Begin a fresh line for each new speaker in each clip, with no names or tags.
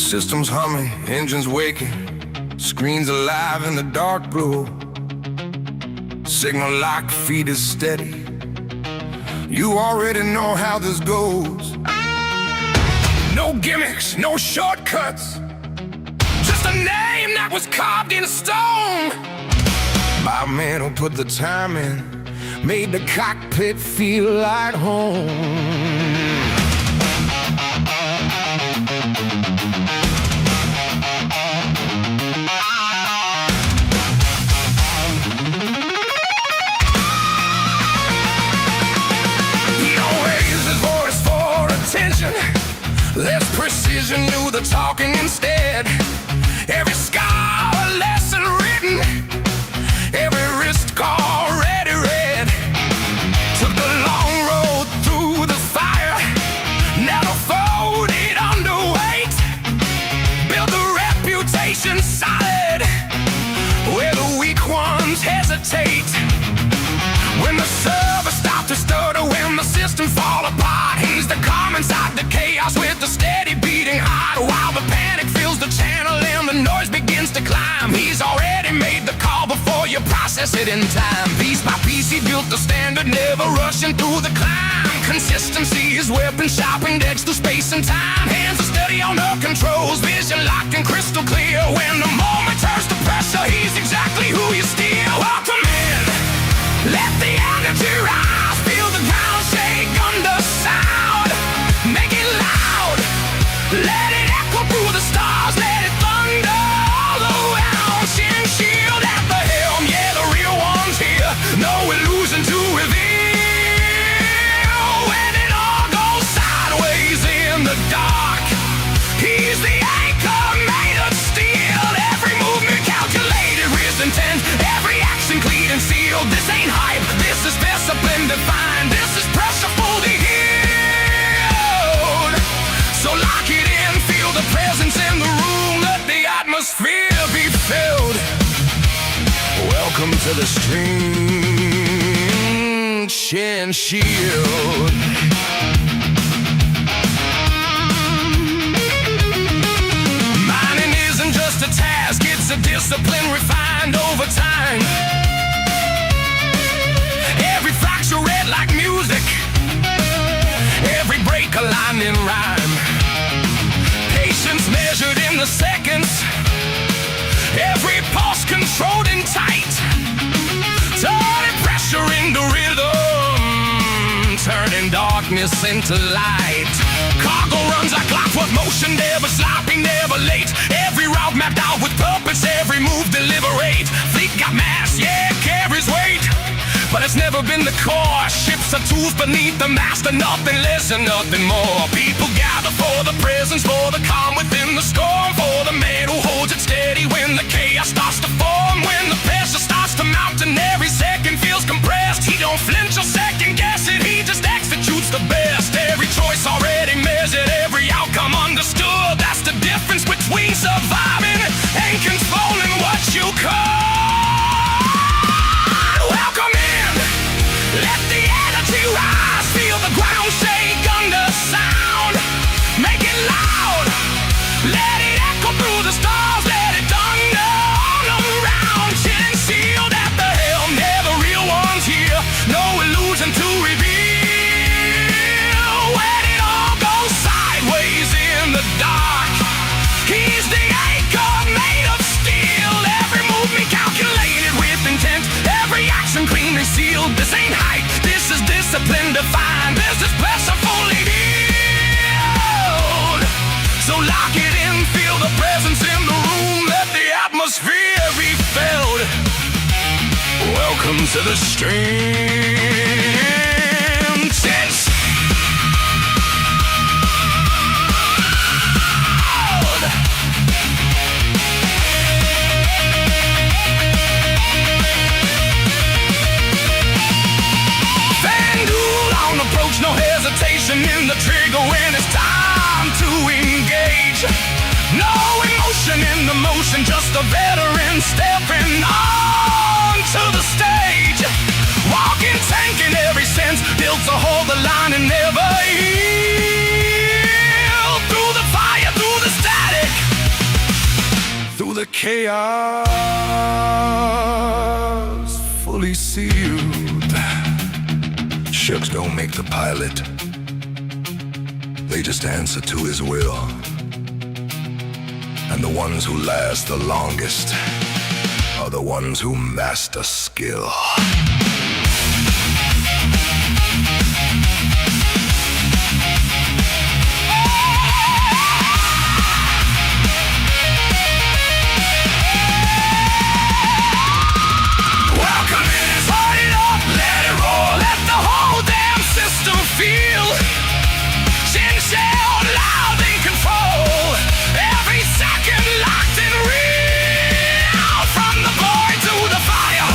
Systems humming, engines waking, screens alive in the dark blue. Signal lock, feet is steady. You already know how this goes. No gimmicks, no shortcuts, just a name that was carved in stone. My man who put the time in, made the cockpit feel like home. Less precision, do the talking instead. Every scar a lesson written, every wrist call already read. Took the long road through the fire, never folded underweight. Built a reputation solid, where the weak ones hesitate. When the server stopped to stutter, when the system fall apart, he's the calm inside the chaos with the steady beating heart. While the panic fills the channel and the noise begins to climb, he's already made the call before you process it in time. Piece by piece he built the standard, never rushing through the climb. Consistency is weapon sharp, indexed through space and time. Hands are steady on the controls, vision locked and crystal clear. When the moment turns to pressure, he's exactly who you steer. Welcome in, let the energy rise, feel the ground shake under sound. Make it loud, let it echo through the stars, let it thunder all around. Shin shield at the helm, yeah, the real one's here. No illusion to reveal. When it all goes sideways in the dark, he's the anchor made of steel. Every movement calculated with intent, every action clean and sealed. This ain't hype, this is discipline defined, this is pressure fully healed. So lock it in, feel the presence in the room, let the atmosphere be filled. Welcome to the stream, Shin Shield. Mining isn't just a task, it's a discipline refined over time. Every fracture read like music, every break a line in rhyme. Patience measured in the seconds, every pulse controlled and tight. Turning pressure into rhythm, turning darkness into light. Cargo runs like clockwork motion, never sloppy, never late. Every route mapped out with purpose, every move deliberate. Fleet got mass, yeah, carries weight, but it's never been the core. Ships are tools beneath the master, nothing less and nothing more. People gather for the presence, for the calm within the storm, for the man who holds it steady when the chaos starts to form. When the pressure starts to mount and every second feels compressed, he don't flinch or second guess it, he just executes the best. Every choice already measured, every outcome understood. That's the difference between surviving and controlling what you call. Welcome in, let the energy rise, feel the ground shake under sound. Make it loud, let it echo through the stars, let it thunder all around. Chin shield at the helm, never real ones here, no illusion to reveal. When it all goes sideways in the dark, he's the anchor made of steel. Every movement calculated with intent, every action clean and sealed. This ain't hype, this is discipline defined, this is pressure fully healed. So lock it in, feel the presence in the room, let the atmosphere be filled. Welcome to the stream, Sense. No hesitation in the trigger when it's time to engage. No emotion in the motion, just a veteran stepping onto the stage. Walking, tanking every sense, built to hold the line and never yield. Through the fire, through the static, Chaos fully sealed. Ships don't make the pilot. They just answer to his will. And the ones who last the longest are the ones who master skill. Welcome in, start it up, let it roll, let the whole damn system feel. Chin shell, loud in control, every second locked and real. From the void to the fire,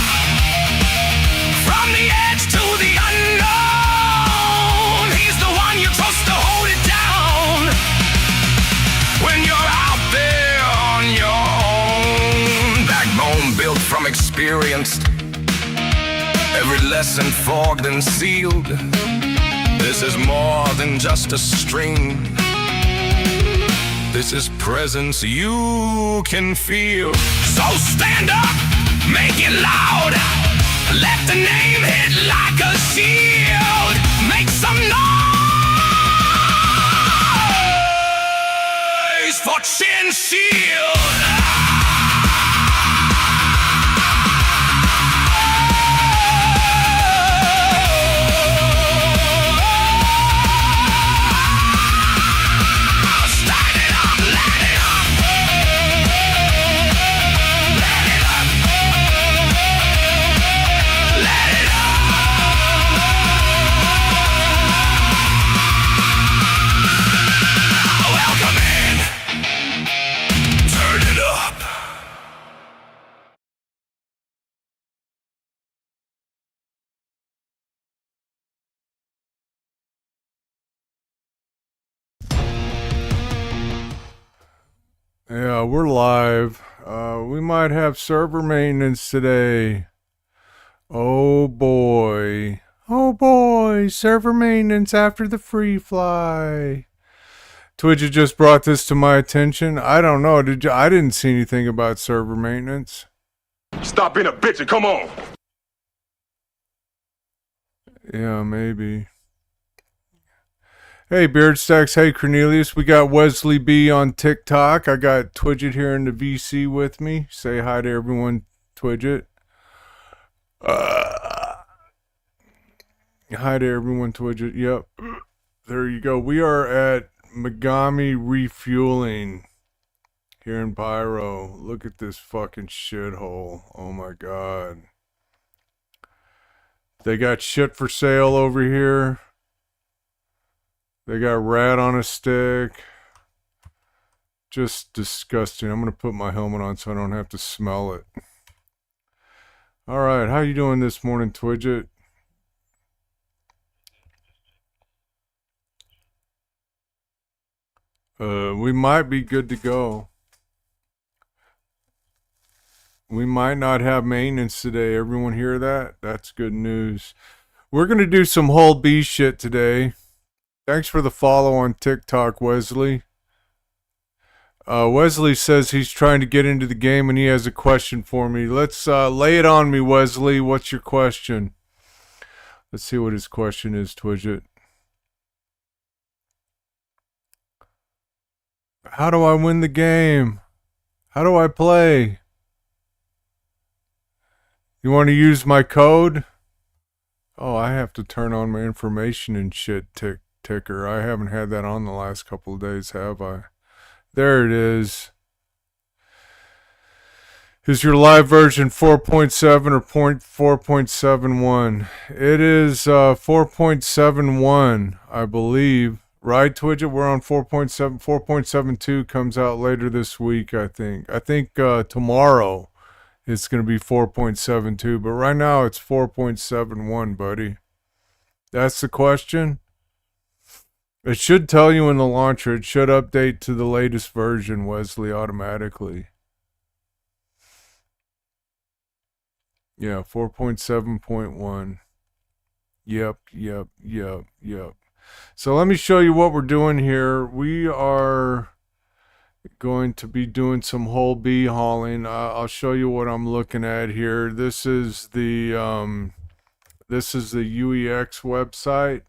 from the edge to the unknown. He's the one you trust to hold it down when you're out there on your own. Backbone built from experience, every lesson fogged and sealed. This is more than just a string. This is presence you can feel. So stand up, make it loud. Let the name hit like a shield. Make some noise for Chin Shield.
Yeah, we're live. We might have server maintenance today. Oh boy. Oh boy, server maintenance after the free fly. Twitch just brought this to my attention. I don't know. I didn't see anything about server maintenance.
Stop being a bitch and come on.
Yeah, maybe. Hey, Beard Stacks. Hey, Cornelius. We got Wesley B on TikTok. I got Twidget here in the VC with me. Say hi to everyone, Twidget. Hi to everyone, Twidget. Yep. There you go. We are at Megami Refueling here in Pyro. Look at this fucking shithole. Oh my god. They got shit for sale over here. They got rat on a stick. Just disgusting. I'm going to put my helmet on so I don't have to smell it. Alright, how you doing this morning, Twidget? We might be good to go. We might not have maintenance today. Everyone hear that? That's good news. We're going to do some whole B shit today. Thanks for the follow on TikTok, Wesley. Wesley says he's trying to get into the game and he has a question for me. Let's lay it on me, Wesley. What's your question? Let's see what his question is, Twidget. How do I win the game? How do I play? You want to use my code? Oh, I have to turn on my information and shit ticker. I haven't had that on the last couple of days, have I? There it is. Is your live version 4.7 or 4.71? It is 4.71, I believe. Right, Twidget? We're on 4.7. 4.72 comes out later this week, I think. I think tomorrow it's going to be 4.72, but right now it's 4.71, buddy. That's the question? It should tell you in the launcher. It should update to the latest version, Wesley, automatically. Yeah, 4.7.1. Yep. So let me show you what we're doing here. We are Going to be doing some whole bee hauling. I'll show you what I'm looking at here. This is the UEX website,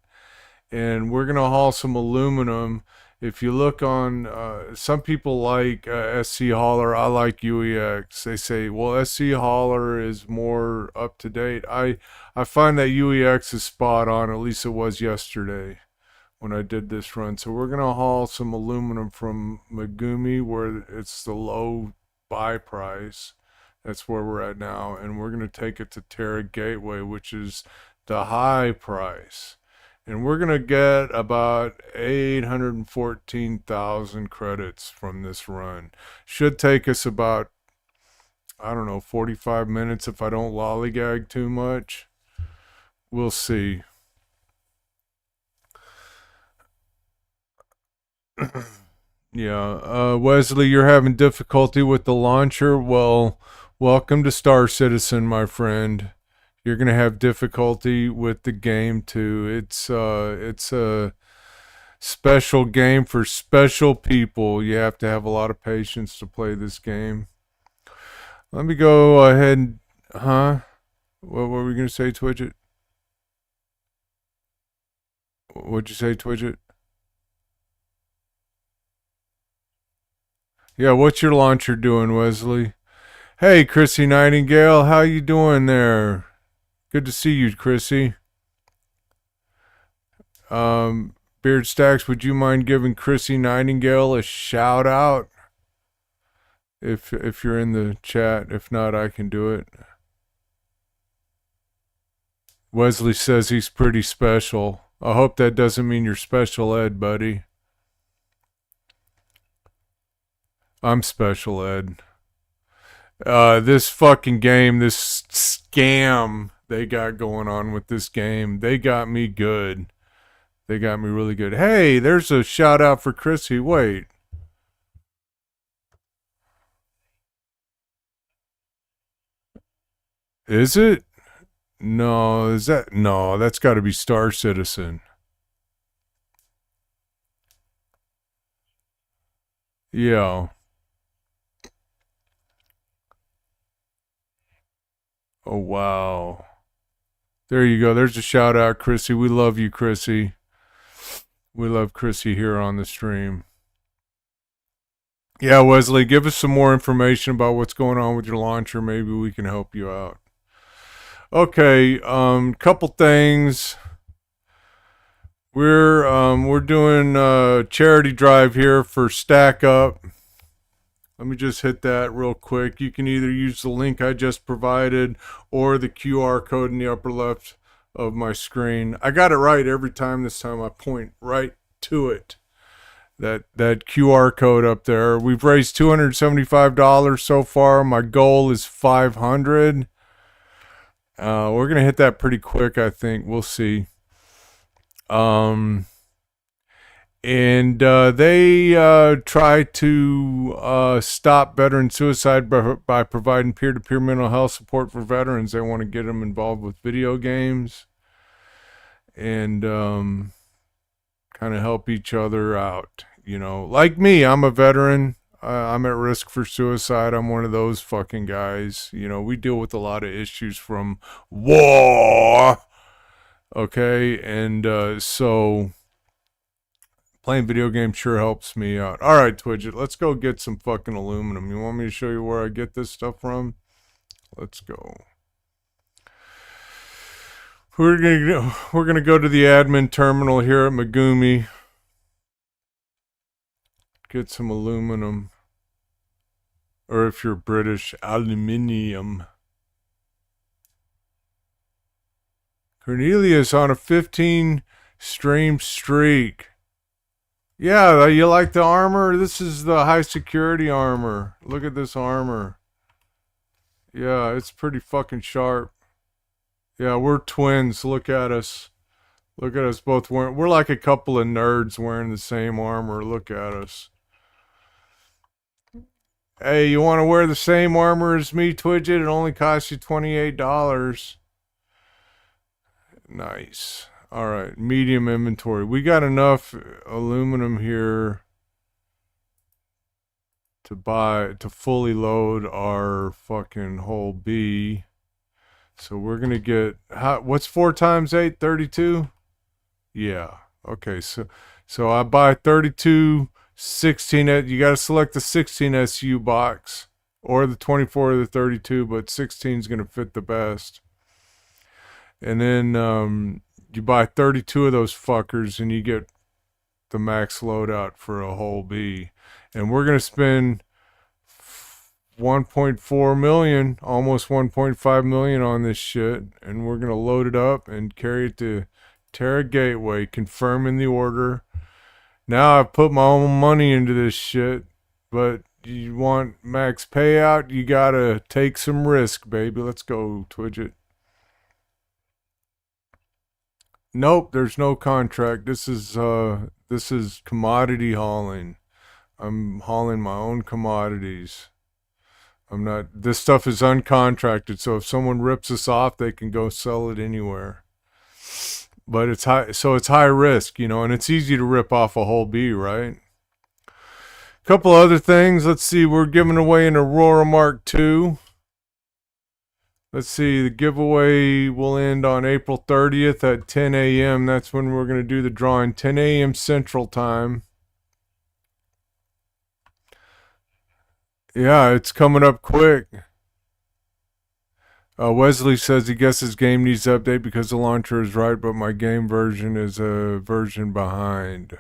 and we're gonna haul some aluminum. If you look on, some people like SC Hauler. I like UEX. They say, well, SC Hauler is more up to date. I find that UEX is spot on. At least it was yesterday when I did this run. So we're gonna haul some aluminum from Megumi, where it's the low buy price. That's where we're at now, and we're gonna take it to Terra Gateway, which is the high price. And we're gonna get about 814,000 credits from this run. Should take us about, I don't know, 45 minutes if I don't lollygag too much. We'll see. Yeah, Wesley, you're having difficulty with the launcher. Well, welcome to Star Citizen, my friend. You're gonna have difficulty with the game too. It's a special game for special people. You have to have a lot of patience to play this game. Let me go ahead and, huh? What were we gonna say, Twidget? What'd you say, Twidget? Yeah, what's your launcher doing, Wesley? Hey, Chrissy Nightingale, how you doing there? Good to see you, Chrissy. Beard Stacks, would you mind giving Chrissy Nightingale a shout out? If you're in the chat. If not, I can do it. Wesley says he's pretty special. I hope that doesn't mean you're special ed, buddy. I'm special ed. This fucking game, this scam they got going on with this game, they got me good. They got me really good. Hey, there's a shout out for Chrissy. Wait. Is it? No, is that? No, that's got to be Star Citizen. Yeah. Oh, wow. There you go. There's a shout out, Chrissy. We love you, Chrissy. We love Chrissy here on the stream. Yeah, Wesley, give us some more information about what's going on with your launcher. Maybe we can help you out. Okay, couple things. We're doing a charity drive here for Stack Up. Let me just hit that real quick. You can either use the link I just provided or the QR code in the upper left of my screen. I got it right every time this time. I point right to it. That QR code up there. We've raised $275 so far. My goal is $500. We're gonna hit that pretty quick, I think. We'll see. And they try to stop veteran suicide by providing peer-to-peer mental health support for veterans. They want to get them involved with video games and kind of help each other out. You know, like me, I'm a veteran. I'm at risk for suicide. I'm one of those fucking guys. You know, we deal with a lot of issues from war. Okay, and so playing video games sure helps me out. All right, Twidget, let's go get some fucking aluminum. You want me to show you where I get this stuff from? Let's go. We're gonna go to the admin terminal here at Megumi. Get some aluminum. Or if you're British, aluminium. Cornelius on a 15 stream streak. Yeah, you like the armor? This is the high security armor. Look at this armor. Yeah, it's pretty fucking sharp. Yeah, we're twins. Look at us. Look at us both wearing. We're like a couple of nerds wearing the same armor. Look at us. Hey, you want to wear the same armor as me, Twidget? It only costs you $28. Nice. All right, medium inventory. We got enough aluminum here to fully load our fucking whole B. So we're gonna get what's 4 times 8? 32? Yeah. Okay. So I buy 32 16. You got to select the 16 SU box or the 24 or the 32, but 16 is gonna fit the best. And then you buy 32 of those fuckers, and you get the max loadout for a whole B. And we're gonna spend 1.4 million, almost 1.5 million on this shit, and we're gonna load it up and carry it to Terra Gateway, confirming the order. Now I've put my own money into this shit, but you want max payout, you gotta take some risk, baby. Let's go, Twidget. Nope, there's no contract. This is commodity hauling. I'm hauling my own commodities. I'm not. This stuff is uncontracted, so if someone rips us off, they can go sell it anywhere. But it's high, so it's high risk, and it's easy to rip off a whole B, right? Couple other things. Let's see. We're giving away an Aurora Mark II. Let's see. The giveaway will end on April 30th at 10 a.m. That's when we're going to do the drawing. 10 a.m. Central Time. Yeah, it's coming up quick. Wesley says he guesses game needs to update because the launcher is right, but my game version is a version behind.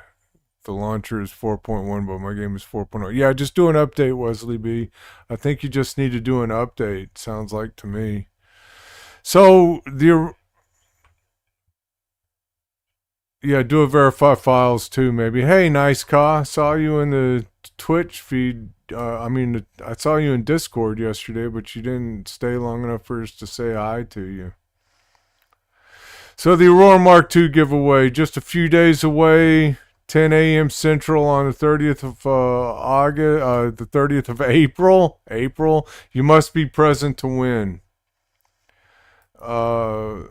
The launcher is 4.1, but my game is 4.0. Yeah, just do an update, Wesley B. I think you just need to do an update, sounds like to me. So, yeah, do a verify files too, maybe. Hey, Nice Ka, saw you in the Twitch feed. I saw you in Discord yesterday, but you didn't stay long enough for us to say hi to you. So the Aurora Mark II giveaway, just a few days away, 10 a.m. Central on the 30th of August, the 30th of April. You must be present to win. The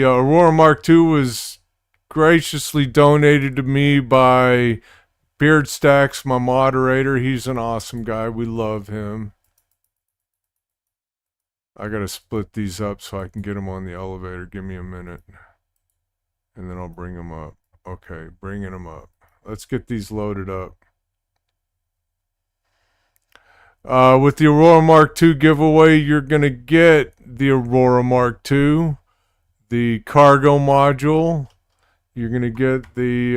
Aurora Mark II was graciously donated to me by Beard Stacks, my moderator. He's an awesome guy. We love him. I gotta split these up so I can get them on the elevator. Give me a minute. And then I'll bring them up. Okay, bringing them up. Let's get these loaded up. With the Aurora Mark II giveaway, you're gonna get the Aurora Mark II, the cargo module. You're gonna get the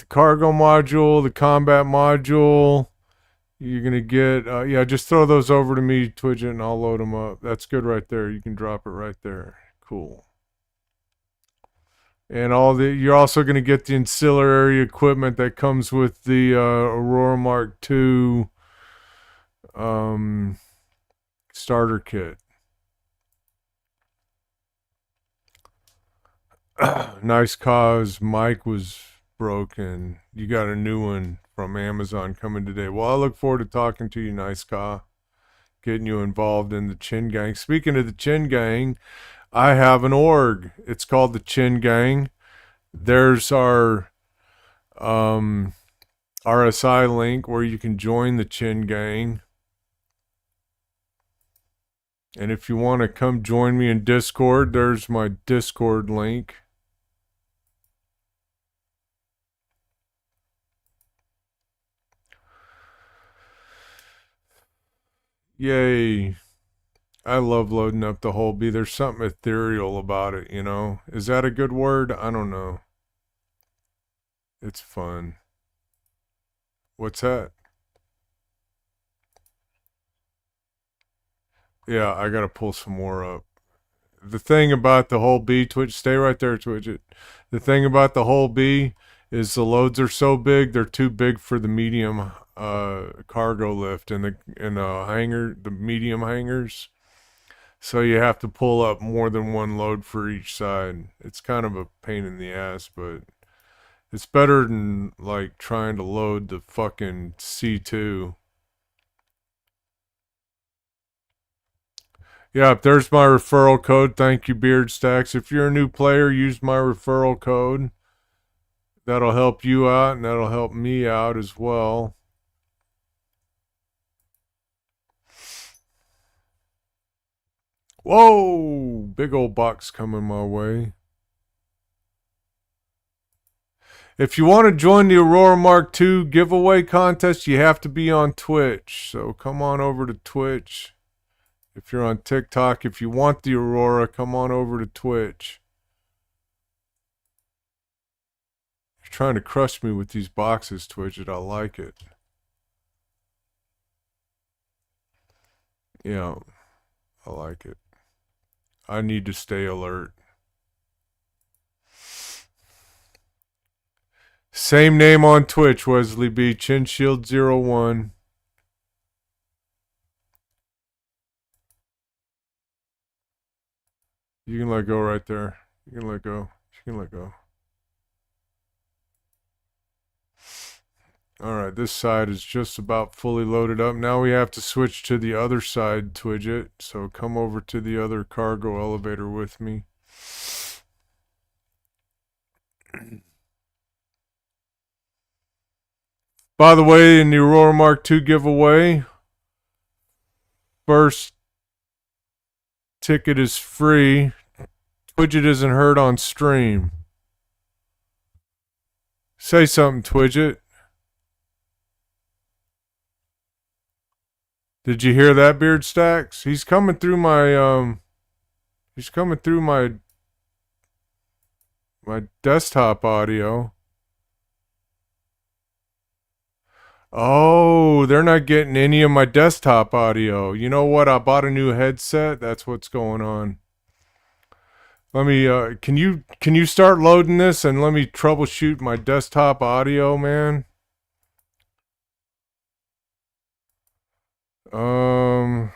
cargo module, the combat module. You're going to get, yeah, just throw those over to me, Twidget, and I'll load them up. That's good right there. You can drop it right there. Cool. And you're also going to get the ancillary equipment that comes with the Aurora Mark II starter kit. Nice cause. Mike was broken. You got a new one from Amazon coming today. Well, I look forward to talking to you, Nice Ka. Getting you involved in the Chin Gang. Speaking of the Chin Gang, I have an org. It's called the Chin Gang. There's our RSI link where you can join the Chin Gang. And if you want to come join me in Discord, there's my Discord link. Yay. I love loading up the whole B. There's something ethereal about it, Is that a good word? I don't know. It's fun. What's that? Yeah, I gotta pull some more up. The thing about the whole B, Twitch, stay right there, Twitch. The thing about the whole B is the loads are so big, they're too big for the medium cargo lift and the medium hangers. So you have to pull up more than one load for each side. It's kind of a pain in the ass, but it's better than like trying to load the fucking C2. Yeah, there's my referral code. Thank you, Beard Stacks. If you're a new player, use my referral code. That'll help you out, and that'll help me out as well. Whoa! Big old box coming my way. If you want to join the Aurora Mark II giveaway contest, you have to be on Twitch. So come on over to Twitch. If you're on TikTok, if you want the Aurora, come on over to Twitch. You're trying to crush me with these boxes, Twitch. I like it. Yeah, I like it. I need to stay alert. Same name on Twitch, Wesley B. Chinshield01. You can let go right there. You can let go. You can let go. Alright, this side is just about fully loaded up. Now we have to switch to the other side, Twidget. So come over to the other cargo elevator with me. By the way, in the Aurora Mark II giveaway, first ticket is free. Twidget isn't heard on stream. Say something, Twidget. Did you hear that, Beard Stacks? He's coming through my my desktop audio. Oh, they're not getting any of my desktop audio. You know what? I bought a new headset. That's what's going on. Let me can you start loading this and let me troubleshoot my desktop audio, man? Oh.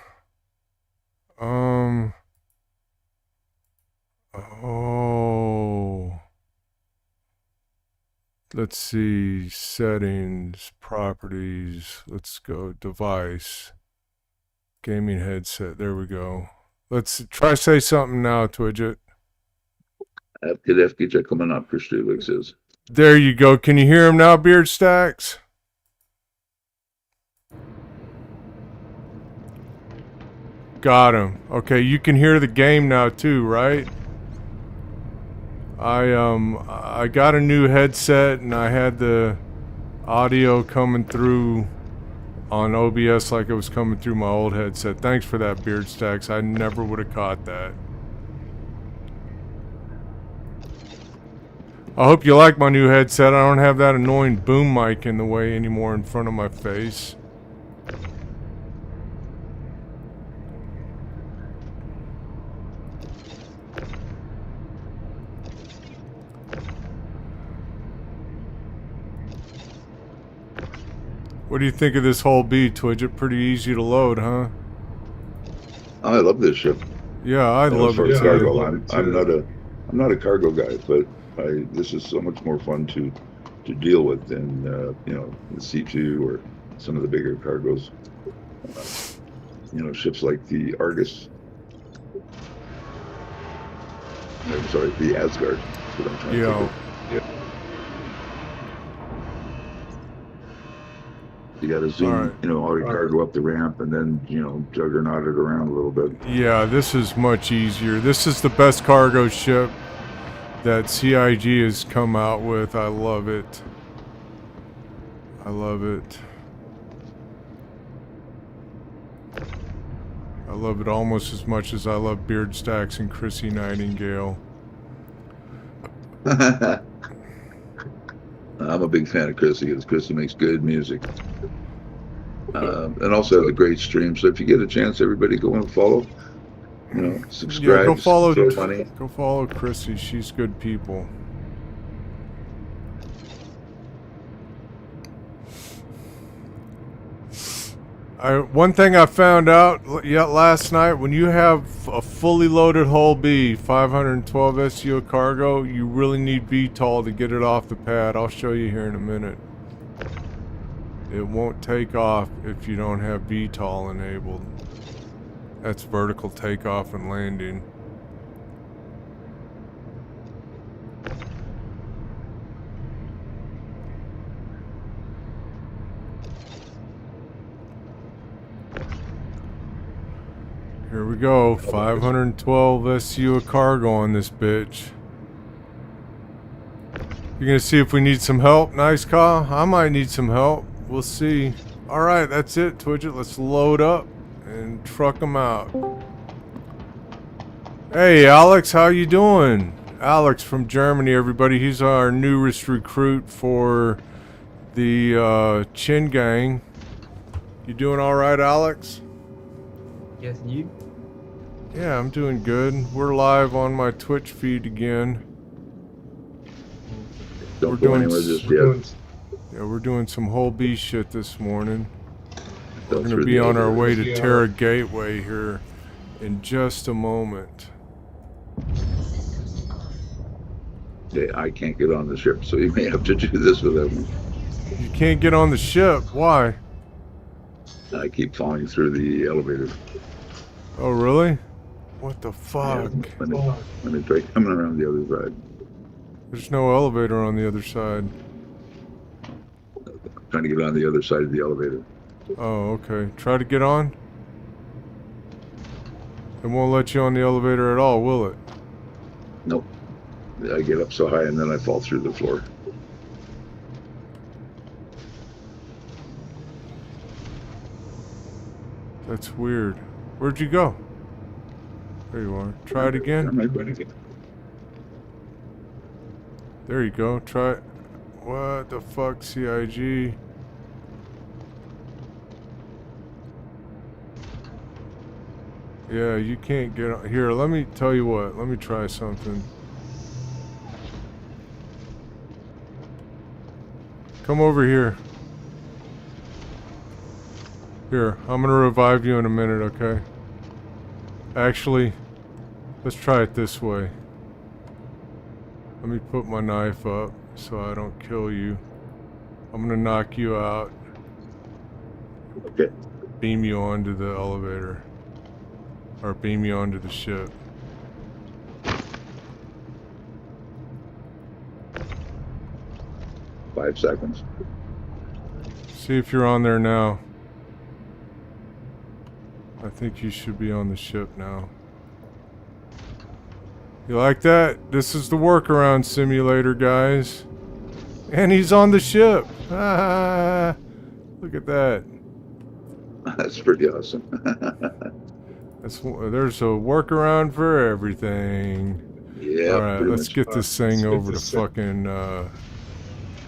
Let's see, settings, properties, let's go, device, gaming headset, there we go. Let's try say something now, Twidget.
FKDFK coming up, Christy says.
There you go, can you hear him now, Beard Stacks? Got him. Okay, you can hear the game now too, right? I got a new headset and I had the audio coming through on OBS like it was coming through my old headset. Thanks for that, Beard Stacks. I never would have caught that. I hope you like my new headset. I don't have that annoying boom mic in the way anymore in front of my face. What do you think of this whole B, Twidget? Pretty easy to load, huh?
I love this ship.
Yeah, I love it too.
Cargo. I'm not a cargo guy, but this is so much more fun to deal with than you know, the C2 or some of the bigger cargos. You know, ships like the Argus. I'm sorry, the Asgard. That's what I'm trying to think of. Yeah. You got to zoom, you know, all your cargo up the ramp and then, you know, juggernaut it around a little bit.
Yeah, this is much easier. This is the best cargo ship that CIG has come out with. I love it. I love it. I love it almost as much as I love Beard Stacks and Chrissy Nightingale.
I'm a big fan of Chrissy because Chrissy makes good music. And also has a great stream. So if you get a chance, everybody go and follow. You know, subscribe.
Yeah, go
follow.
follow Chrissy. She's good people. One thing I found out last night, when you have a fully loaded hull B, 512 SEO cargo, you really need VTOL to get it off the pad. I'll show you here in a minute. It won't take off if you don't have VTOL enabled. That's vertical takeoff and landing. Here we go. 512 SU of cargo on this bitch. You're gonna see if we need some help, nice car? I might need some help. We'll see. Alright, that's it, Twidget. Let's load up and truck them out. Hey, Alex, how you doing? Alex from Germany, everybody. He's our newest recruit for the Chin Gang. You doing alright, Alex?
Yes, you?
Yeah, I'm doing good. We're live on my Twitch feed again.
Don't go anywhere just yet.
Yeah, we're doing some whole B shit this morning. We're
Go
gonna
through
be
the
on our
elevator.
way to Terra Gateway here in just a moment.
Okay, I can't get on the ship, so you may have to do this without me.
You can't get on the ship. Why?
I keep falling through the elevator.
Oh, really? What the fuck?
Let me try coming around the other side.
There's no elevator on the other side.
Trying to get on the other side of the elevator.
Oh, okay. Try to get on. It won't let you on the elevator at all, will it?
Nope. I get up so high and then I fall through the floor.
That's weird. Where'd you go? There you are. Try it again.
I'm right back.
There you go. Try it. What the fuck, CIG? Yeah, you can't get on. Here, let me tell you what. Let me try something. Come over here. Here, I'm gonna revive you in a minute, okay? Actually, let's try it this way. Let me put my knife up so I don't kill you. I'm gonna knock you out.
Okay.
Beam you onto the elevator. Or beam you onto the ship.
Five seconds.
See if you're on there now. I think you should be on the ship now. You like that? This is the workaround simulator, guys. And he's on the ship. Ah, look at that.
That's pretty awesome.
There's a workaround for everything.
Yeah.
All right,
pretty
let's
much.
get this thing over to fucking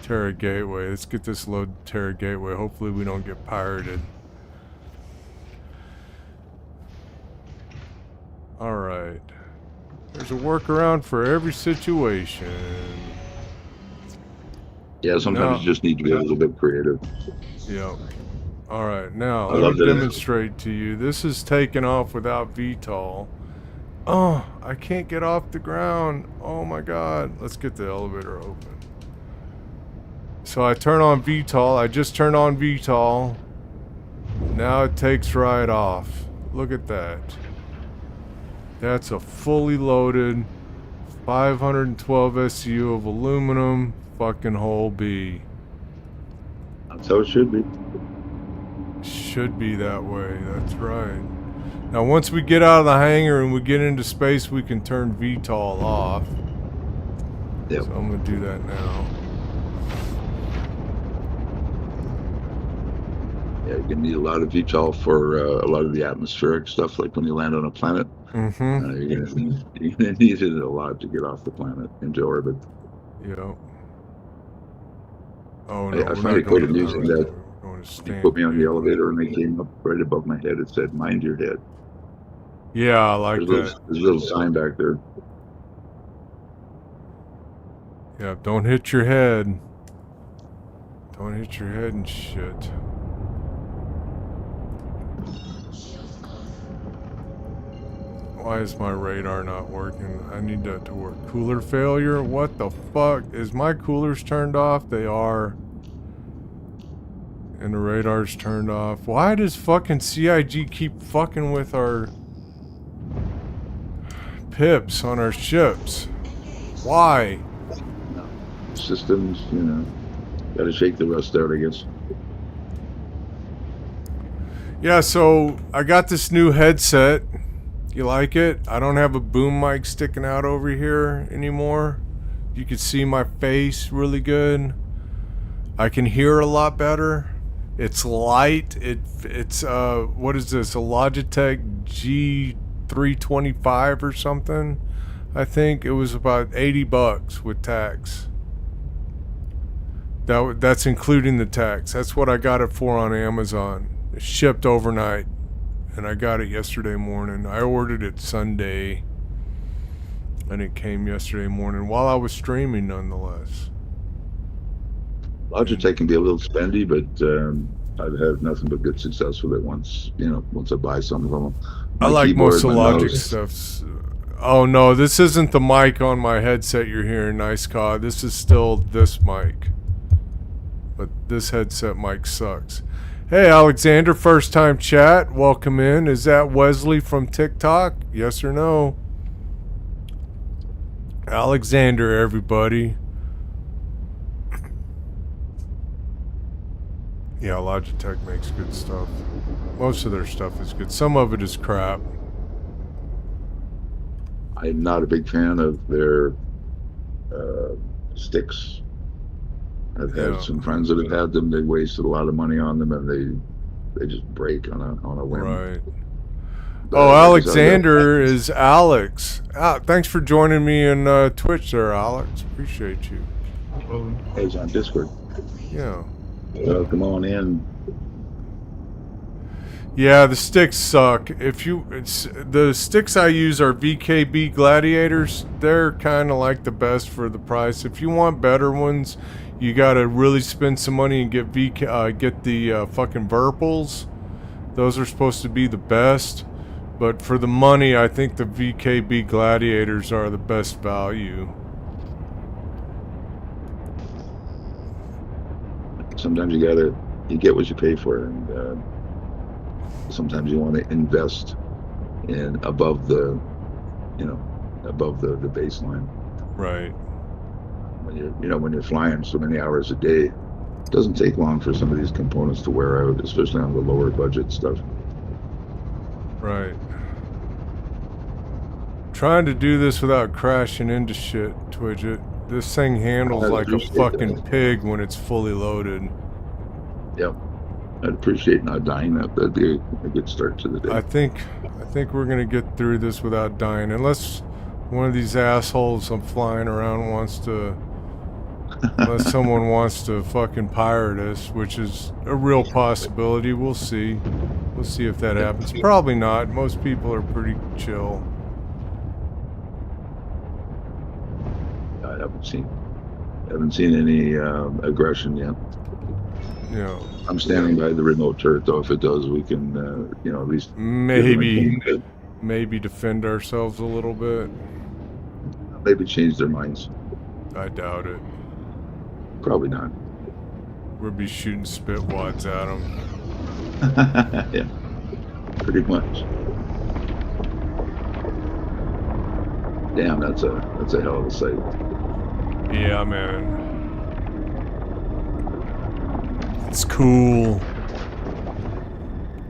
Terra Gateway. Let's get this load to Terra Gateway. Hopefully we don't get pirated. All right. There's a workaround for every situation.
Yeah, sometimes you just need to be a little bit creative.
Yep. All right, now
I
let
love
me
that.
demonstrate to you. This is taking off without VTOL. Oh, I can't get off the ground. Oh my God. Let's get the elevator open. So I turn on VTOL. I just turned on VTOL. Now it takes right off. Look at that. That's a fully loaded 512 SU of aluminum fucking whole B.
That's how it should be.
Should be that way, that's right. Now once we get out of the hangar and we get into space, we can turn VTOL off.
Yep.
So I'm gonna do that now.
Yeah, you can need a lot of VTOL for a lot of the atmospheric stuff, like when you land on a planet.
Mm-hmm.
You're gonna need it a lot to get off the planet into orbit.
Yep. Oh no,
I
we're
find
not
it quite
going to
amusing
that.
that
We're going to
You
stand
put me on the
gateway.
elevator and they came up right above my head. It said, "Mind your head."
Yeah, I like
There's
that.
a little sign back there.
Yeah, don't hit your head. Don't hit your head and shit. Why is my radar not working? I need that to work. Cooler failure? What the fuck? Is my coolers turned off? They are. And the radar's turned off. Why does fucking CIG keep fucking with our pips on our ships? Why?
Systems, got to shake the rust out, I guess.
Yeah, so I got this new headset. You like it? I don't have a boom mic sticking out over here anymore. You can see my face really good. I can hear a lot better. It's light. It's what is this? A Logitech G325 or something? I think it was about $80 with tax. That's including the tax. That's what I got it for on Amazon. It shipped overnight, and I got it yesterday morning. I ordered it Sunday, and it came yesterday morning while I was streaming, nonetheless.
Logitech can be a little spendy, but I've had nothing but good success with it once I buy some of them.
I like most of Logic stuff. Oh no, this isn't the mic on my headset you're hearing, Nice Cod. This is still this mic. But this headset mic sucks. Hey Alexander, first time chat. Welcome in. Is that Wesley from TikTok? Yes or no? Alexander, everybody. Yeah, Logitech makes good stuff. Most of their stuff is good. Some of it is crap.
I'm not a big fan of their sticks. I've had some friends that have had them. They wasted a lot of money on them, and they just break on a whim.
Right. Oh, Alexander is Alex. Thanks for joining me in Twitch there, Alex. Appreciate you.
Hey, he's on Discord.
Yeah.
Come on in.
Yeah, the sticks suck. The sticks I use are VKB Gladiators. They're kind of like the best for the price. If you want better ones, you gotta really spend some money and get the fucking Virpils. Those are supposed to be the best. But for the money, I think the VKB Gladiators are the best value.
Sometimes you get what you pay for, and sometimes you want to invest in above the baseline.
Right.
When you're flying so many hours a day, it doesn't take long for some of these components to wear out, especially on the lower budget stuff.
Right. Trying to do this without crashing into shit, Twidget. This thing handles like a fucking pig when it's fully loaded.
Yep. I'd appreciate not dying. That'd be a good start to the day.
I think we're gonna get through this without dying, unless one of these assholes I'm flying around unless someone wants to fucking pirate us, which is a real possibility. We'll see. We'll see if that happens. Probably not. Most people are pretty chill.
I haven't seen any aggression yet.
Yeah.
I'm standing by the remote turret, though. If it does, we can, at least
maybe defend ourselves a little bit.
Maybe change their minds.
I doubt it.
Probably not.
We'll be shooting spit wads at them.
Yeah, pretty much. Damn, that's a hell of a sight.
Yeah, man. It's cool.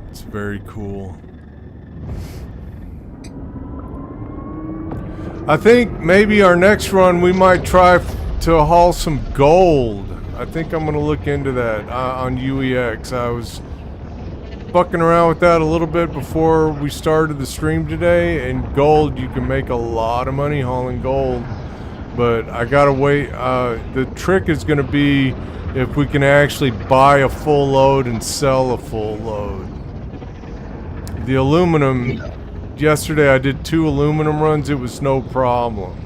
It's very cool. I think maybe our next run we might try to haul some gold. I think I'm going to look into that on UEX. I was fucking around with that a little bit before we started the stream today, and gold, you can make a lot of money hauling gold. But I gotta wait. The trick is gonna be if we can actually buy a full load and sell a full load. The aluminum, yesterday I did 2 aluminum runs, it was no problem.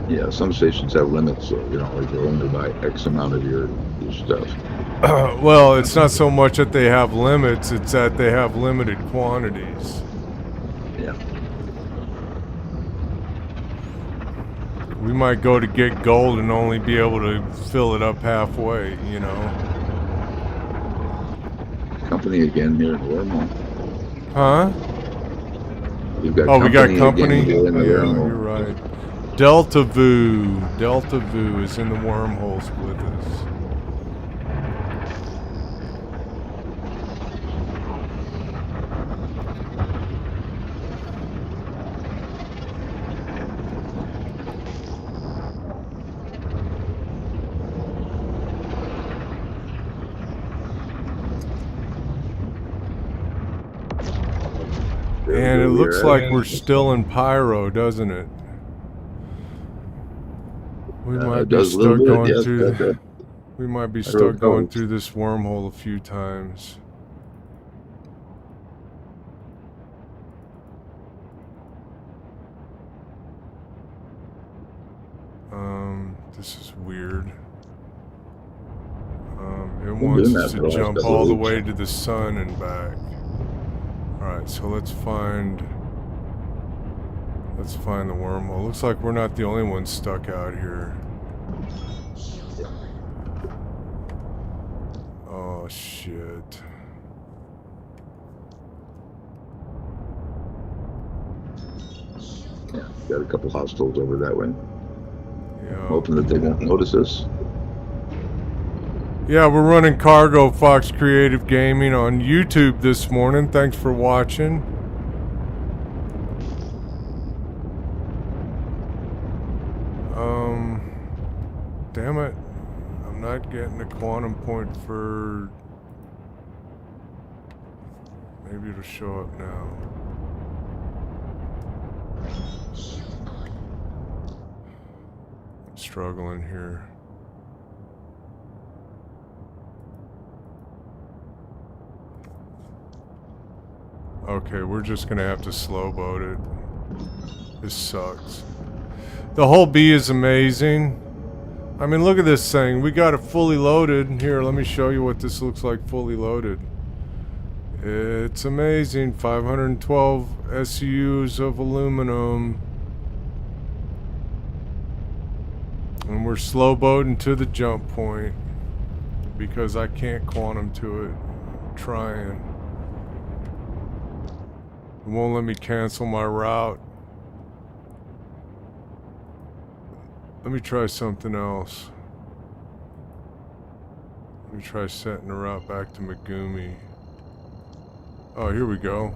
Yeah, some stations have limits, so like you'll only buy X amount of your stuff.
Well, it's not so much that they have limits, it's that they have limited quantities.
Yeah.
We might go to get gold and only be able to fill it up halfway,
Company again here in Wormhole.
Huh?
We've got
we got company?
Again here in the
Yeah,
Wormhole.
you're right. Delta Vu is in the wormholes with us. And it looks
We're
like
at-
we're still in Pyro, doesn't it? We might
it
be
does a little
stuck
bit,
going
yes.
through.
But,
We might be
I
stuck
wrote
going
notes.
through this wormhole a few times. This is weird. It
Been
wants
doing
us
that
to
for the last
jump
couple of
all the
weeks.
way to the sun and back. Alright, so let's find the wormhole. Looks like we're not the only ones stuck out here. Oh shit.
Yeah, got a couple hostiles over that way.
Yeah.
Hoping that they won't notice us.
Yeah, we're running Cargo Fox Creative Gaming on YouTube this morning. Thanks for watching. Damn it. I'm not getting a quantum point for... Maybe it'll show up now. I'm struggling here. Okay, we're just gonna have to slow boat it. This sucks. The whole B is amazing. I mean, look at this thing. We got it fully loaded. Here, let me show you what this looks like fully loaded. It's amazing. 512 SUs of aluminum. And we're slow boating to the jump point because I can't quantum to it. I'm trying. It won't let me cancel my route. Let me try something else. Let me try setting the route back to Megumi. Oh, here we go.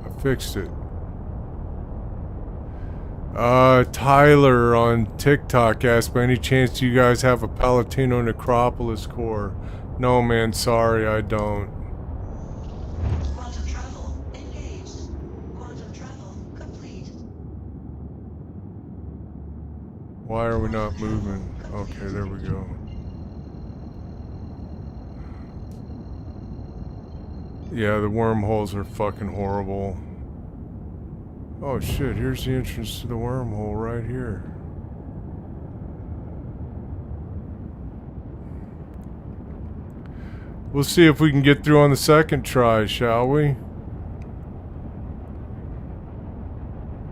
I fixed it. Tyler on TikTok asked, by any chance you guys have a Palatino Necropolis core? No, man, sorry, I don't.
Quantum travel engaged. Quantum travel complete.
Why are we not moving? Okay, there we go. Yeah, the wormholes are fucking horrible. Oh shit, here's the entrance to the wormhole right here. We'll see if we can get through on the second try, shall we?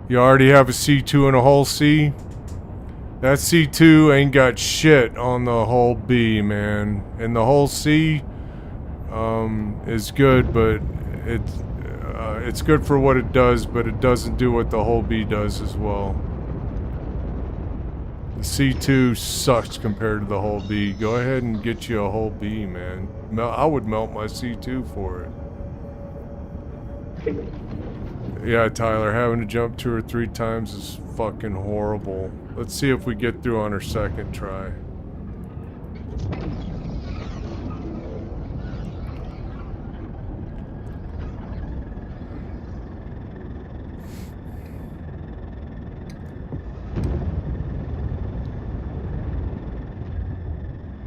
You already have a C2 and a hull C? That C2 ain't got shit on the hull B, man. And the hull C is good, but it's good for what it does, but it doesn't do what the hull B does as well. The C2 sucks compared to the hull B. Go ahead and get you a hull B, man. I would melt my C2 for it. Yeah, Tyler, having to jump 2 or 3 times is fucking horrible. Let's see if we get through on our second try.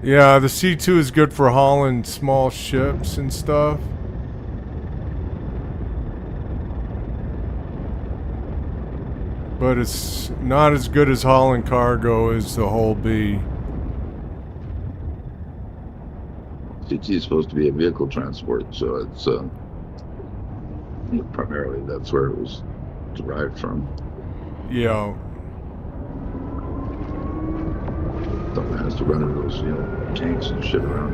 Yeah, the C2 is good for hauling small ships and stuff. But it's not as good as hauling cargo as the hull B.
CT is supposed to be a vehicle transport, so it's primarily that's where it was derived from.
Yeah.
Something has to run into those, tanks and shit around.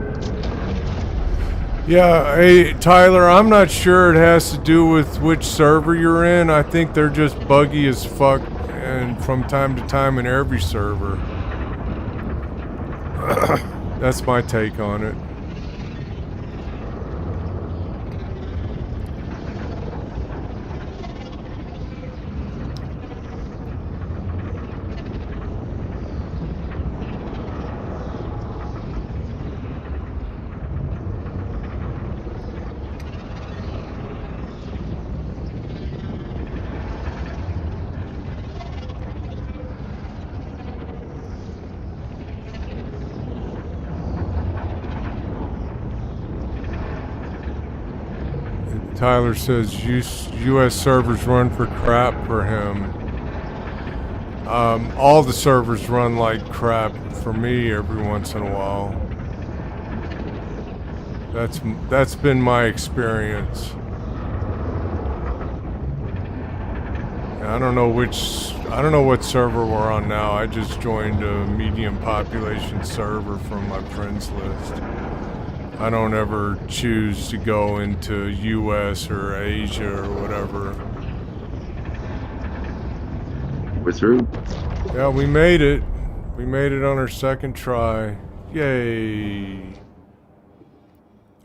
Yeah, hey, Tyler, I'm not sure it has to do with which server you're in. I think they're just buggy as fuck and from time to time in every server. That's my take on it. Tyler says U.S. servers run for crap for him. All the servers run like crap for me every once in a while. That's been my experience. I don't know what server we're on now. I just joined a medium population server from my friends list. I don't ever choose to go into US or Asia or whatever.
We're through.
Yeah, we made it. We made it on our second try. Yay.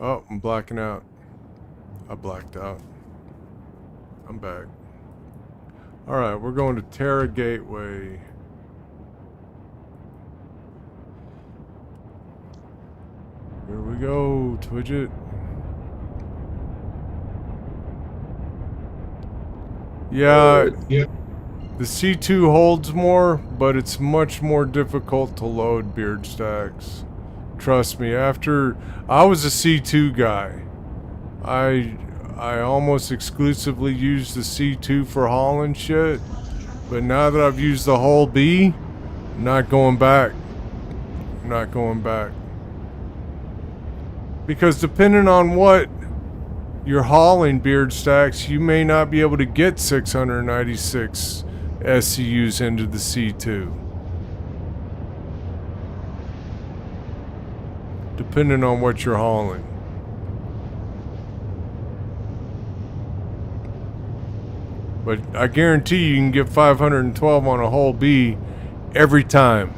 Oh, I'm blacking out. I blacked out. I'm back. Alright, we're going to Terra Gateway. Here we go, Twidget. Yeah, the C2 holds more, but it's much more difficult to load beard stacks. Trust me, after I was a C2 guy, I almost exclusively used the C2 for hauling shit, but now that I've used the whole B, I'm not going back. I'm not going back. Because depending on what you're hauling beard stacks, you may not be able to get 696 SCUs into the C2. Depending on what you're hauling. But I guarantee you can get 512 on a whole B every time.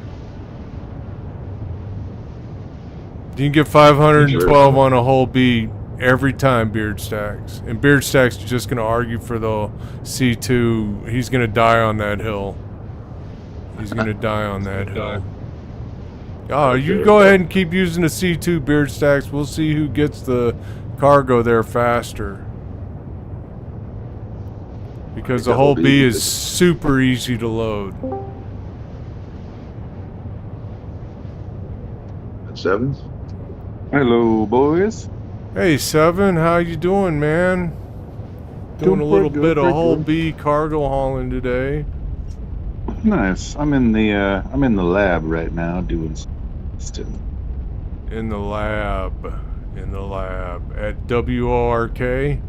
You can get 512 on a whole B every time, Beard Stacks. And Beard Stacks is just going to argue for the C2. He's going to die on that hill. He's going to die on that hill. Oh, you go ahead and keep using the C2, Beard Stacks. We'll see who gets the cargo there faster. Because the whole B is super easy to load.
Sevens?
Hello, boys.
Hey, Seven, how you doing, man? Doing a little bit of whole B cargo hauling today.
Nice. I'm in the lab right now doing stuff.
In the lab at WORK.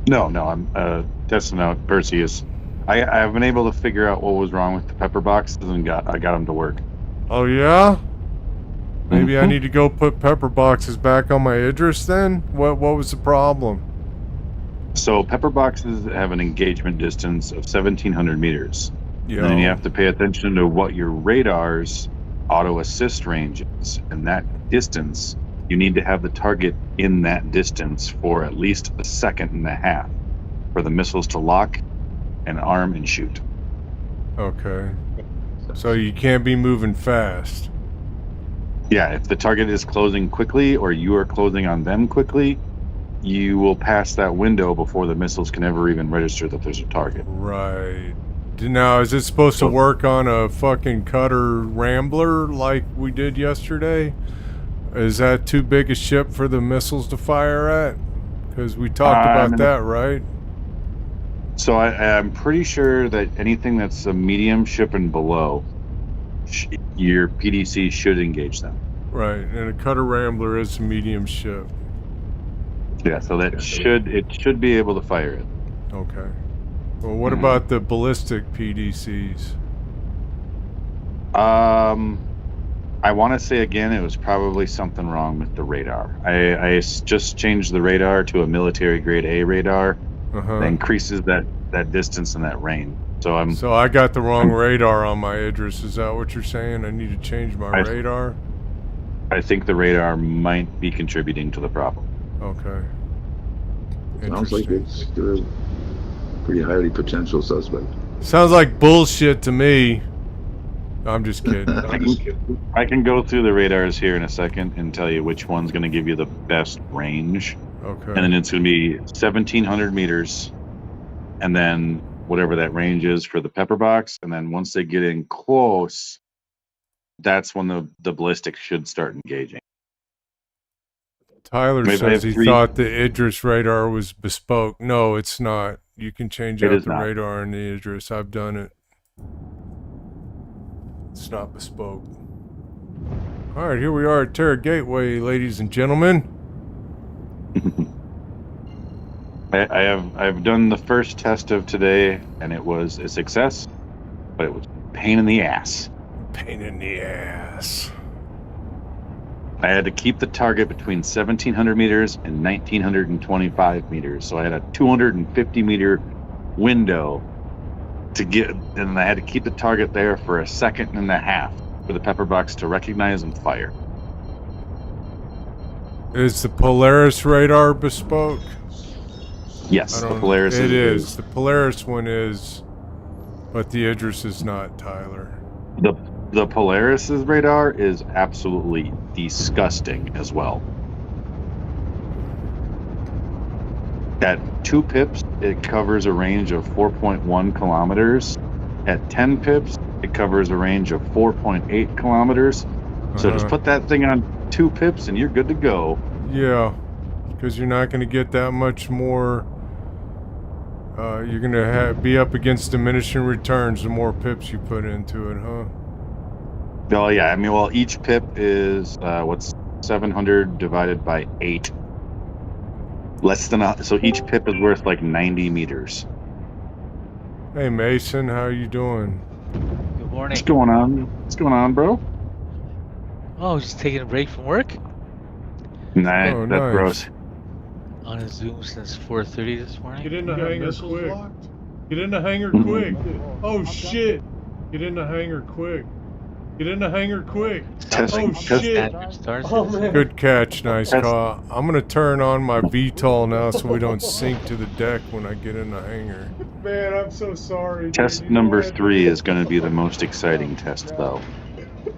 No, I'm testing out Perseus. I've been able to figure out what was wrong with the pepper boxes and I got them to work.
Oh yeah? Maybe I need to go put pepper boxes back on my Idris then? What was the problem?
So pepper boxes have an engagement distance of 1,700 meters.
Yeah.
And then you have to pay attention to what your radar's auto assist range is. And that distance, you need to have the target in that distance for at least a second and a half for the missiles to lock and arm and shoot.
Okay. So you can't be moving fast.
Yeah, if the target is closing quickly or you are closing on them quickly, you will pass that window before the missiles can ever even register that there's a target.
Right. Now, is it supposed to work on a fucking cutter Rambler like we did yesterday? Is that too big a ship for the missiles to fire at? Because we talked about that, right?
So I'm pretty sure that anything that's a medium ship and below, your PDC should engage them.
Right, and a cutter Rambler is a medium ship.
Yeah, so that should be able to fire it.
Okay. Well, what about the ballistic PDCs?
I want to say again, it was probably something wrong with the radar. I just changed the radar to a military grade A radar that increases that distance and that range. So
I got the wrong radar on my Idris. Is that what you're saying? I need to change my radar?
I think the radar might be contributing to the problem.
Okay.
Sounds like it's a pretty highly potential suspect.
Sounds like bullshit to me. I'm just kidding.
I can go through the radars here in a second and tell you which one's going to give you the best range.
Okay.
And then it's going to be 1,700 meters, and then whatever that range is for the pepper box. And then once they get in close, that's when the ballistic should start engaging.
Tyler
Maybe I
says
have
he
3.
thought the Idris radar was bespoke. No, it's not. You can change
It
out
is
the
not.
radar in the Idris. I've done it. It's not bespoke. All right, here we are at Terra Gateway, ladies and gentlemen.
I've done the first test of today, and it was a success, but it was a pain in the ass.
Pain in the ass.
I had to keep the target between 1,700 meters and 1,925 meters, so I had a 250 meter window to get, and I had to keep the target there for a second and a half for the pepper box to recognize and fire.
Is the Polaris radar bespoke?
Yes, the Polaris
It is. The Polaris one is, but the Idris is not, Tyler.
The Polaris's radar is absolutely disgusting as well. At 2 pips, it covers a range of 4.1 kilometers. At 10 pips, it covers a range of 4.8 kilometers. So just put that thing on 2 pips and you're good to go.
Yeah, because you're not going to get that much more. You're going to be up against diminishing returns the more pips you put into it, huh?
Oh, yeah. I mean, well, each pip is, what's 700 divided by 8? Less than so each pip is worth like 90 meters.
Hey, Mason, how you doing?
Good morning.
What's going on? What's going on, bro?
Oh, just taking a break from work.
Nah,
Oh,
that's
nice.
gross.
On a Zoom since 4:30 this morning.
Get in the hangar quick. Get in the hangar quick. Oh, shit. Get in the hangar quick. Get in the hangar quick.
Testing.
Oh, shit.
Oh,
Good catch, nice call. I'm going to turn on my VTOL now so we don't sink to the deck when I get in the hangar. Man, I'm so sorry.
Test number 3 is going to be the most exciting test, though.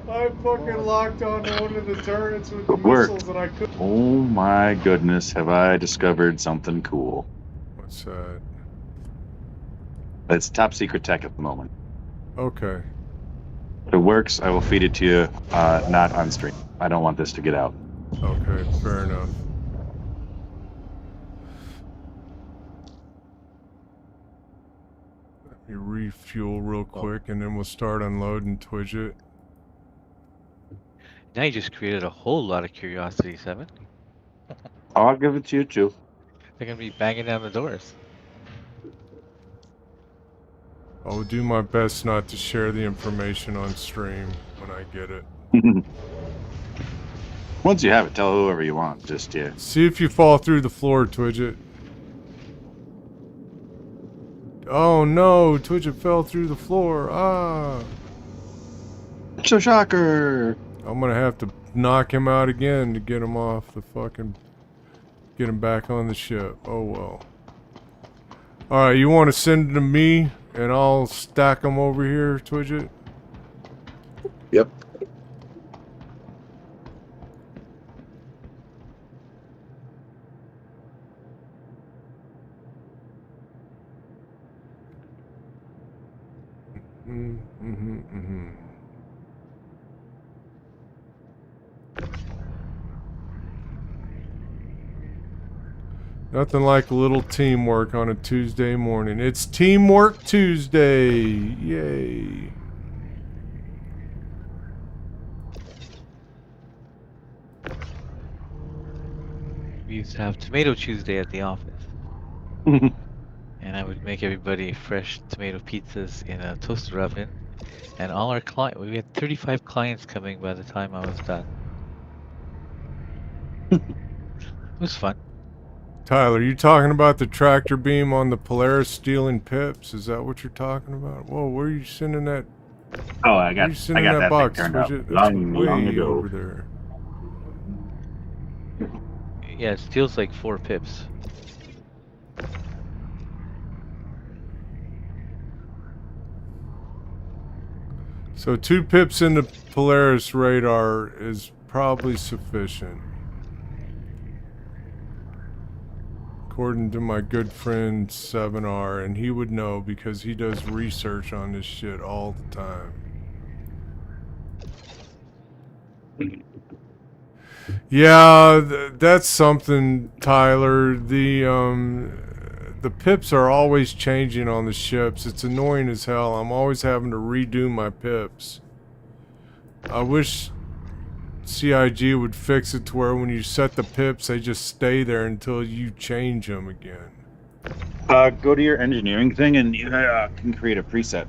I fucking locked on one of the turrets with
It worked.
and I couldn't.
Oh my goodness, have I discovered something cool.
What's that?
It's top secret tech at the moment.
Okay.
If it works, I will feed it to you, not on stream. I don't want this to get out.
Okay, fair enough. Let me refuel real quick and then we'll start unloading Twidget.
Now you just created a whole lot of curiosity, 7.
I'll give it to you, too.
They're gonna be banging down the doors.
I will do my best not to share the information on stream when I get it.
Once you have it, tell whoever you want. Just, yeah.
See if you fall through the floor, Twidget. Oh no, Twidget fell through the floor. Ah.
It's a shocker.
I'm gonna have to knock him out again to get him off the fucking... Get him back on the ship. Oh well. Alright, you want to send it to me and I'll stack them over here, Twidget?
Yep.
Nothing like a little teamwork on a Tuesday morning. It's Teamwork Tuesday! Yay!
We used to have Tomato Tuesday at the office. And I would make everybody fresh tomato pizzas in a toaster oven. And all our clients, we had 35 clients coming by the time I was done. It was fun.
Tyler, you talking about the tractor beam on the Polaris stealing pips? Is that what you're talking about? Whoa, where are you sending that?
Oh,
Where are you sending that box?
thing turned out
That's
long
way
ago.
over there.
Yeah, it steals like 4 pips.
So 2 pips in the Polaris radar is probably sufficient. According to my good friend 7R, and he would know because he does research on this shit all the time. Yeah, that's something, Tyler. The pips are always changing on the ships. It's annoying as hell. I'm always having to redo my pips. I wish CIG would fix it to where when you set the pips, they just stay there until you change them again.
Go to your engineering thing and you can create a preset.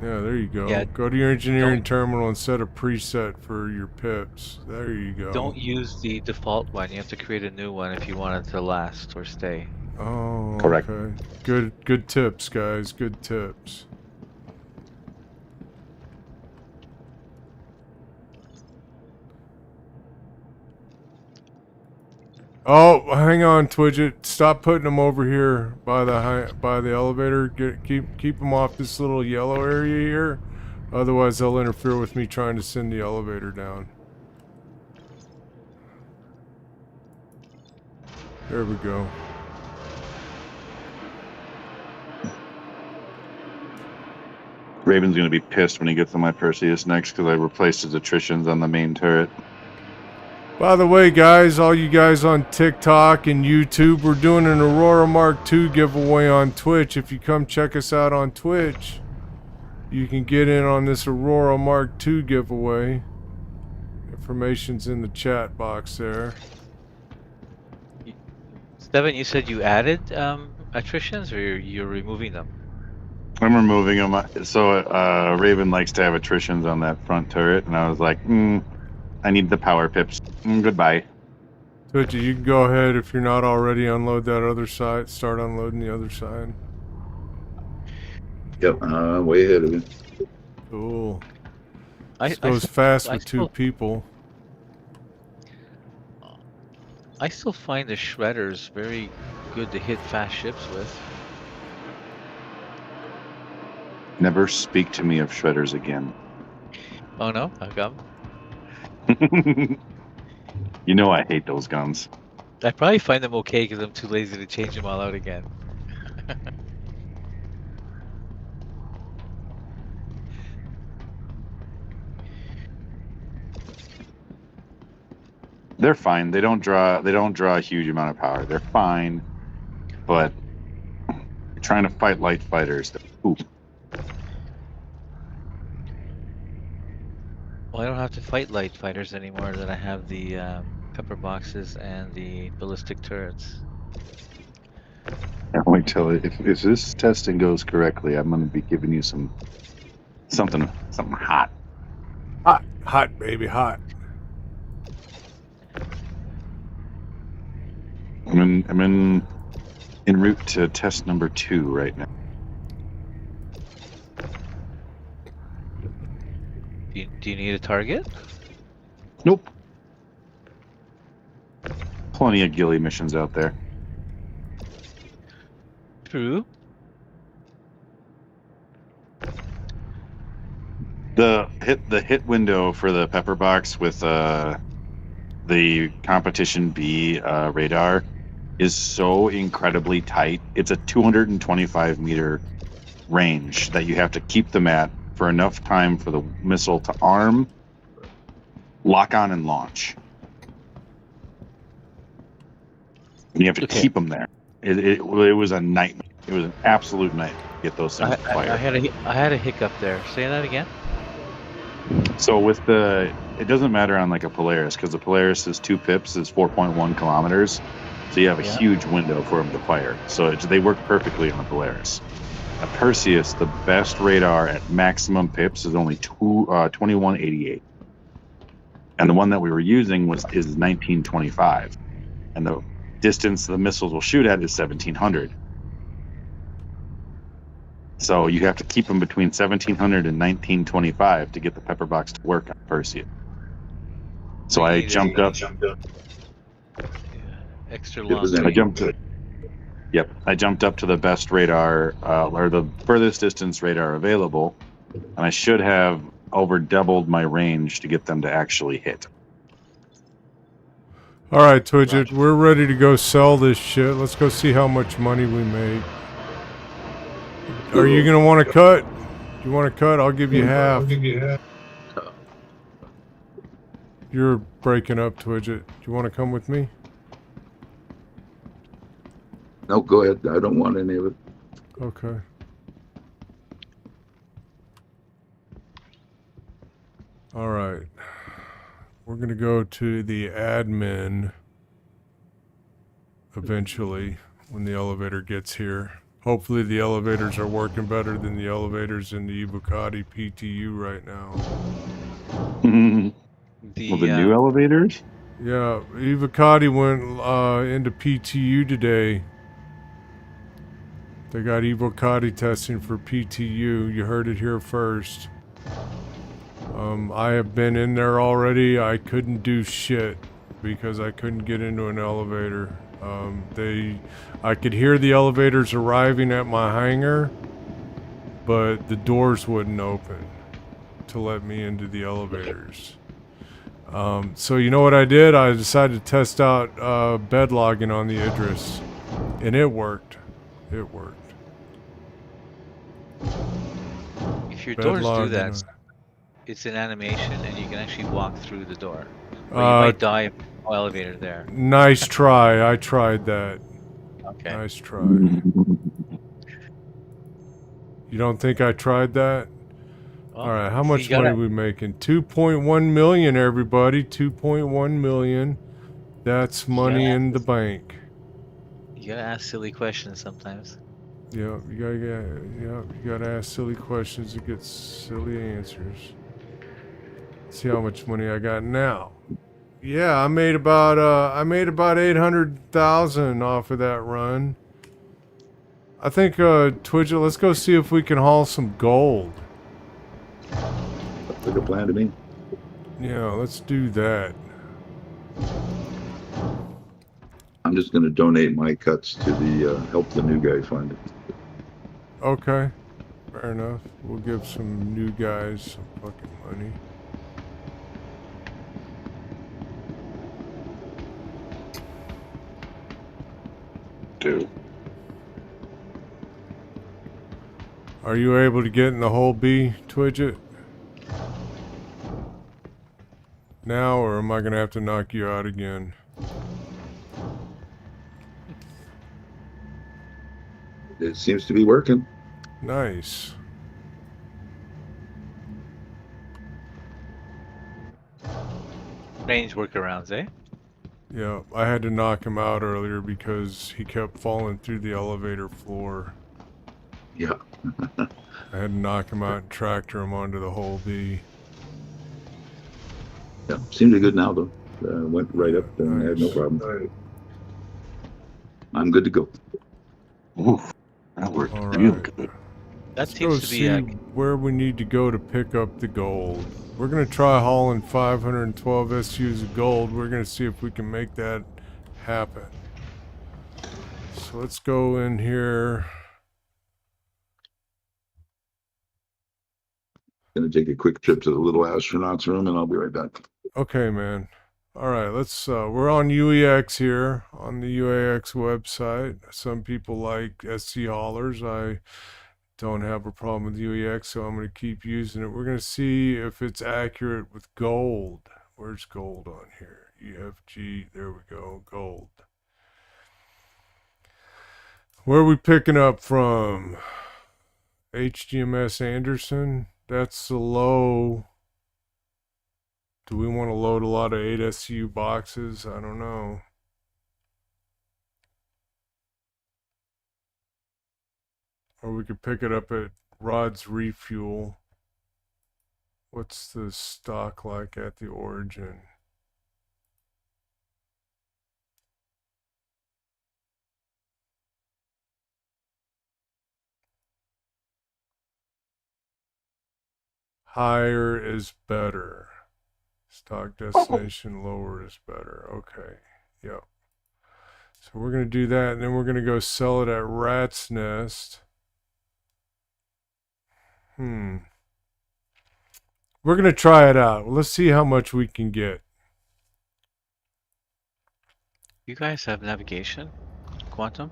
Yeah, there you go.
Yeah,
Go to your engineering
don't-
terminal and set a preset for your pips. There you go.
Don't use the default one. You have to create a new one if you want it to last or stay.
Oh,
Correct.
okay. Good tips, guys. Good tips. Oh, hang on, Twidget. Stop putting them over here by the elevator. Keep them off this little yellow area here. Otherwise, they'll interfere with me trying to send the elevator down. There we go.
Raven's gonna be pissed when he gets on my Perseus next because I replaced his attritions on the main turret.
By the way, guys, all you guys on TikTok and YouTube, we're doing an Aurora Mark II giveaway on Twitch. If you come check us out on Twitch, you can get in on this Aurora Mark II giveaway. Information's in the chat box there.
Steven, you said you added attritions, or you're removing them?
I'm removing them. So Raven likes to have attritions on that front turret, and I was like, I need the power pips. Goodbye.
Twitchy, you can go ahead if you're not already. Unload that other side. Start unloading the other side.
Yep, way ahead of you.
Cool.
I
This goes fast with two people.
I still find the shredders very good to hit fast ships with.
Never speak to me of shredders again.
Oh no, how come?
You know I hate those guns.
I probably find them okay because I'm too lazy to change them all out again.
They're fine. They don't draw a huge amount of power. They're fine, but you're trying to fight light fighters. Ooh.
Well, I don't have to fight light fighters anymore. That I have the pepper boxes and the ballistic turrets.
Can't wait till if this testing goes correctly, I'm going to be giving you something hot.
Hot, baby, hot.
I'm en route to test number 2 right now.
Do you need a target?
Nope. Plenty of ghillie missions out there.
True.
The hit window for the pepper box with the competition B radar is so incredibly tight. It's a 225 meter range that you have to keep them at for enough time for the missile to arm, lock on, and launch. And you have to
Okay.
keep them there. It was a nightmare. It was an absolute nightmare to get those things to fire.
I had a hiccup there. Say that again.
So with it doesn't matter on like a Polaris because the Polaris is 2 pips is 4.1 kilometers, so you have a
Yeah.
huge window for them to fire. So they work perfectly on the Polaris. A Perseus, the best radar at maximum pips is only 2188, and the one that we were using is 1925, and the distance the missiles will shoot at is 1700. So you have to keep them between 1700 and 1925 to get the pepper box to work on Perseus. So I jumped up.
Extra
It
long.
was in-
I jumped up to the best radar, or the furthest distance radar available, and I should have over doubled my range to get them to actually hit.
All right, Twidget, we're ready to go sell this shit. Let's go see how much money we make. Are you gonna want to cut? You want to cut? I'll give you half. You You're breaking up, Twidget. Do you want to come with me?
No, go ahead. I don't want any of it.
Okay. All right. We're going to go to the admin eventually when the elevator gets here. Hopefully the elevators are working better than the elevators in the Evocati PTU right now.
Well, the new elevators?
Yeah, Evocati went into PTU today. They got Evocati testing for PTU. You heard it here first. I have been in there already. I couldn't do shit because I couldn't get into an elevator. I could hear the elevators arriving at my hangar, but the doors wouldn't open to let me into the elevators. So you know what I did? I decided to test out bed logging on the Idris, and it worked. It worked.
If your
Bed
doors do
logging
that,
on-
it's an animation, and you can actually walk through the door. Or you might die if there's no elevator there.
Nice try. I tried that.
Okay.
Nice try. You don't think I tried that?
Well,
All right, how
you
much
gotta-
money we making? 2.1 million, everybody. 2.1 million. That's money in the bank.
You gotta ask silly questions sometimes.
Yeah, you gotta ask silly questions to get silly answers. See how much money I got now. Yeah, I made about 800,000 off of that run. I think Twidget, let's go see if we can haul some gold.
Looks like a plan to me.
Yeah, let's do that.
I'm just going to donate my cuts to the Help the New Guy Fund.
Okay, fair enough. We'll give some new guys some fucking money.
Dude.
Are you able to get in the hole B, Twidget? Now, or am I gonna have to knock you out again?
It seems to be working.
Nice.
Strange workarounds, eh?
Yeah, I had to knock him out earlier because he kept falling through the elevator floor.
Yeah.
I had to knock him out and tractor him onto the hole B.
Yeah. Seems good now, though. Went right up and I had no
Nice.
problem. I'm good to go.
Oof, that worked
All
real
right.
good.
That
Let's go
seems to
see
be
where we need to go to pick up the gold. We're gonna try hauling 512 SUs of gold. We're gonna see if we can make that happen. So let's go in here.
Gonna take a quick trip to the little astronaut's room and I'll be right back.
Okay, man. All right, let's. We're on UEX here on the UAX website. Some people like SC haulers. I don't have a problem with UEX, so I'm going to keep using it. We're going to see if it's accurate with gold. Where's gold on here? EFG. There we go. Gold. Where are we picking up from? HGMS Anderson. That's the low. Do we want to load a lot of 8 SU boxes? I don't know. Or we could pick it up at Rod's Refuel. What's the stock like at the origin? Higher is better. Stock destination lower is better. Okay. Yep. So we're going to do that, and then we're going to go sell it at Rat's Nest. We're going to try it out. Let's see how much we can get.
You guys have navigation? Quantum?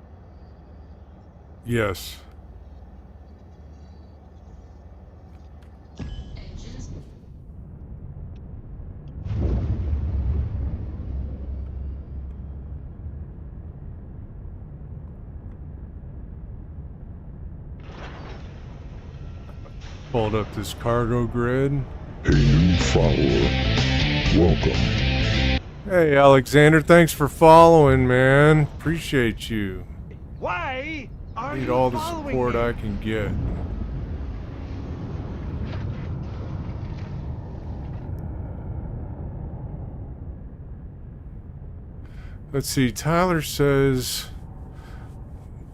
Yes.
Engines.
Pulled up this cargo grid.
A new follower. Welcome.
Hey, Alexander, thanks for following, man. Appreciate you.
Why are
Need
you
all the
following
support
me?
I can get. Let's see. Tyler says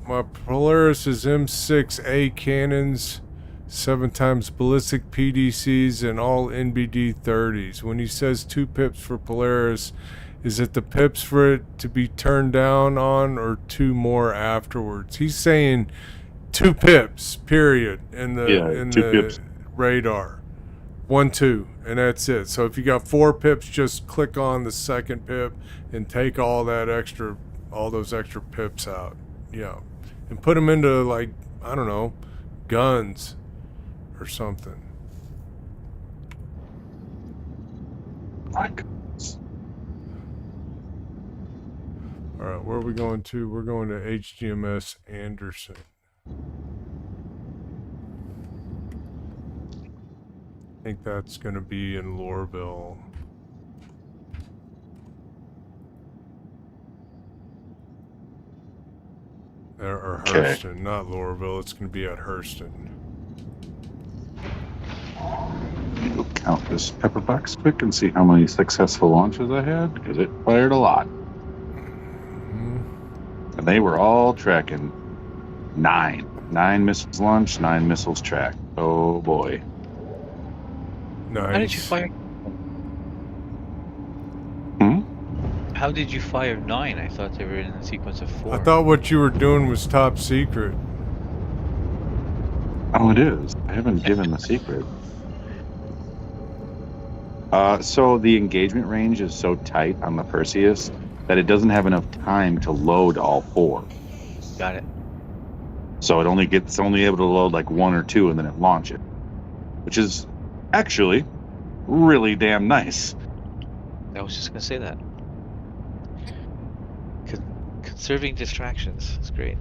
my Polaris is M6A cannons, 7 times ballistic PDCs, and all NBD 30s. When he says 2 pips for Polaris, is it the pips for it to be turned down on, or 2 more afterwards? He's saying 2 pips, period, in the
2 pips.
radar. 1, 2, and that's it. So if you got 4 pips, just click on the second pip and take all those extra pips out. Yeah, and put them into, like, I don't know, guns or something. All right, where are we going to? We're going to HGMS Anderson. I think that's going to be in Lorville. Or Hurston, not Lorville. It's going to be at Hurston.
We'll count this pepper box quick and see how many successful launches I had, because it fired a lot. And they were all tracking 9. 9 missiles launched, 9 missiles tracked. Oh boy.
Nice.
How did you fire? How did you fire 9? I thought they were in a sequence of 4.
I thought what you were doing was top secret.
Oh, it is. I haven't given the secret. So the engagement range is so tight on the Perseus that it doesn't have enough time to load all 4.
Got it.
So it's only able to load like 1 or 2 and then it launch it, which is actually really damn nice.
I was just gonna say that. Conserving distractions is great.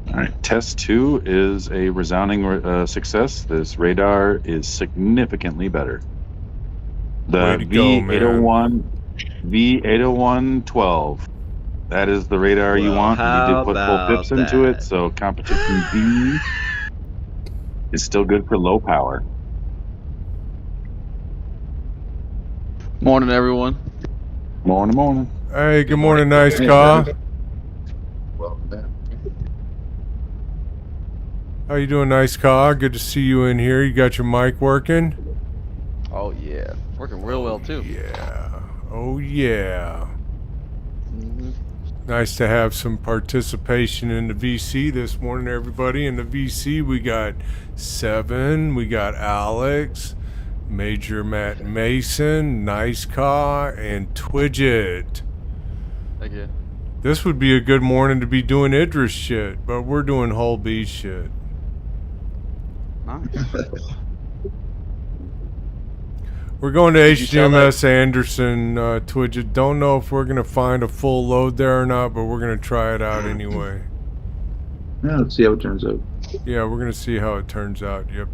All right, test 2 is a resounding success. This radar is significantly better. The
Way to go, man.
V801-12. That is the radar you want. You need to put full pips into it, so competition B is still good for low power.
Morning, everyone.
Morning.
Hey, good morning, nice car.
Welcome back.
How you doing, nice car? Good to see you in here. You got your mic working?
Oh yeah, working real well too.
Yeah. Oh, yeah.
Mhm.
Nice to have some participation in the VC this morning, everybody. In the VC, we got Seven, we got Alex, Major Matt Mason, Nice Car, and Twidget.
Thank you.
This would be a good morning to be doing Idris shit, but we're doing whole B shit.
Nice.
We're going to
Did you sell
HGMS Anderson, Twidget. Don't know if we're going to find a full load there or not, but we're going to try it out anyway.
Yeah, let's see how it turns out.
Yeah, we're going to see how it turns out. Yep.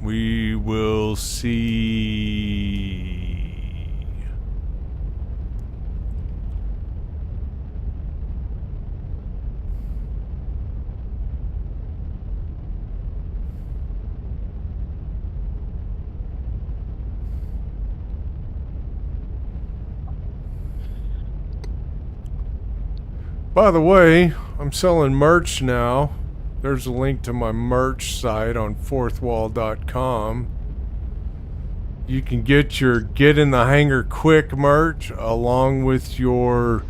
We will see. By the way, I'm selling merch now. There's a link to my merch site on fourthwall.com. You can get your Get in the Hangar Quick merch along with your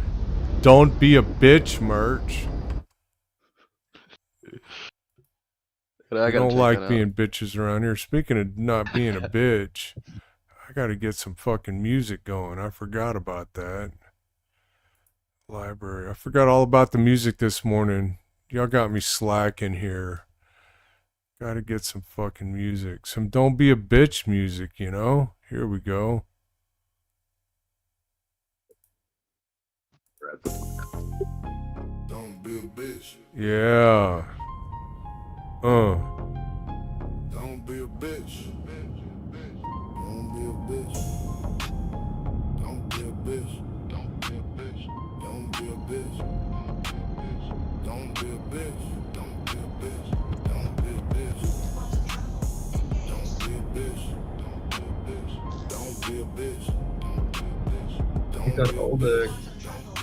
Don't Be a Bitch merch. I don't like being bitches around here. Speaking of not being a bitch, I gotta get some fucking music going. I forgot about that. Library. I forgot all about the music this morning. Y'all got me slacking here. Gotta get some fucking music. Some Don't Be a Bitch music, you know? Here we go.
Don't be a bitch.
Yeah.
Don't be a bitch. Don't be a bitch. Don't be a bitch. Don't be a bitch. Don't be a bitch. Don't be a bitch. Don't be a bitch. Don't be a bitch. Don't be a bitch. Don't be a bitch.
He got all the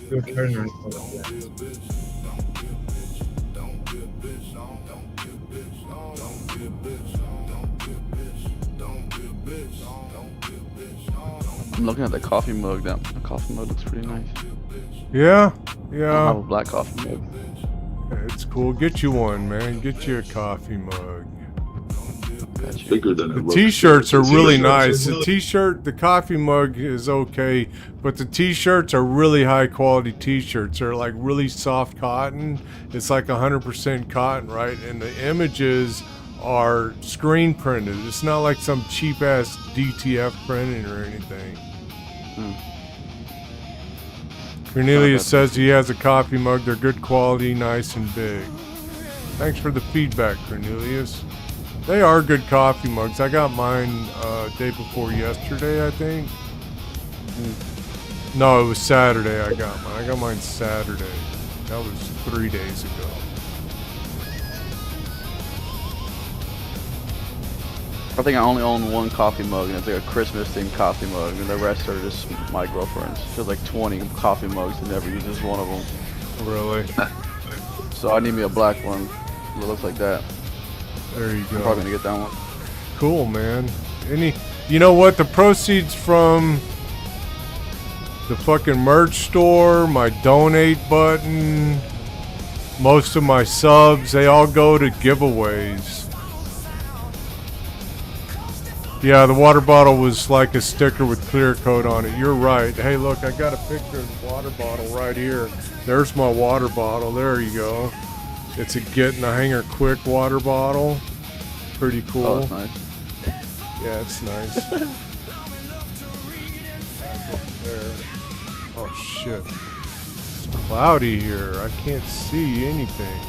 your turn on
Don't be a bitch. Don't be a bitch. Don't be a bitch. Don't be a bitch. Don't be a bitch. Don't be a bitch. Don't be a bitch. Don't be a bitch.
I'm looking at the coffee mug. That the coffee mug looks pretty nice.
Yeah.
I have a
Yeah.
black coffee mug.
It's cool. Get you one, man. Get you a coffee mug.
Got you.
Bigger than it
The
looks.
t-shirts are really
T-shirts are
nice. The
really-
t-shirt, the coffee mug is okay, but the t-shirts are really high quality t-shirts. They're like really soft cotton. It's like 100% cotton, right? And the images are screen printed. It's not like some cheap ass DTF printing or anything. Cornelius says he has a coffee mug. They're good quality, nice and big. Thanks for the feedback, Cornelius. They are good coffee mugs. I got mine day before yesterday, I think. No, it was Saturday I got mine. I got mine Saturday. That was 3 days ago.
I think I only own one coffee mug, and it's like a Christmas themed coffee mug, and the rest are just my girlfriend's. She has like 20 coffee mugs and never uses one of them.
Really?
So I need me a black one that looks like that.
There you
I'm
go.
probably gonna get that one.
Cool, man. You know what? The proceeds from the fucking merch store, my donate button, most of my subs, they all go to giveaways. Yeah, the water bottle was like a sticker with clear coat on it. You're right. Hey, look, I got a picture of the water bottle right here. There's my water bottle. There you go. It's a get in the hanger quick water bottle. Pretty cool.
Oh, that's nice.
Yeah, it's nice. Back up there. Oh shit. It's cloudy here. I can't see anything.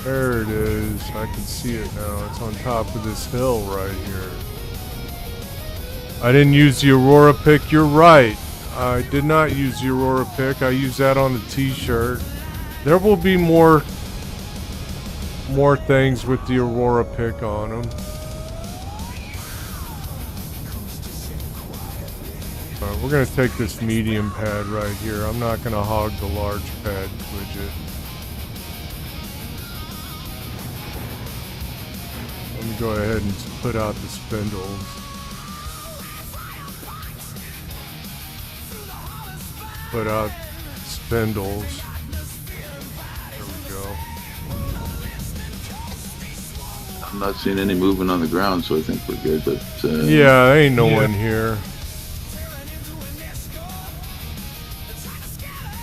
There it is. I can see it now. It's on top of this hill right here. I didn't use the Aurora pick. You're right. I did not use the Aurora pick. I used that on the t-shirt. There will be more things with the Aurora pick on them. Alright, we're going to take this medium pad right here. I'm not going to hog the large pad widget. Let me go ahead and put out the spindles. Put out spindles. There we go.
I'm not seeing any movement on the ground, so I think we're good. But
Yeah, ain't no one here.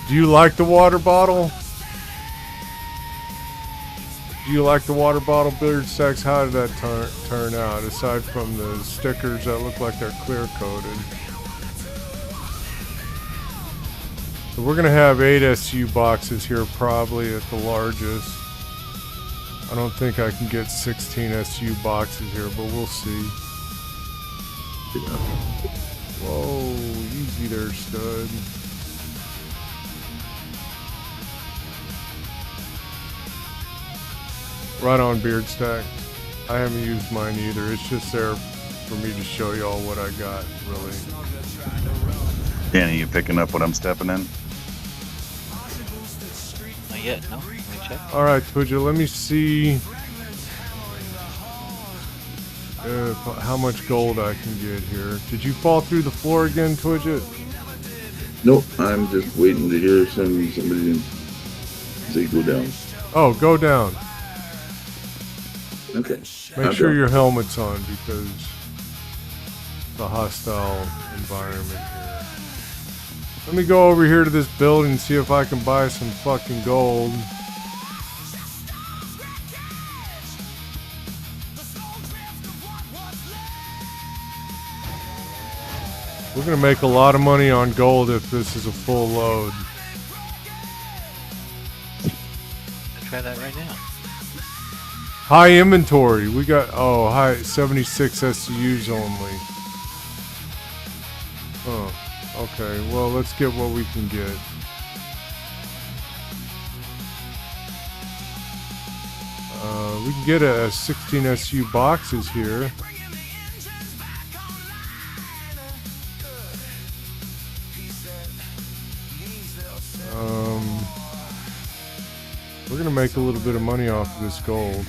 Do you like the water bottle? Do you like the water bottle, Beard Sex? How did that turn out? Aside from the stickers that look like they're clear coated. So we're gonna have 8 SU boxes here, probably at the largest. I don't think I can get 16 SU boxes here, but we'll see. Whoa, easy there, stud. Right on, Beard Stack. I haven't used mine either. It's just there for me to show y'all what I got, really.
Danny, you picking up what I'm stepping in?
Not yet, no? Let me check.
Alright, Twidget, let me see how much gold I can get here. Did you fall through the floor again, Twidget?
nope, I'm just waiting to hear somebody say go down.
Oh, go down.
Okay.
Make sure your helmet's on because it's a hostile environment here. Let me go over here to this building and see if I can buy some fucking gold. We're gonna make a lot of money on gold if this is a full load.
I'll try that right now.
High inventory. We got high 76 SCUs only. Oh, okay. Well, let's get what we can get. We can get a 16 SU boxes here. We're gonna make a little bit of money off of this gold.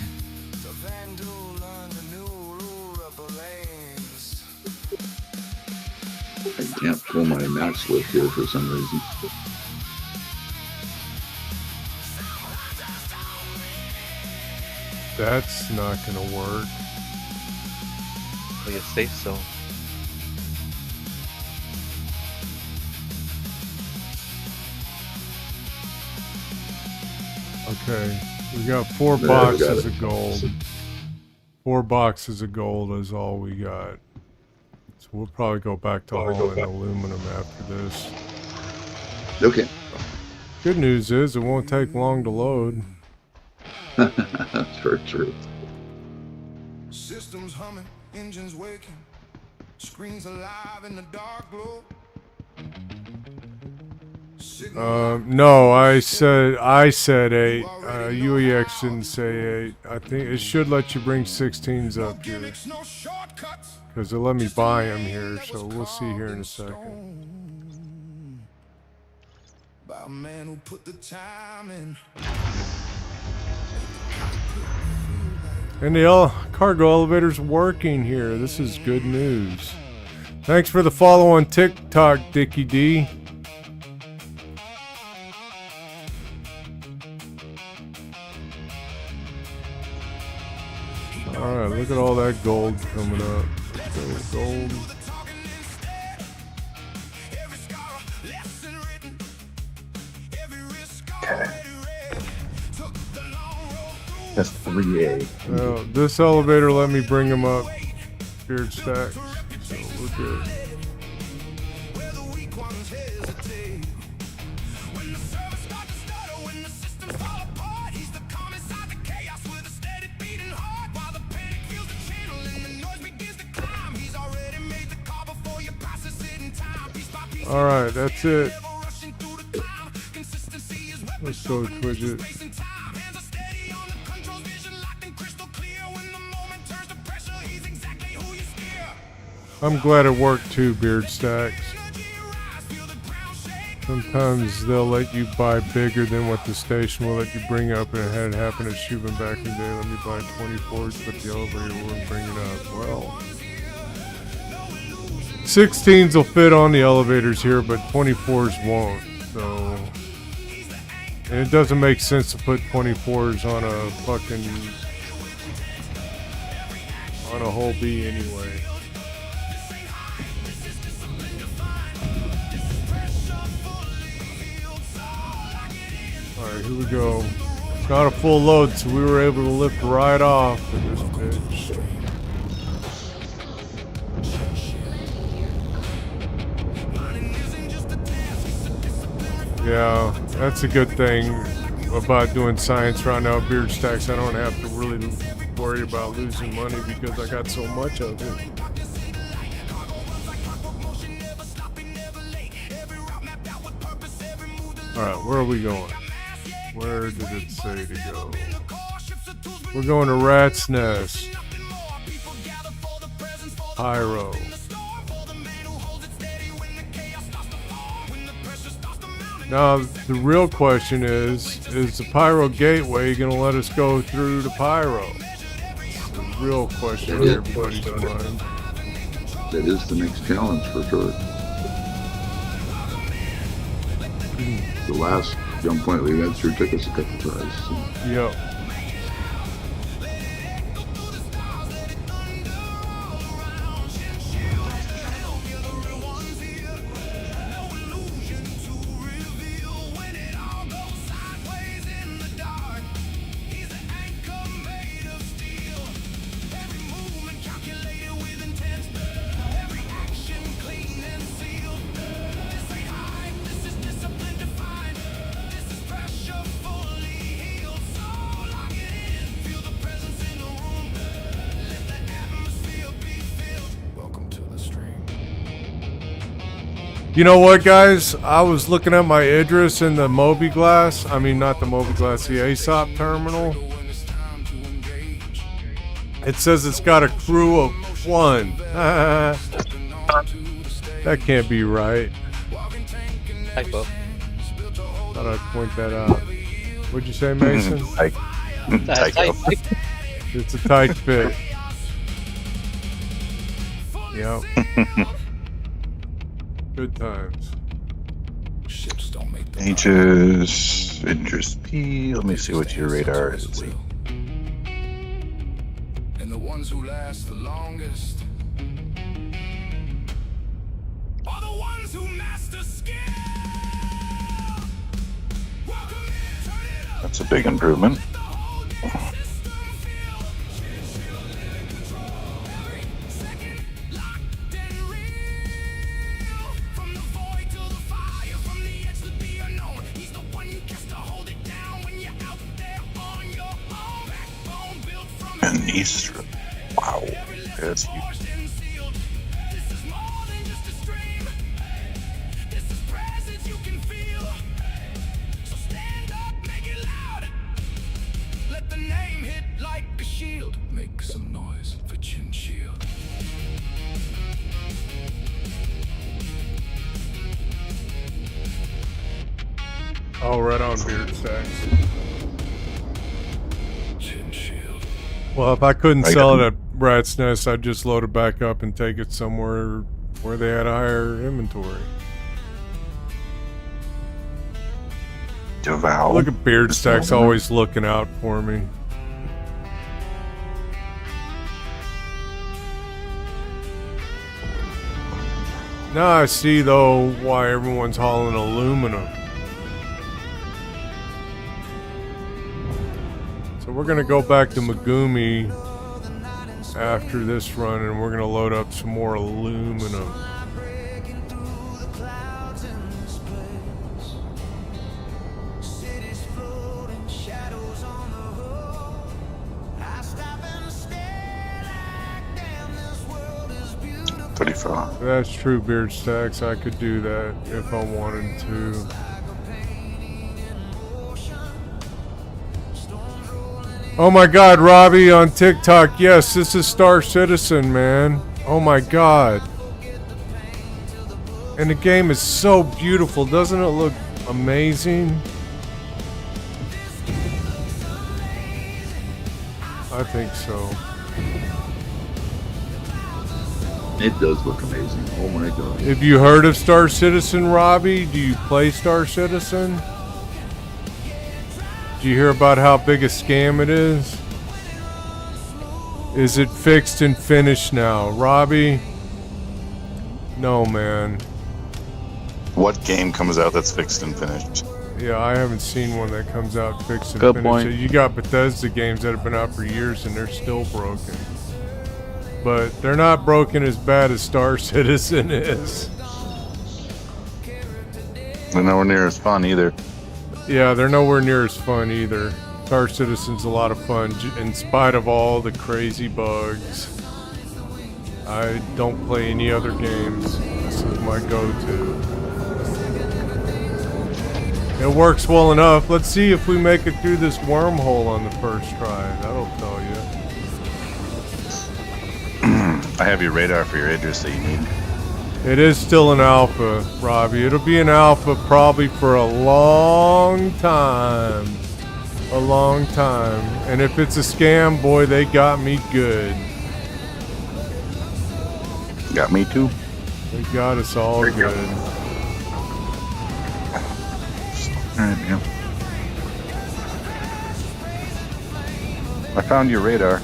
I can't pull my max lift here for some reason.
That's not gonna work.
Like a safe zone.
Okay, we got 4
There,
boxes
got it.
of gold. 4 boxes of gold is all we got. So we'll probably go back to hauling aluminum after this.
Okay.
Good news is it won't take long to load.
That's very true.
Systems humming, engines waking, screens alive in the dark glow.
No, I said 8. UEX didn't say 8. I think it should let you bring 16s up here. Because it let me buy them here, so we'll see here in a second.
By a man who put the time in.
And the cargo elevator's working here. This is good news. Thanks for the follow on TikTok, Dickie D. Alright, look at all that gold coming up. Gold.
That's 3A.
Well, this elevator let me bring them up. Beard stacks. So we're good. Alright, that's it. Let's go, Twidget. I'm glad it worked too, Beard Stacks. Sometimes they'll let you buy bigger than what the station will let you bring up, and it had happened at Shubin back in the day. Let me buy 24s, but the elevator wouldn't bring it up. Well, 16s will fit on the elevators here, but 24s won't. So, and it doesn't make sense to put 24s on a fucking a whole B anyway. Alright, here we go. It's not a full load, so we were able to lift right off of this bitch. Yeah, that's a good thing about doing science right now, Beard Stacks. I don't have to really worry about losing money because I got so much of it. Alright, where are we going? Where did it say to go? We're going to Rat's Nest. Pyro. Now, the real question is the Pyro Gateway going to let us go through the Pyro? The real question in everybody's mind.
That is the next challenge for sure. The last jump point we went through took us a couple tries. So.
Yep. You know what, guys? I was looking at my Idris in the Moby Glass. I mean, not the Moby Glass, the ASOP terminal. It says it's got a crew of 1. That can't be right.
Typo.
Thought I'd point that out. What'd you say, Mason?
Tycho.
It's a tight fit. Yep. Good times.
Ships don't make the
Aegis, Idris P. Let me see what your radar is.
and the ones who last the longest are the ones who master skill. Welcome in, turn it up.
That's a big improvement.
The whole damn system feel. Shield in control. Every second locked and real. From the void to the fire, from the edge to the unknown. He's the one you guess to hold it down when you're out there on your own. Backbone built from
And East. Wow. That's huge.
forged and sealed. This is more than just a stream. This is presence you can feel. So stand up, make it loud. Let the name hit like a shield. Make some noise for Chin Shield.
Oh, right on, Beard Stacks.
Chin Shield.
Well, if I couldn't
Right
sell
on.
it at Rat's Nest, I'd just load it back up and take it somewhere where they had a higher inventory.
Devour.
Look at Beard Stacks always looking out for me. Now I see, though, why everyone's hauling aluminum. So we're going to go back to Megumi after this run, and we're going to load up some more aluminum. That's true, Beard Stacks. I could do that if I wanted to. Oh my god, Robbie on TikTok. Yes, this is Star Citizen, man. Oh my god. And the game is so beautiful. Doesn't it look amazing? I think so.
It does look amazing. Oh my god.
Have you heard of Star Citizen, Robbie? Do you play Star Citizen? Do you hear about how big a scam it is? Is it fixed and finished now? Robbie? No, man.
What game comes out that's fixed and finished?
Yeah, I haven't seen one that comes out fixed and
Good
finished.
point.
You got Bethesda games that have been out for years and they're still broken. But they're not broken as bad as Star Citizen is.
They're nowhere near as fun either.
Yeah, they're nowhere near as fun either. Star Citizen's a lot of fun, in spite of all the crazy bugs. I don't play any other games. This is my go-to. It works well enough. Let's see if we make it through this wormhole on the first try. That'll tell you.
I have your radar for your Idris that you need.
It is still an alpha, Robbie. It'll be an alpha probably for a long time. A long time. And if it's a scam, boy, they got me good.
Got me too.
They got us all
There you go.
good.
Alright, yeah. I found your radar.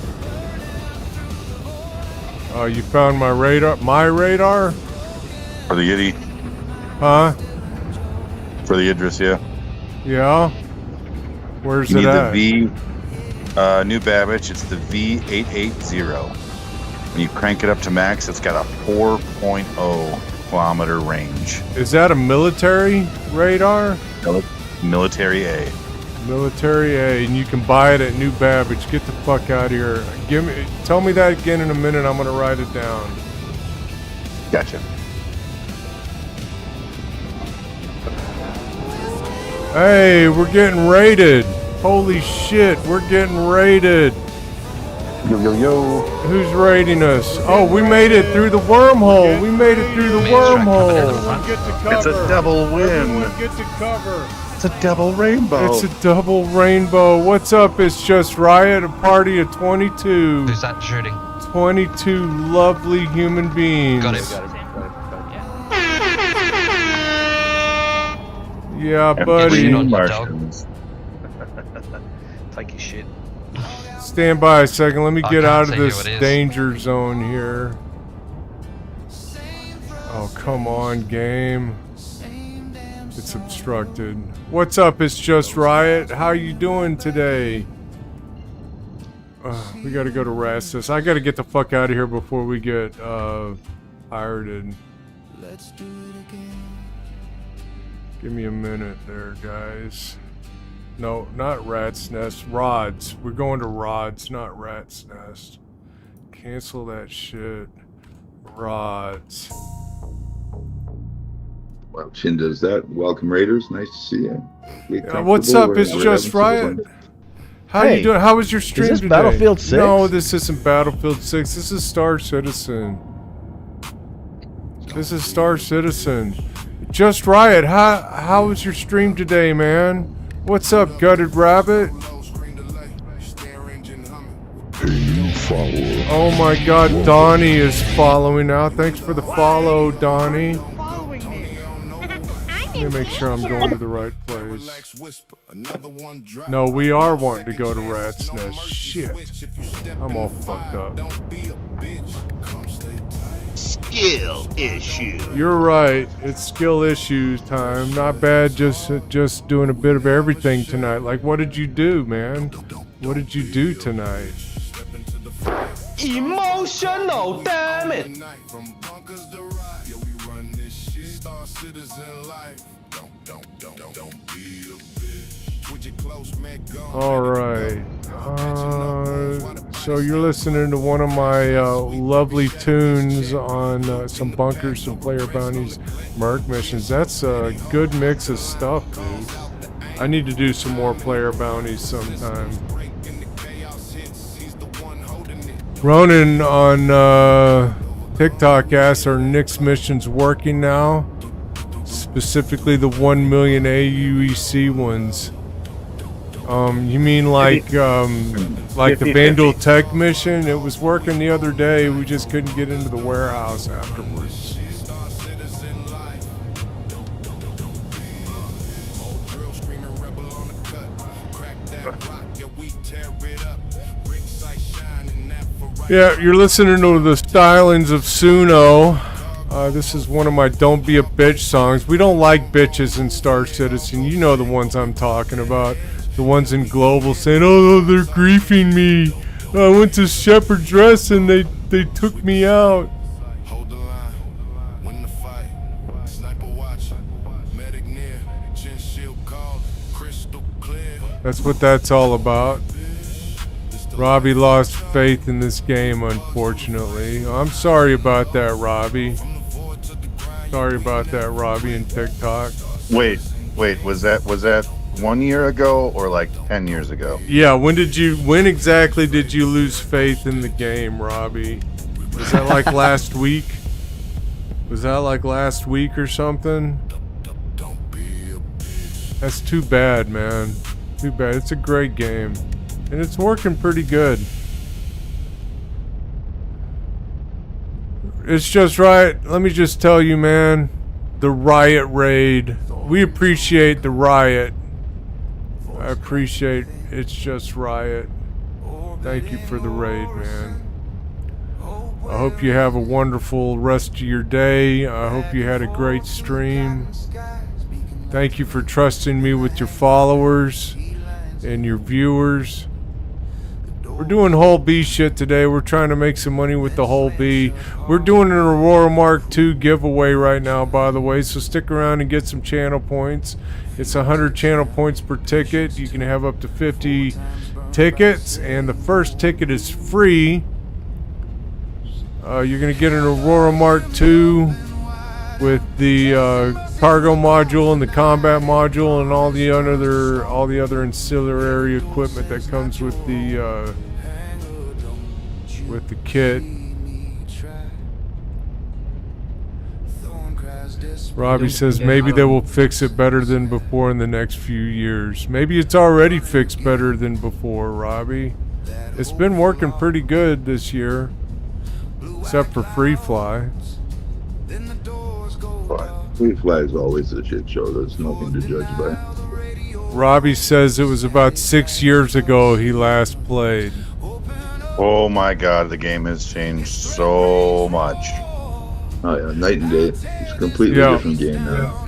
You found my radar? My radar?
For the Yiddy.
Huh?
For the Idris, yeah.
Yeah? Where's
You
it
need
at?
the V, New Babbage, it's the V880. When you crank it up to max, it's got a 4.0 kilometer range.
Is that a military radar?
Military A.
Military A, and you can buy it at New Babbage. Get the fuck out of here. Tell me that again in a minute. I'm gonna write it down.
Gotcha.
Hey, we're getting raided. Holy shit, we're getting raided.
Yo, yo, yo.
Who's raiding us? Oh, we made it through the wormhole. We made it through the wormhole.
It's a double win.
Everyone get to cover.
It's a double rainbow.
It's a double rainbow. What's up? It's Just Riot, a party of 22.
Who's that shooting?
22 lovely human beings.
Got him.
Yeah, buddy.
Shit on your dog.
Martians.
Take your shit.
Stand by a second. Let me
I
get
can't
out of
say who
this
it is.
danger zone here. Oh, come on, game. It's obstructed. What's up? It's Just Riot. How you doing today? We gotta go to Rastus. I gotta get the fuck out of here before we get pirated. Give me a minute there, guys. No, not Rat's Nest. Rods. We're going to Rods, not Rat's Nest. Cancel that shit. Rods.
Well, Chin does that. Welcome, Raiders. Nice to see you.
What's up? It's Just Riot. How you doing? How was your stream
Is this
today?
Battlefield 6?
No, this isn't Battlefield 6. This is Star Citizen. This is Star Citizen. Just Riot. How was your stream today, man? What's up, Gutted Rabbit? Oh my God, Donnie is following now. Thanks for the follow, Donnie. Let me make sure I'm going to the right place. No, we are wanting to go to Rat's Nest. Shit. I'm all fucked up.
Skill issue.
You're right. It's skill issues time. Not bad. Just doing a bit of everything tonight. Like, what did you do, man? What did you do tonight?
Emotional, damn it.
All right. So you're listening to one of my lovely tunes on some bunkers, some player bounties, merc missions. That's a good mix of stuff, dude. I need to do some more player bounties sometime. Ronan on TikTok asks, are Nick's missions working now? Specifically the 1 million AUEC ones. You mean like the Vandal Tech mission? It was working the other day. We just couldn't get into the warehouse afterwards. Yeah, you're listening to the Stylings of Suno. This is one of my Don't Be a Bitch songs. We don't like bitches in Star Citizen. You know the ones I'm talking about. The ones in Global saying, oh, they're griefing me. I went to Shepherd's Rest and they took me out. That's what that's all about. Robbie lost faith in this game, unfortunately. I'm sorry about that, Robbie. Sorry about that, Robbie and TikTok.
Wait, was that 1 year ago or like 10 years ago?
Yeah, when exactly did you lose faith in the game, Robbie? Was that like last week? Was that like last week or something? That's too bad, man. Too bad. It's a great game. And it's working pretty good. It's Just Riot. Let me just tell you, man. The Riot Raid. We appreciate the Riot. I appreciate It's Just Riot. Thank you for the raid, man. I hope you have a wonderful rest of your day. I hope you had a great stream. Thank you for trusting me with your followers and your viewers. We're doing whole B shit today. We're trying to make some money with the whole B. We're doing an Aurora Mark II giveaway right now, by the way, so stick around and get some channel points. It's 100 channel points per ticket. You can have up to 50 tickets, and the first ticket is free. You're going to get an Aurora Mark II with the cargo module and the combat module and all the other ancillary equipment that comes with the kit. Robbie says maybe they will fix it better than before in the next few years. Maybe it's already fixed better than before, Robbie. It's been working pretty good this year, except for Free Fly.
Free Fly is always a shit show. There's nothing to judge by.
Robbie says it was about 6 years ago he last played.
Oh my god, the game has changed so much.
Oh yeah, night and day. It's a completely different game now.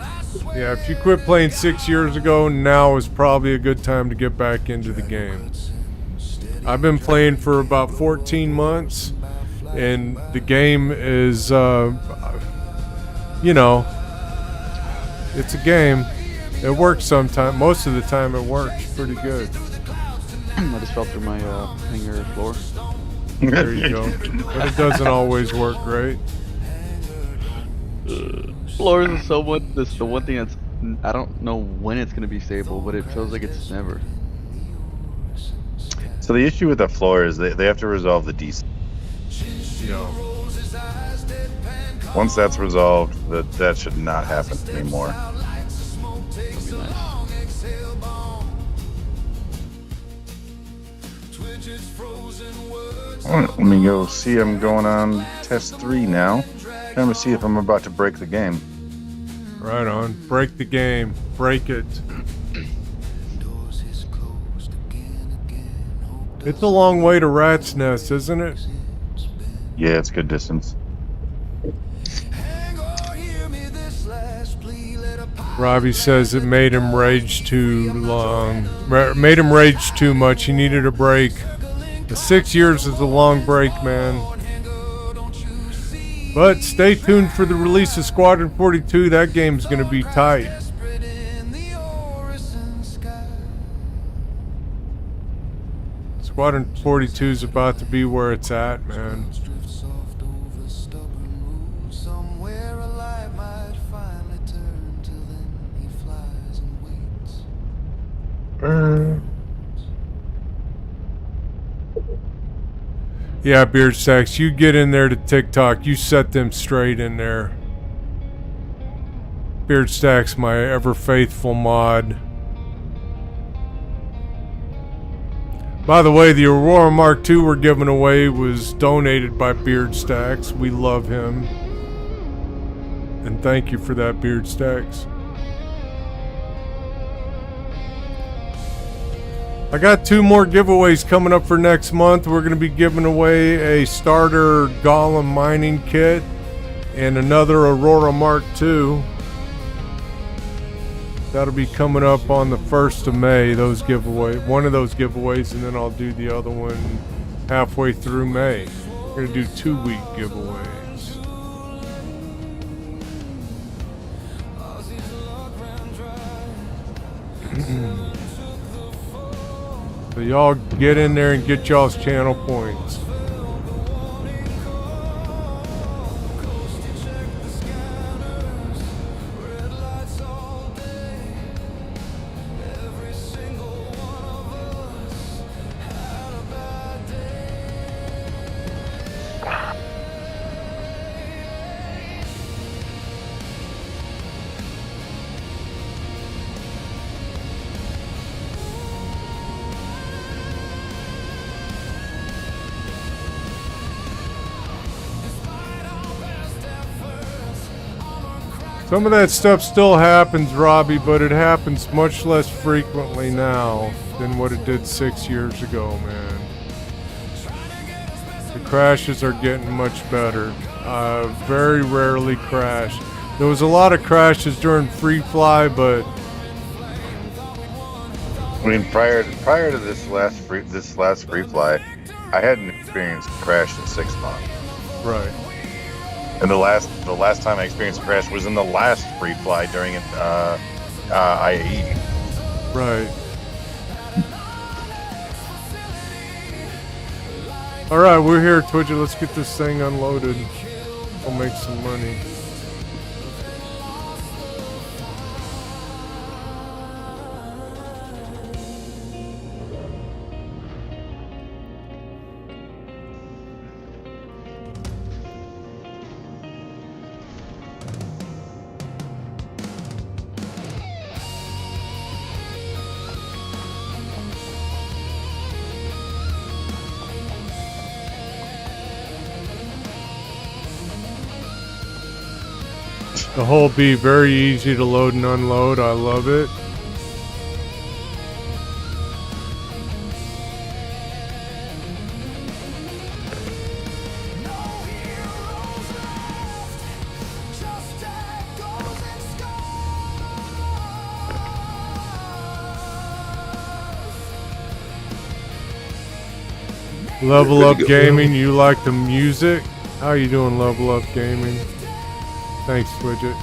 Yeah, if you quit playing 6 years ago, now is probably a good time to get back into the game. I've been playing for about 14 months, and the game is, you know, it's a game. It works sometimes. Most of the time it works pretty good.
I just fell through my hangar floor.
There you go. But it doesn't always work great.
Floors is so much. This the one thing that's I don't know when it's gonna be stable, but it feels like it's never.
So the issue with the floor is they have to resolve the DC.
Yeah.
Once that's resolved, that should not happen anymore. Let me go see. I'm going on test 3 now. Trying to see if I'm about to break the game.
Right on. Break the game. Break it. It's a long way to Rat's Nest, isn't it?
Yeah, it's good distance.
Robbie says it made him rage too long. Made him rage too much. He needed a break. The 6 years is a long break, man. But stay tuned for the release of Squadron 42. That game's going to be tight. Squadron 42 is about to be where it's at, man. Yeah, Beard Stacks, you get in there to TikTok. You set them straight in there. Beard Stacks, my ever faithful mod. By the way, the Aurora Mark II we're giving away was donated by Beard Stacks. We love him. And thank you for that, Beard Stacks. I got 2 more giveaways coming up for next month. We're going to be giving away a starter Golem mining kit and another Aurora Mark II. That'll be coming up on the 1st of May, those giveaways. One of those giveaways, and then I'll do the other one halfway through May. We're going to do 2-week giveaways. So y'all get in there and get y'all's channel points. Some of that stuff still happens, Robbie, but it happens much less frequently now than what it did 6 years ago, man. The crashes are getting much better. Very rarely crash. There was a lot of crashes during Free Fly, but
I mean, prior to this last free fly, I hadn't experienced a crash in 6 months.
Right.
And the last time I experienced a crash was in the last free fly during IAE.
Right. All right, we're here, Twitcher. Let's get this thing unloaded. We'll make some money. The hull be very easy to load and unload. I love it. Level Up Gaming, you like the music? How you doing, Level Up Gaming? Thanks, Widget.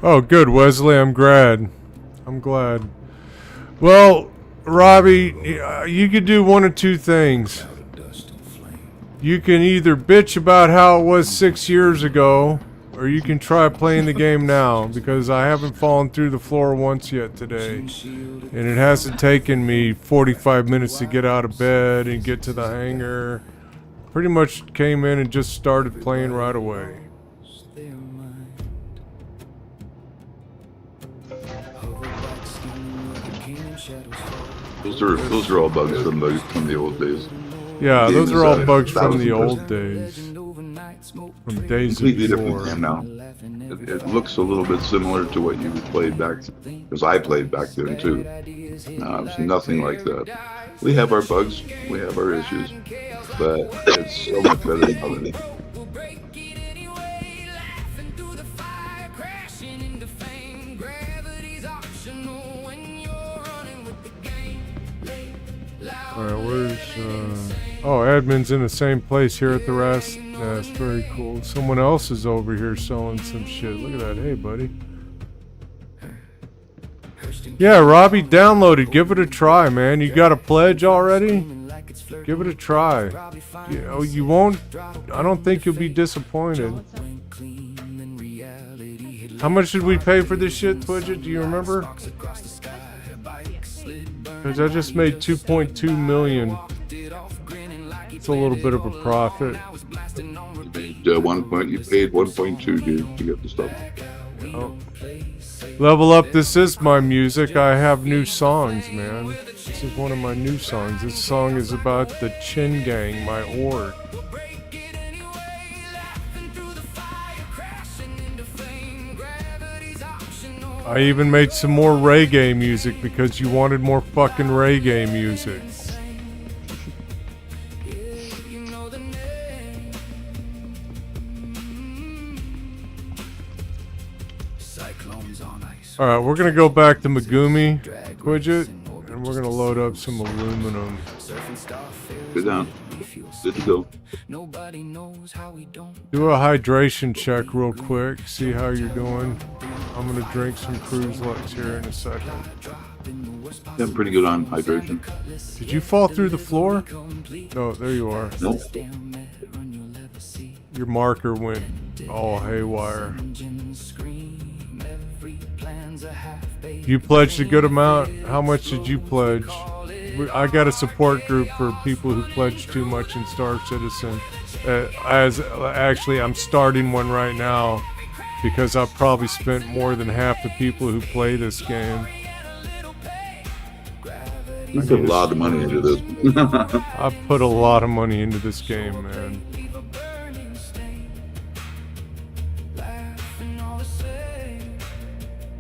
Oh, good, Wesley. I'm glad. Well, Robbie, you could do one of two things. You can either bitch about how it was 6 years ago, or you can try playing the game now, because I haven't fallen through the floor once yet today. And it hasn't taken me 45 minutes to get out of bed and get to the hangar. Pretty much came in and just started playing right away.
Those are all bugs from the old days.
Yeah,
The
those
game
are
is
all
at
bugs from
1,000
the
percent.
old days. From days
Completely
before.
different game now. It looks a little bit similar to what you played back, because I played back then too. It's nothing like that. We have our bugs, we have our issues, but it's so much better than other.
Alright, where's, oh, admin's in the same place here at the rest. That's very cool. Someone else is over here selling some shit. Look at that. Hey, buddy. Yeah, Robbie, download it. Give it a try, man. You got a pledge already? Give it a try. You won't, I don't think you'll be disappointed. How much did we pay for this shit, Twidget? Do you remember? Because I just made 2.2 million. It's a little bit of a profit.
You paid 1.2, dude, to get the stuff.
Oh. Level Up, this is my music. I have new songs, man. This is one of my new songs. This song is about the Chin Gang, my org. I even made some more reggae music because you wanted more fucking reggae music. Alright, we're gonna go back to Megumi, Quidget, and we're gonna load up some aluminum.
Good down. Good to go.
Do a hydration check real quick, see how you're doing. I'm gonna drink some Cruise Lux here in a second.
Yeah, I'm pretty good on hydration.
Did you fall through the floor? No, there you are.
Nope.
Your marker went all haywire. You pledged a good amount. How much did you pledge? I got a support group for people who pledge too much in Star Citizen. Actually, I'm starting one right now because I've probably spent more than half the people who play this game.
You put a lot of money into this.
I've put a lot of money into this game, man.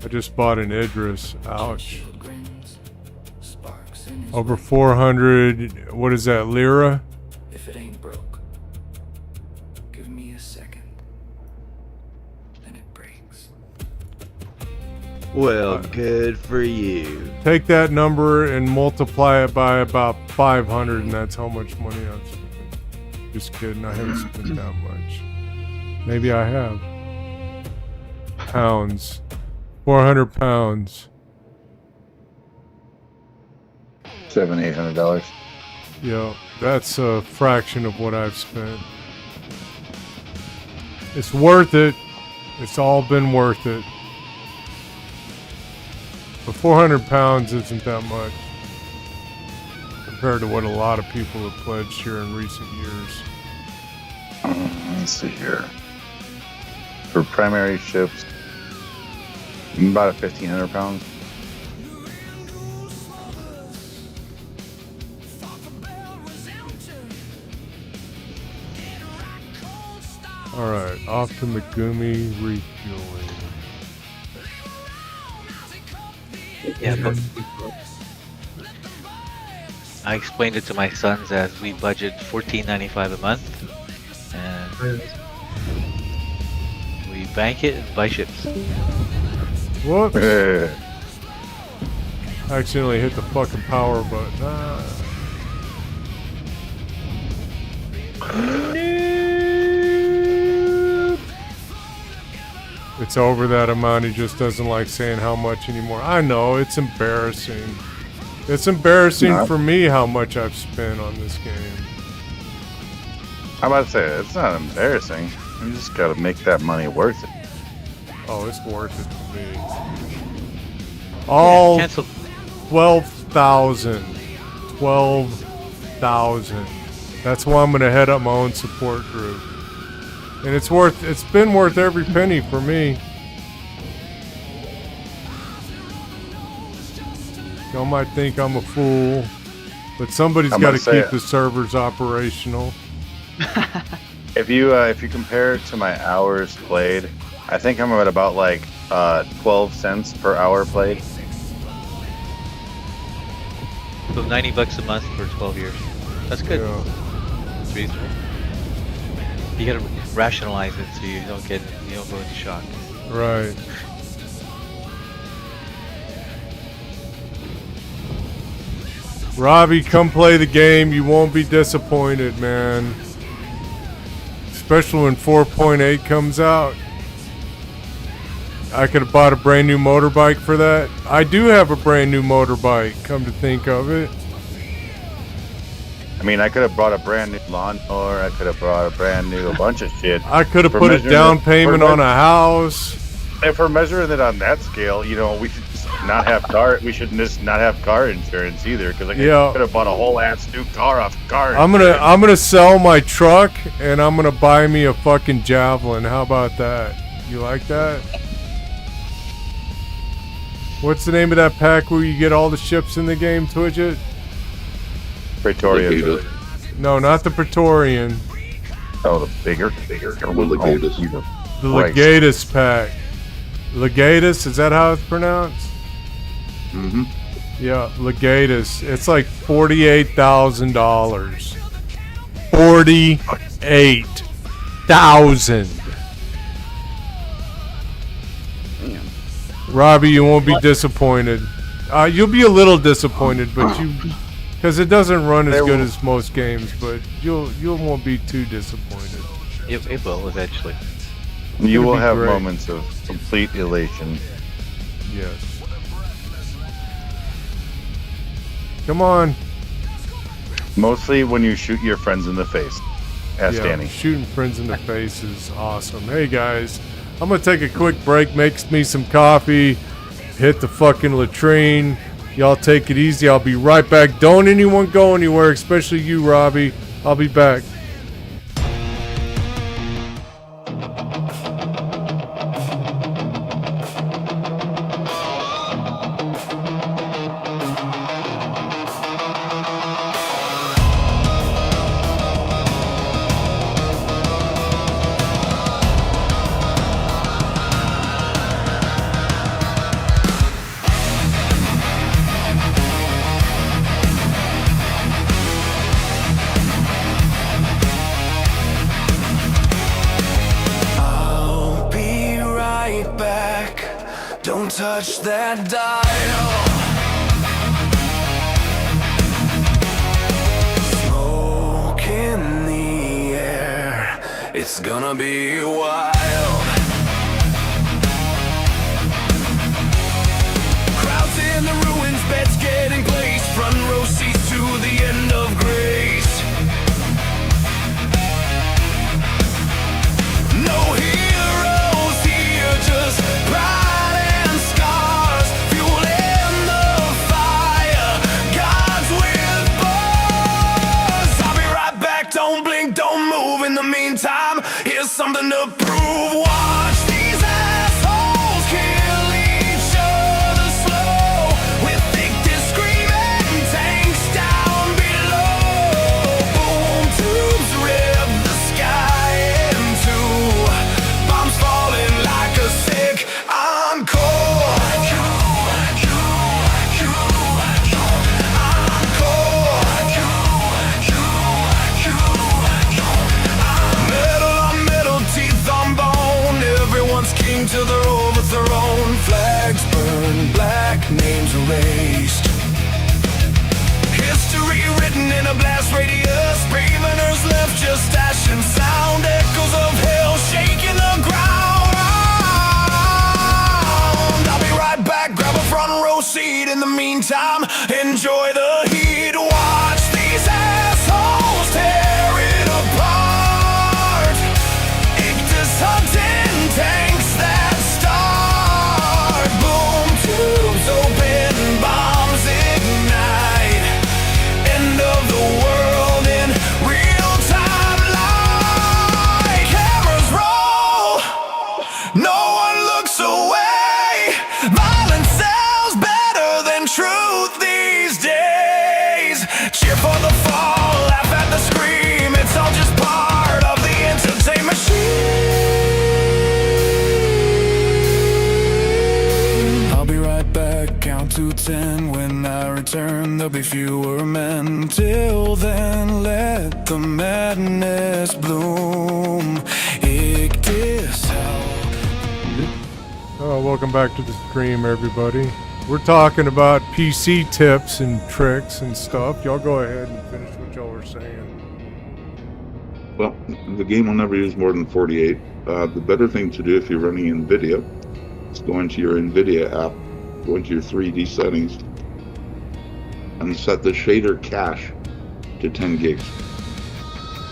I just bought an Idris. Ouch. Over 400. What is that, lira?
If it ain't broke, give me a second. Then it breaks.
Well, good for you.
Take that number and multiply it by about 500, and that's how much money I've spent. Just kidding. I haven't spent that much. Maybe I have. Pounds. 400 pounds.
$700-800.
Yeah, that's a fraction of what I've spent. It's worth it. It's all been worth it. But 400 pounds isn't that much compared to what a lot of people have pledged here in recent years.
Let's see here. For primary ships, about 1,500 pounds.
All right, off to Megumi refueling.
Yeah, but I explained it to my sons as we budget $14.95 a month, and we bank it and buy ships.
Whoops! I accidentally hit the fucking power button. It's over that amount. He just doesn't like saying how much anymore. I know, it's embarrassing. It's embarrassing for me how much I've spent on this game.
I'm about to say, it's not embarrassing. You just gotta make that money worth it.
Oh, it's worth it to me. All 12,000. 12,000. That's why I'm gonna head up my own support group. And it's been worth every penny for me. Y'all might think I'm a fool, but somebody's got to keep the servers operational.
If you compare it to my hours played, I think I'm at about like 12 cents per hour played.
So $90 a month for 12 years. That's good.
Yeah.
That's reasonable. You gotta rationalize it so you don't go into shock.
Right. Robbie, come play the game. You won't be disappointed, man. Especially when 4.8 comes out. I could have bought a brand new motorbike for that. I do have a brand new motorbike, come to think of it.
I mean, I could have brought a brand new lawnmower. I could have brought a brand new a bunch of shit.
I could have put a down payment on a house.
If we're measuring it on that scale, you know, we should just not have car. We should just not have car insurance either, because I could have bought a whole ass new car off car.
I'm gonna sell my truck and I'm gonna buy me a fucking Javelin. How about that? You like that? What's the name of that pack where you get all the ships in the game, Twidget?
Praetorian.
No, not the Praetorian.
Oh, the bigger.
The Legatus.
The Legatus pack. Legatus, is that how it's pronounced?
Mm-hmm.
Yeah, Legatus. It's like $48,000. 48,000. Robbie, you won't be disappointed. You'll be a little disappointed, but because it doesn't run as good as most games, but you won't be too disappointed.
It will eventually.
You will have moments of complete elation.
Yes. Come on.
Mostly when you shoot your friends in the face. Ask Danny.
Shooting friends in the face is awesome. Hey guys, I'm gonna take a quick break, make me some coffee, hit the fucking latrine. Y'all take it easy. I'll be right back. Don't anyone go anywhere, especially you, Robbie. I'll be back.
Don't touch that dial. Smoke in the air, it's gonna be wild. Crowds in the ruins, beds getting placed, front row seats to the end of grace. No heroes here, just pride. Meantime
meantime, here's something to prove. Watch these assholes kill each other slow with victors screaming, tanks down below. Boom tubes rip the sky in two, bombs falling like a sick encore. King till they're overthrown, flags burned, black names erased. History written in a blast radius, Raveners left just ash and sound, echoes of hell shaking the ground. I'll be right back, grab a front row seat. In the meantime, enjoy the heat. Watch these assholes tear it apart. Ictus hunting tanks that start. Boom tubes open, bombs ignite. End of the world in real time. Like cameras roll, no one looks away. Violence sells better than truth these days. Cheer for the fall, laugh at the scream. It's all just part of the entertainment machine. I'll be right back, count to 10. When I return, there'll be fewer men. Till then, let the madness bloom. Ictus hell.
Oh, welcome back to the stream, everybody. We're talking about PC tips and tricks and stuff. Y'all go ahead and finish what y'all were saying.
Well, the game will never use more than 48. The better thing to do if you're running NVIDIA is go into your NVIDIA app, go into your 3D settings, and set the shader cache to 10 gigs.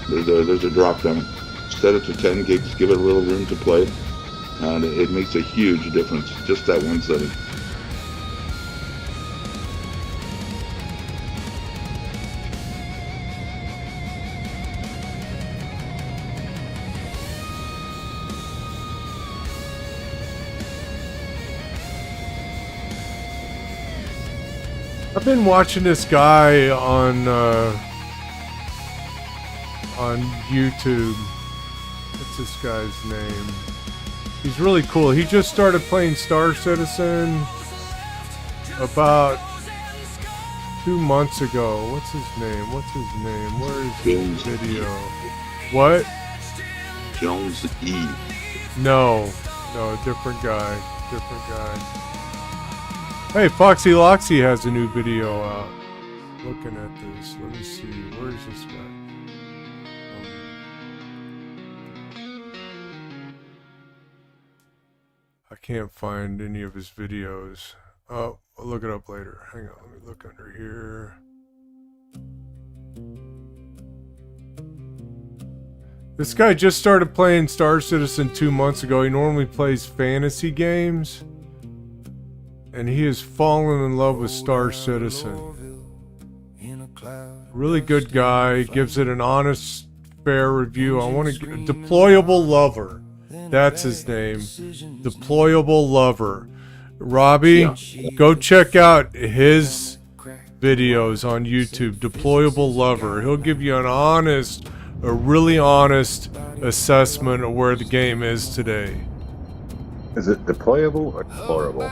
There's a drop down. Set it to 10 gigs, give it a little room to play, and it makes a huge difference, just that one setting.
I've been watching this guy on YouTube. What's this guy's name? He's really cool. He just started playing Star Citizen about 2 months ago. What's his name? Where is his video? What?
Jones E.
No, different guy. Hey, Foxy Loxy has a new video out. Looking at this, let me see. Where is this guy? I can't find any of his videos. Oh, I'll look it up later. Hang on, let me look under here. This guy just started playing Star Citizen 2 months ago. He normally plays fantasy games. And he has fallen in love with Star Citizen. Really good guy. Gives it an honest, fair review. I want to get Deployable Lover. That's his name. Deployable Lover. Robbie, go check out his videos on YouTube. Deployable Lover. He'll give you a really honest assessment of where the game is today.
Is it deployable or deplorable?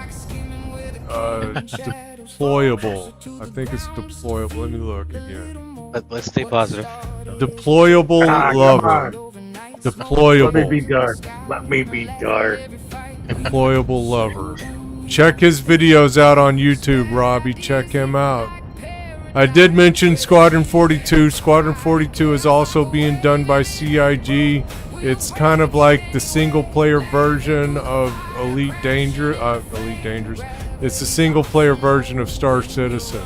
Deployable. I think it's deployable. Let me look again.
Let's stay positive.
Deployable Lover. Deployable.
Let me be dark.
Deployable Lover. Check his videos out on YouTube, Robbie. Check him out. I did mention Squadron 42. Squadron 42 is also being done by CIG. It's kind of like the single-player version of Elite Dangerous. It's the single-player version of Star Citizen.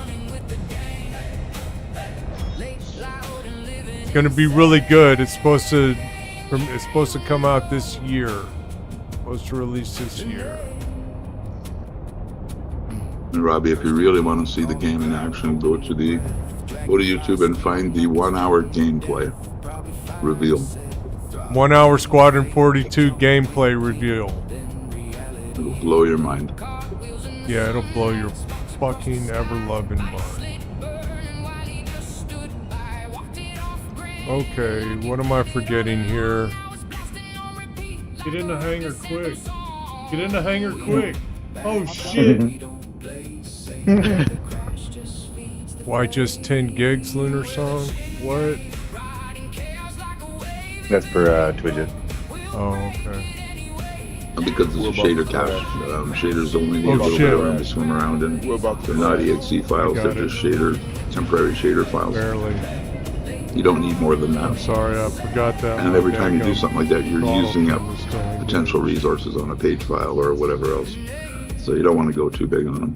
It's going to be really good. It's supposed to come out this year. Supposed to release this year.
And Robbie, if you really want to see the game in action, go to YouTube and find the 1 hour gameplay reveal.
1 hour Squadron 42 gameplay reveal.
It'll blow your mind.
Yeah, it'll blow your fucking ever-loving mind. Okay, what am I forgetting here? Get in the hangar quick. Get in the hangar quick. Oh shit. Why just 10 gigs, Lunar Song? What?
That's for Twidget.
Oh, okay.
Because it's a shader cache. Shaders only need a little bit of room to swim around in. They're not exe files, they're just temporary shader files.
Barely.
You don't need more than that.
I'm sorry, I forgot that.
And every time you do something like that, you're using up potential resources on a page file or whatever else. So you don't want to go too big on them.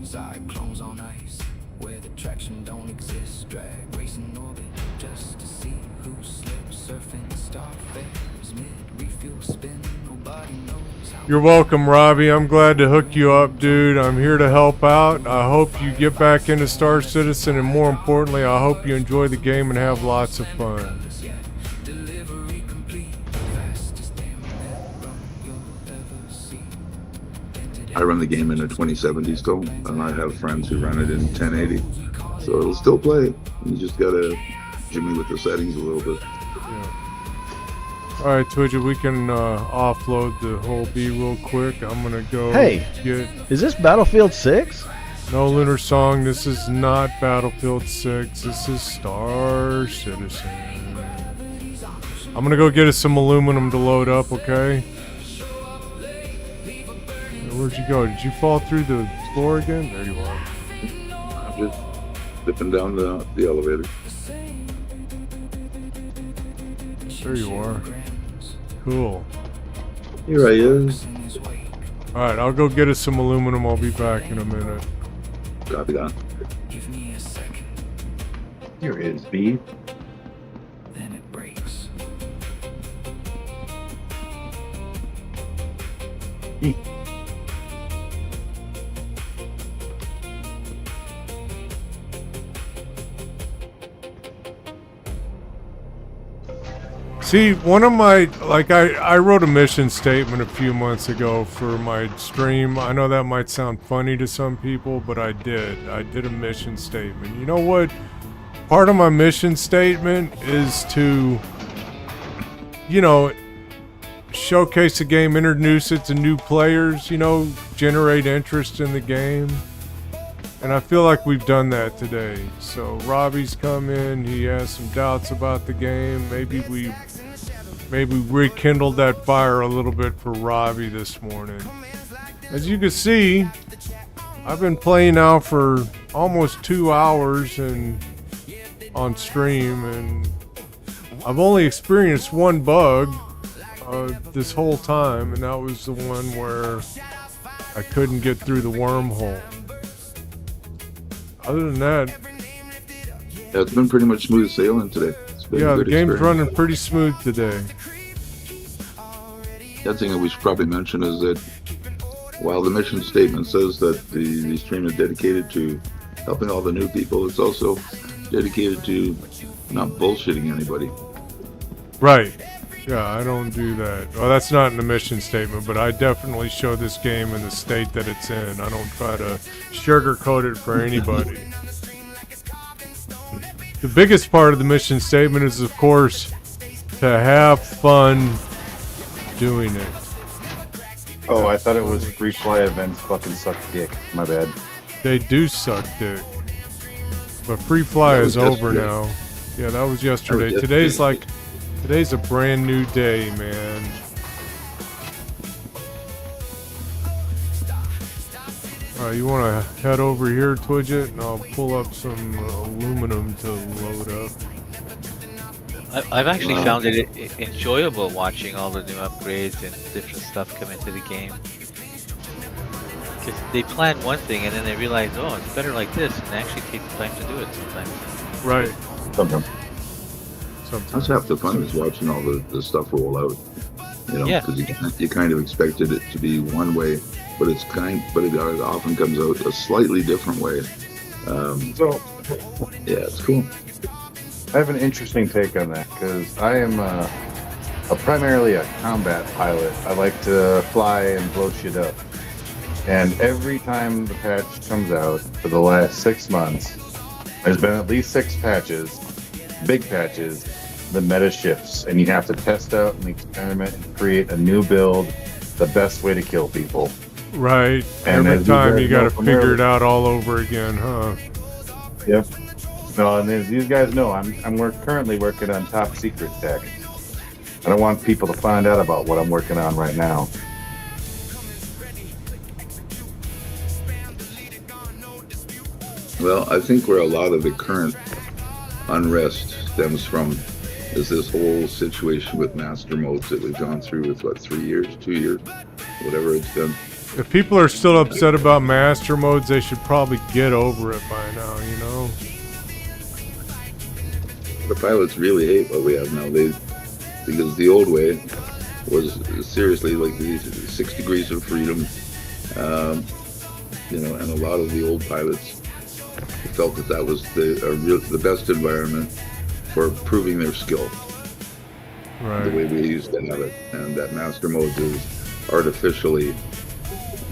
Cyclones on ice, where the traction don't exist. Drag racing orbit just to see who slips. Surfing starfares, mid refuel spin. Nobody knows how.
You're welcome, Robbie. I'm glad to hook you up, dude. I'm here to help out. I hope you get back into Star Citizen, and more importantly, I hope you enjoy the game and have lots of fun.
Delivery complete, fastest damn net run you'll ever see.
I run the game in a 2070 still, and I have friends who run it in 1080. So it'll still play. You just gotta jimmy with the settings a little bit.
Alright, Twidget, we can offload the whole B real quick. I'm gonna go
Hey,
get...
is this Battlefield 6?
No, Lunar Song, this is not Battlefield 6. This is Star Citizen. I'm gonna go get us some aluminum to load up, okay? Where'd you go? Did you fall through the floor again? There you are.
I'm just dipping down the elevator.
There you are. Cool.
Here I is.
Alright, I'll go get us some aluminum. I'll be back in a minute.
Copy that.
Give me a second,
Here is B.
then it breaks.
See, one of my, like, I wrote a mission statement a few months ago for my stream. I know that might sound funny to some people, but I did. I did a mission statement. You know what? Part of my mission statement is to, you know, showcase the game, introduce it to new players, you know, generate interest in the game. And I feel like we've done that today. So Robbie's come in, he has some doubts about the game. Maybe we rekindled that fire a little bit for Robbie this morning. As you can see, I've been playing now for almost 2 hours and on stream, and I've only experienced one bug this whole time, and that was the one where I couldn't get through the wormhole. Other than that,
Yeah, it's been pretty much smooth sailing today. It's been a
yeah, the
good
game's
experience.
running pretty smooth today.
The other thing that we should probably mention is that while the mission statement says that the stream is dedicated to helping all the new people, it's also dedicated to not bullshitting anybody.
Right. Yeah, I don't do that. Well, that's not in the mission statement, but I definitely show this game in the state that it's in. I don't try to sugarcoat it for anybody. The biggest part of the mission statement is, of course, to have fun doing it.
Oh, I thought it was free fly events fucking suck dick. My bad.
They do suck dick. But free fly
That
is
was
over
yesterday.
now. Yeah, that was yesterday.
That was
Today's
yesterday.
today's a brand new day, man. Alright, you want to head over here, Twidget, and I'll pull up some aluminum to load up.
I've actually found it enjoyable watching all the new upgrades and different stuff come into the game. Because they plan one thing and then they realize, oh, it's better like this, and they actually take the time to do it sometimes.
Right.
Sometimes.
That's half the fun is watching all the stuff roll out. You know,
Yeah.
because you kind of expected it to be one way, but it often comes out a slightly different way.
So,
Yeah, it's cool.
I have an interesting take on that because I am primarily a combat pilot. I like to fly and blow shit up. And every time the patch comes out for the last 6 months, there's been at least 6 patches, big patches. The meta shifts, and you have to test out and experiment and create a new build, the best way to kill people.
Right.
And
Every
as
time you got
know
to
from
figure
earlier-
it out all over again, huh?
Yep. No, and as these guys know, I'm currently working on top secret tech. I don't want people to find out about what I'm working on right now.
Well, I think where a lot of the current unrest stems from is this whole situation with master modes that we've gone through with, what, 3 years, 2 years, whatever it's been.
If people are still upset about master modes, they should probably get over it by now, you know?
The pilots really hate what we have now. Because the old way was seriously like the 6 degrees of freedom, you know, and a lot of the old pilots felt that was the best environment for proving their skill.
Right.
The way we used to have it, and that master mode is artificially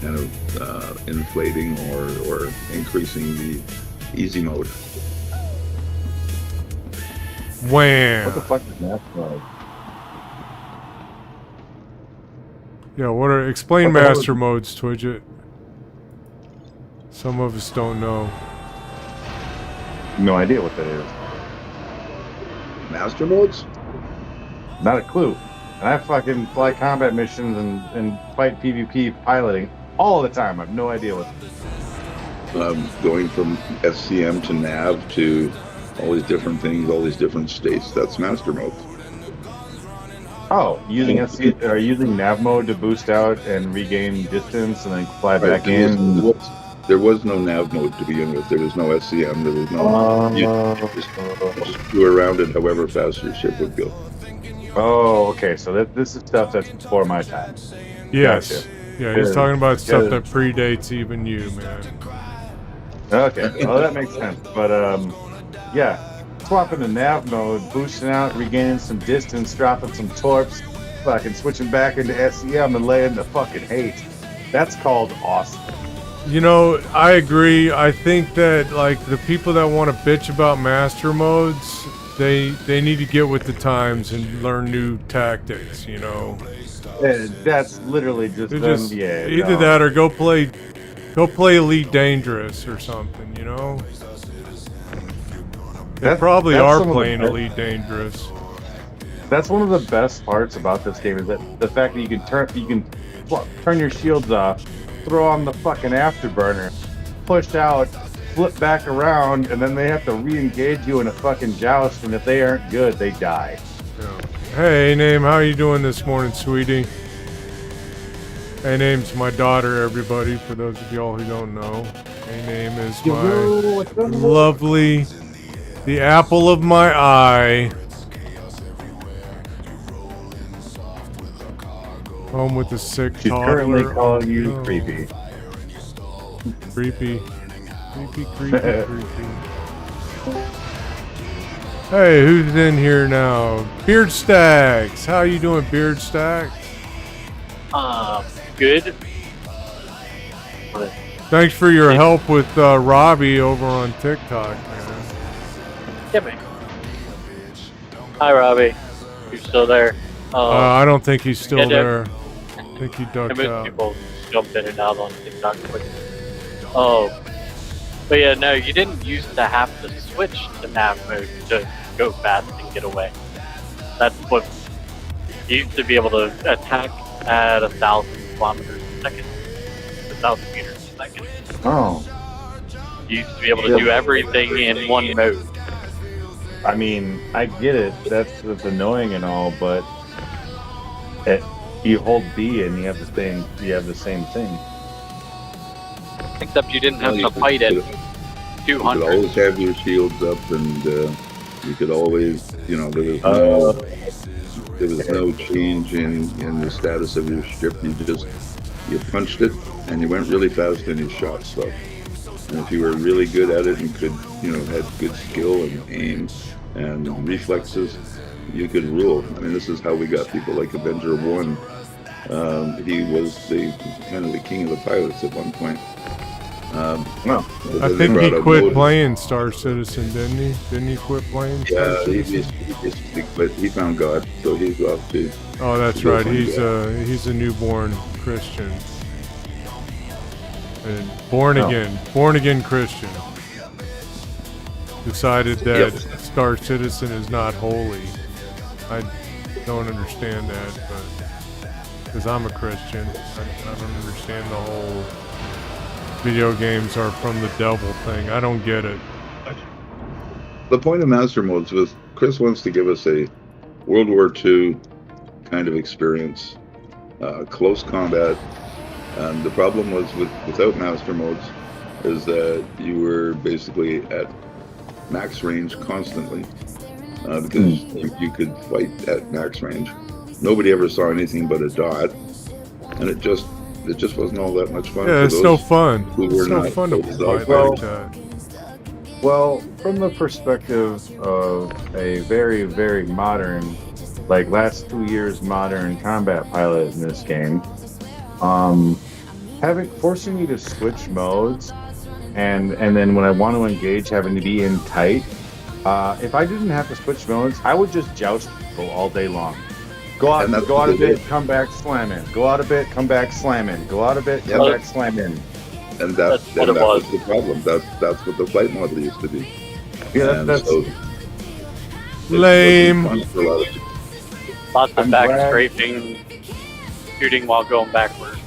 kind of inflating or increasing the easy mode.
Wham!
What the fuck is master mode?
Yeah, explain
What the hell
master
is-
modes, Twidget. Some of us don't know.
No idea what that is.
Master modes?
Not a clue. And I fucking fly combat missions and fight PvP piloting all the time. I have no idea what.
Going from SCM to nav to all these different things, all these different states. That's master mode.
Oh, using using nav mode to boost out and regain distance and then fly
Right,
back in.
There was no nav mode to begin with. There was no SCM. There was no. You just flew around it however fast your ship would go.
Oh, okay. So this is stuff that's before my time.
Yes.
Gotcha.
Yeah, he's talking about stuff
Yeah.
that predates even you, man.
Okay, well that makes sense. But yeah, swapping to nav mode, boosting out, regaining some distance, dropping some torps, fucking switching back into SCM and laying the fucking hate. That's called awesome.
You know, I agree. I think that, like, the people that want to bitch about master modes, they need to get with the times and learn new tactics, you know?
That's literally just
They're
them,
just
yeah.
either
no.
that or go play Elite Dangerous or something, you know? They probably
that's
are
some of the
playing
best-
Elite Dangerous.
That's one of the best parts about this game is that the fact that you can turn your shields off, throw on the fucking afterburner, push out, flip back around, and then they have to re-engage you in a fucking joust, and if they aren't good, they die.
Hey, Name, how you doing this morning, sweetie? Hey, Name's my daughter, everybody, for those of y'all who don't know. Hey, Name is my lovely, the apple of my eye. Home with the sick
She's
toddler.
currently calling you
Oh,
creepy.
Creepy. Creepy. Hey, who's in here now? Beard Stacks. How you doing, Beard Stacks?
Good.
Thanks for your help with Robbie over on TikTok, man.
Yeah, man. Hi, Robbie. You're still there.
I don't think he's still
yeah,
there. I think he ducked
most
out.
people jump in and out on TikTok quick. Oh. But yeah, no, you didn't used to have to switch to nav mode to go fast and get away. That's what you used to be able to attack at 1,000 kilometers a second. 1,000 meters a second.
Oh.
You used to be able to do everything in one mode.
I mean, I get it. That's annoying and all, but you hold B and you have the same thing.
Except you didn't have to fight at
You
200.
could always have your shields up, and you could always, you know, there was no change in the status of your ship. You punched it, and you went really fast, and you shot stuff. And if you were really good at it and could, you know, had good skill and aim, and reflexes, you could rule. I mean, this is how we got people like Avenger 1. He was the kind of the king of the pilots at one point.
Well,
I
then they
think he
brought out
quit
Modus.
playing Star Citizen, didn't he? Didn't he quit playing Star
Yeah,
Citizen?
but he found God, so he's off too.
Oh, that's
Go
right.
find
He's
God.
a newborn Christian. And born again Christian. Decided that Star Citizen is not holy. I don't understand that, but because I'm a Christian, I don't understand the whole video games are from the devil thing. I don't get it.
The point of Master Modes was Chris wants to give us a World War II kind of experience, close combat. And the problem was without Master Modes is that you were basically at max range constantly, because you could fight at max range. Nobody ever saw anything but a dot, and it just wasn't all that much fun.
Yeah,
for
it's
those
no fun.
who were
It's no
not
fun to
those
fight
dogfighters.
like that.
Well, from the perspective of a very, very modern, like last 2 years modern combat pilot in this game, forcing me to switch modes, and then when I want to engage, having to be in tight. If I didn't have to switch modes, I would just joust people all day long. Go out a bit, come back, slam in. Go out a bit, come back, slam in. Go out a bit, come back, slam in.
And that was the problem. That's what the flight model used to be.
Yeah, that's
so
lame.
Lots of
I'm
back
glad-
scraping, shooting while going backward.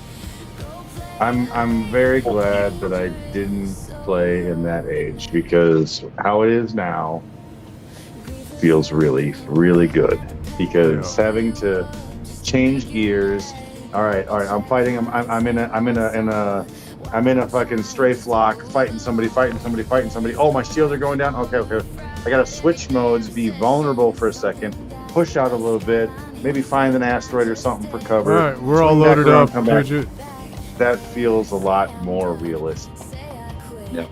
I'm very glad that I didn't play in that age, because how it is now feels really, really good. Because having to change gears. All right. I'm fighting. I'm in a fucking strafe lock, fighting somebody. Oh, my shields are going down. Okay. I gotta switch modes, be vulnerable for a second, push out a little bit, maybe find an asteroid or something for cover.
All right, we're all
swing back
loaded
around,
up,
come back.
Bridget.
That feels a lot more realistic.
Yeah.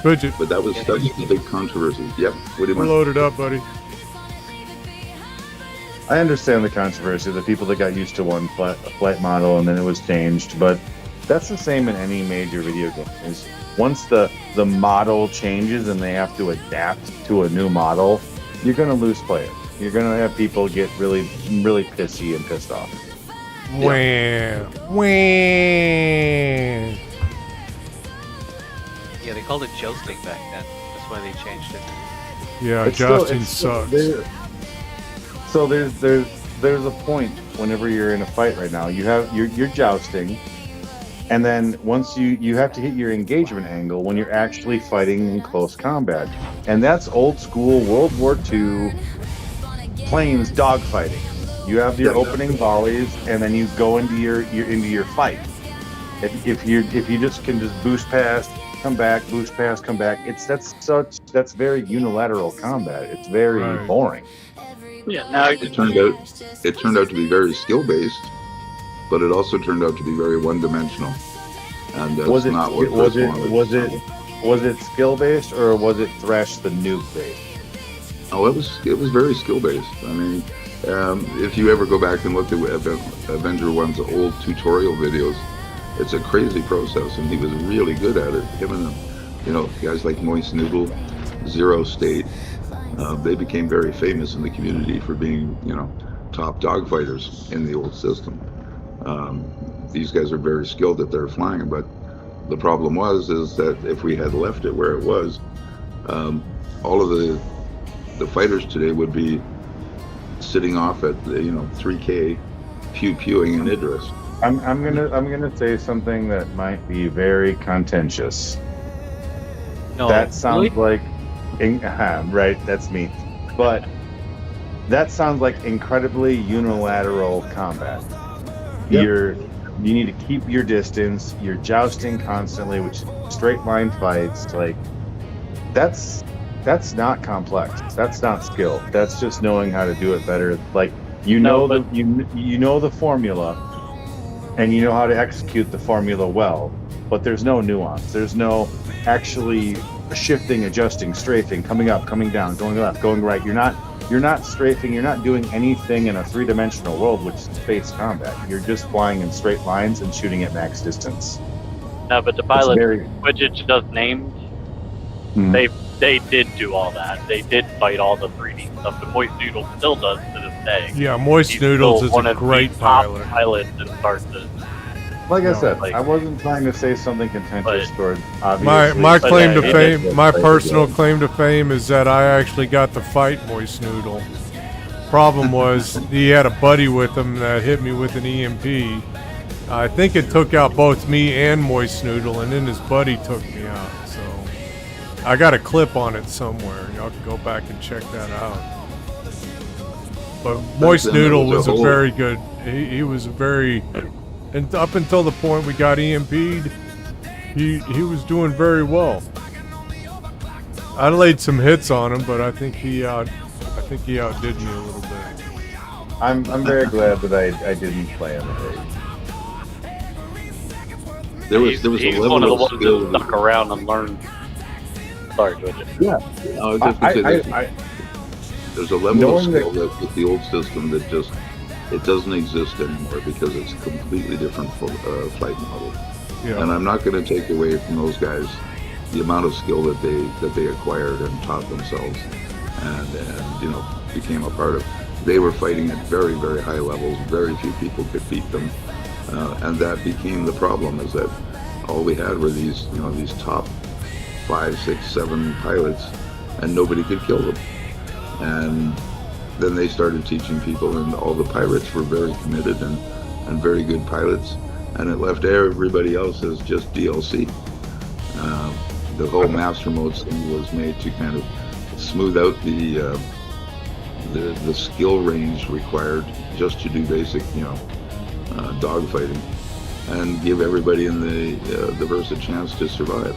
Bridget,
But that was the big controversy. Yep. What do you
we're
want?
loaded up, buddy.
I understand the controversy, the people that got used to one flight model and then it was changed, but that's the same in any major video game. Is once the model changes and they have to adapt to a new model, you're going to lose players. You're going to have people get really, really pissy and pissed off.
Wham.
Yeah, they called it jousting back then. That's why they changed it.
Yeah,
It's
jousting
still-
sucks.
So there's a point whenever you're in a fight right now. You're jousting, and then once you have to hit your engagement angle when you're actually fighting in close combat, and that's old school World War II planes dogfighting. You have your opening volleys, and then you go into your fight. If you just can just boost past, come back, boost past, come back. That's very unilateral combat. It's very boring.
Yeah, now
It turned out to be very skill based, but it also turned out to be very one dimensional. And that's not what Chris wanted.
Was it skill based or was it Thresh the nuke based?
Oh, it was very skill based. I mean, if you ever go back and look at Avenger 1's old tutorial videos, it's a crazy process, and he was really good at it. Him and guys like Moist Noodle, Zero State, they became very famous in the community for being top dogfighters in the old system. These guys are very skilled at their flying, but the problem is that if we had left it where it was, all of the fighters today would be sitting off at 3K, pew-pewing an Idris.
I'm gonna say something that might be very contentious.
No,
That sounds
really?
like right. That's me, but that sounds like incredibly unilateral combat.
Yep.
You need to keep your distance. You're jousting constantly, which is straight line fights. Like that's not complex. That's not skill. That's just knowing how to do it better. Like you know the formula, and you know how to execute the formula well. But there's no nuance. There's no actually shifting, adjusting, strafing, coming up, coming down, going left, going right. You're not strafing. You're not doing anything in a three-dimensional world, which is space combat. You're just flying in straight lines and shooting at max distance.
No, but the pilot, which it just named, they did do all that. They did fight all the 3D stuff. The Moist Noodle still does to this day.
Yeah, Moist
He's
Noodles
still
is
one
a
of the
great
top
pilot.
pilots and starts to.
Like I said,
like-
I wasn't trying to say something contentious toward obviously.
My claim to
he
fame,
did
my
play the
personal
game.
claim to fame is that I actually got to fight Moist Noodle. Problem was he had a buddy with him that hit me with an EMP. I think it took out both me and Moist Noodle, and then his buddy took me out. So I got a clip on it somewhere. Y'all can go back and check that out. But Moist
then there
Noodle
was
was
a
a
whole-
very good. He was very, and up until the point we got EMP'd, he was doing very well. I laid some hits on him, but I think he outdid me a little bit.
I'm very glad that I didn't play on the page.
There was
He's
a
one
level
of the
of
ones
skill.
that stuck around and learned. Sorry, Georgia.
Yeah,
I was just gonna say
I,
there's a level of
knowing that-
skill that with the old system that just it doesn't exist anymore because it's a completely different flight model.
Yeah.
And I'm not going to take away from those guys the amount of skill that they acquired and taught themselves, and you know became a part of. They were fighting at very, very high levels. Very few people could beat them, and that became the problem. Is that all we had were these top 5, 6, 7 pilots, and nobody could kill them. And then they started teaching people, and all the pilots were very committed and very good pilots, and it left everybody else as just DLC. The whole master mode thing was made to kind of smooth out the skill range required just to do basic, dogfighting, and give everybody in the verse a chance to survive.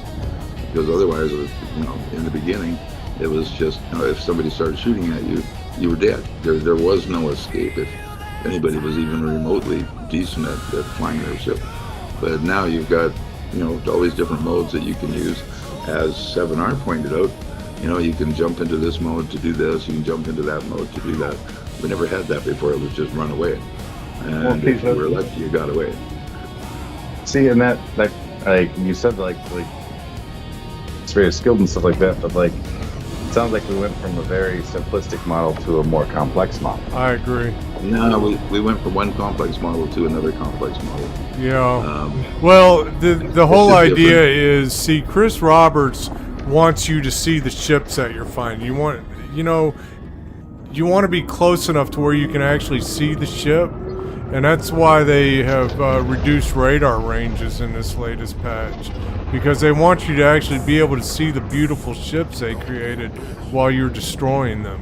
Because otherwise, in the beginning, it was just if somebody started shooting at you, you were dead. There was no escape if anybody was even remotely decent at flying their ship. But now you've got all these different modes that you can use. As 7R pointed out, you can jump into this mode to do this, you can jump into that mode to do that. We never had that before. It was just run away, and if you were lucky, you got away.
See, and that like you said, like it's very skilled and stuff like that, but like it sounds like we went from a very simplistic model to a more complex model.
I agree.
No, we went from one complex model to another complex model.
Yeah. Well, the whole
is
idea is, see, Chris Roberts wants you to see the ships that you're finding. You want to be close enough to where you can actually see the ship, and that's why they have reduced radar ranges in this latest patch, because they want you to actually be able to see the beautiful ships they created while you're destroying them.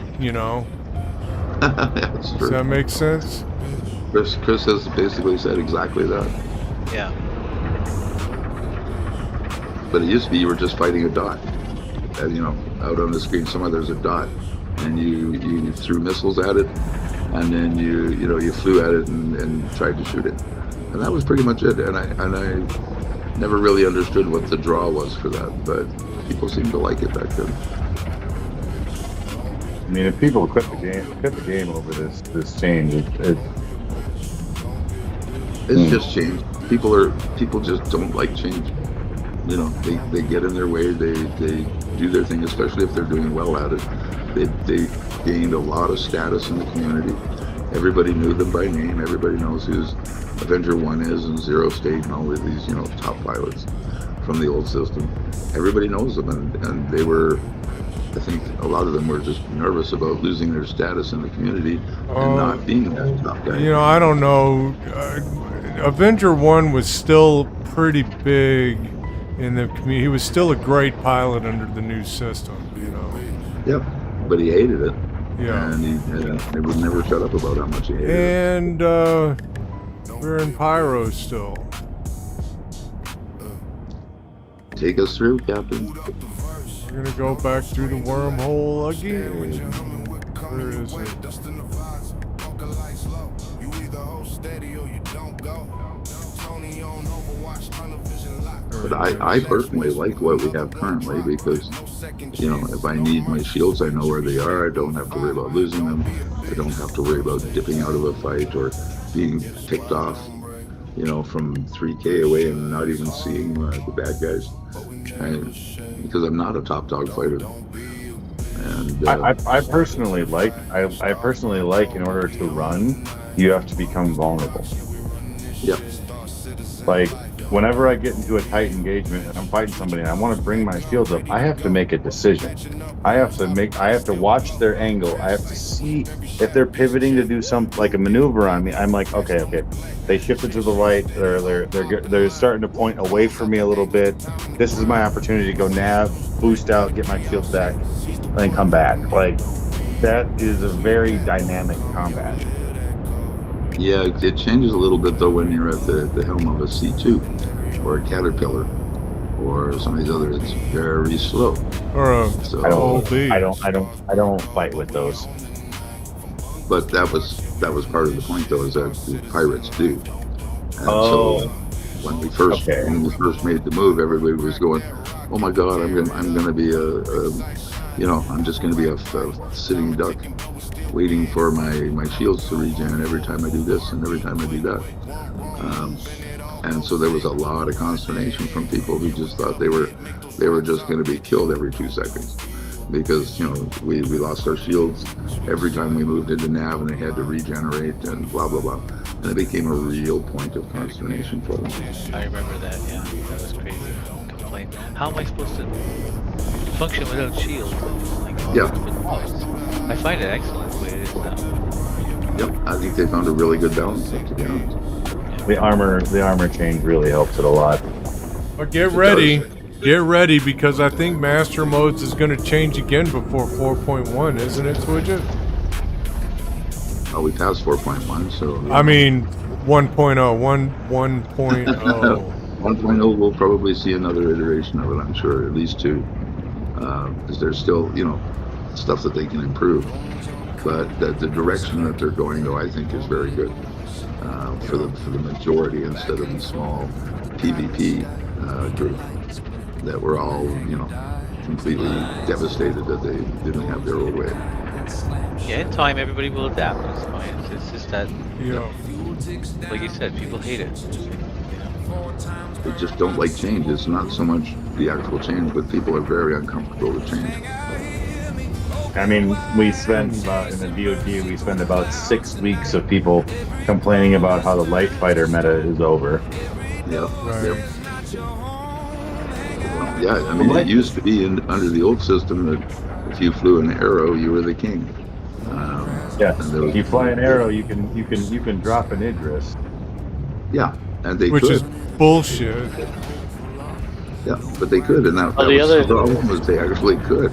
That's true.
Does that make sense?
Chris has basically said exactly that.
Yeah.
But it used to be you were just fighting a dot. Out on the screen somewhere there's a dot, and you threw missiles at it, and then you flew at it and tried to shoot it, and that was pretty much it. And I never really understood what the draw was for that, but people seemed to like it back then.
I mean, if people quit the game over this change,
It's just change. People just don't like change. They get in their way. They do their thing, especially if they're doing well at it. They gained a lot of status in the community. Everybody knew them by name. Everybody knows who's Avenger 1 is and Zero State and all of these top pilots from the old system. Everybody knows them, and they were. I think a lot of them were just nervous about losing their status in the community and not being that top guy.
I don't know. Avenger 1 was still pretty big in the community. He was still a great pilot under the new system,
Yep, but he hated it.
Yeah.
And he would never shut up about how much he hated it.
And we're in Pyro still.
Take us through, Captain.
We're gonna go back through the wormhole again. Where is it?
fuck a lights low. You either hold steady or you don't go. Tony on Overwatch, tunnel vision lock.
But I personally like what we have currently because, you know, if I need my shields, I know where they are. I don't have to worry about losing them. I don't have to worry about dipping out of a fight or being picked off, you know, from 3K away and not even seeing the bad guys. Because I'm not a top dog fighter. And
I personally like in order to run, you have to become vulnerable.
yeah,
Like whenever I get into a tight engagement and I'm fighting somebody and I want to bring my shields up, I have to make a decision. I have to watch their angle. I have to see if they're pivoting to do some like a maneuver on me. I'm like, okay. They shifted to the right. They're starting to point away from me a little bit. This is my opportunity to go nav, boost out, get my shields back, and then come back. Like that is a very dynamic combat.
yeah, it changes a little bit though when you're at the helm of a C2 or a Caterpillar or some of these others. It's very slow.
Or a
So
OB.
I don't fight with those.
but that was part of the point though, is that the pirates do. And
Oh.
so when we first made the move, everybody was going, "Oh my God, I'm gonna be I'm just gonna be a sitting duck, waiting for my shields to regen every time I do this and every time I do that." And so there was a lot of consternation from people who just thought they were just going to be killed every 2 seconds because, you know, we lost our shields every time we moved into nav and they had to regenerate and blah blah blah, and it became a real point of consternation for them.
I remember that. Yeah, that was crazy. Complaint. How am I supposed to function without shields? Like,
Yeah.
I find it excellent the way it is now.
Yep, I think they found a really good balance, to be honest.
The armor change really helps it a lot.
But get ready because I think Master Modes is going to change again before 4.1, isn't it, Twidget?
Oh, we passed 4.1, so
I mean 1.0, 1.0.
1.0 we'll probably see another iteration of it, I'm sure, at least 2, because there's still, you know, stuff that they can improve. But the direction that they're going, though, I think is very good for the majority, instead of the small PvP group that were all, you know, completely devastated that they didn't have their own way.
Yeah, in time everybody will adapt. It's fine. It's just that,
Yeah.
like you said, people hate it.
They just don't like change. It's not so much the actual change, but people are very uncomfortable with change.
I mean, we spend about, in the DOT, we spend about 6 weeks of people complaining about how the light fighter meta is over.
Yep.
Right.
Yep. Yeah, I mean, it used to be under the old system that if you flew an arrow, you were the king.
Yeah, if you fly an arrow, you can drop an Idris.
Yeah, and they
Which
could.
is bullshit.
Yeah, but they could, and that
the
was
other-
the problem, was they actually could.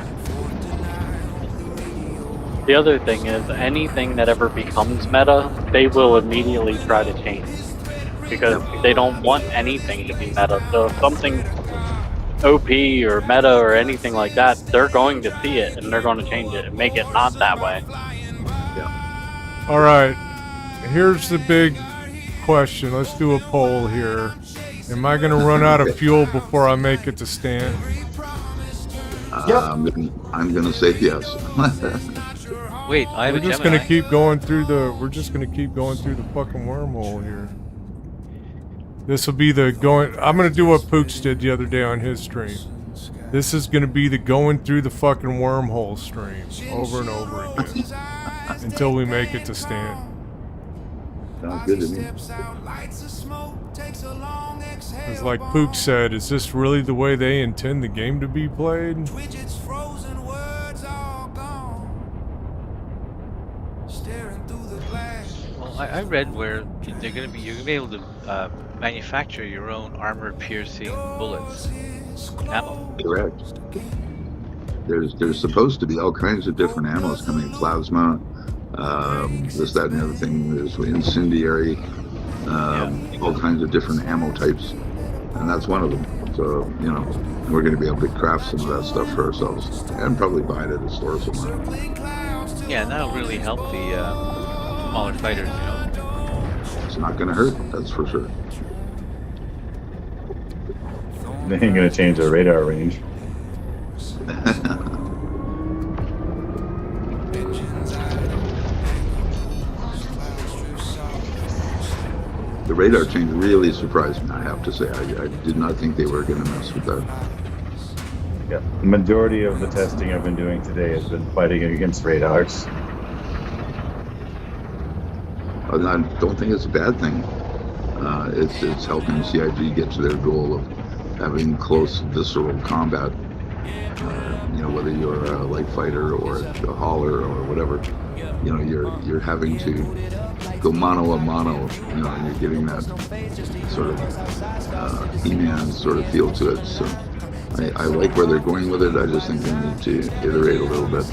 The other thing is, anything that ever becomes meta, they will immediately try to change. Because they don't want anything to be meta. So if something's OP or meta or anything like that, they're going to see it and they're going to change it and make it not that way.
All right. Here's the big question. Let's do a poll here. Am I going to run out of fuel before I make it to stand?
I'm gonna say yes.
Wait, I have
We're
a
just
Gemini.
gonna keep going through the. We're just gonna keep going through the fucking wormhole here. This will be the going. I'm gonna do what Pooch did the other day on his stream. This is gonna be the going through the fucking wormhole stream over and over again until we make it to stand.
Sounds good to me.
It's like Pooch said. Is this really the way they intend the game to be played?
Well, I read where you're gonna be able to manufacture your own armor-piercing bullets, ammo.
Correct. There's supposed to be all kinds of different ammos coming. Plasma, this, that, and the other thing. There's incendiary, all kinds of different ammo types, and that's one of them. So, you know, we're going to be able to craft some of that stuff for ourselves and probably buy it at a store somewhere.
Yeah, and that'll really help the smaller fighters, you know.
It's not going to hurt, that's for sure.
They ain't gonna change their radar range.
The radar change really surprised me, I have to say. I did not think they were going to mess with that.
Yeah, the majority of the testing I've been doing today has been fighting against radars.
I don't think it's a bad thing. It's helping CIG get to their goal of having close, visceral combat. You know, whether you're a light fighter or a hauler or whatever, you know, you're having to go mano a mano. You know, and you're getting that sort of E-Man sort of feel to it. So I like where they're going with it. I just think they need to iterate a little bit.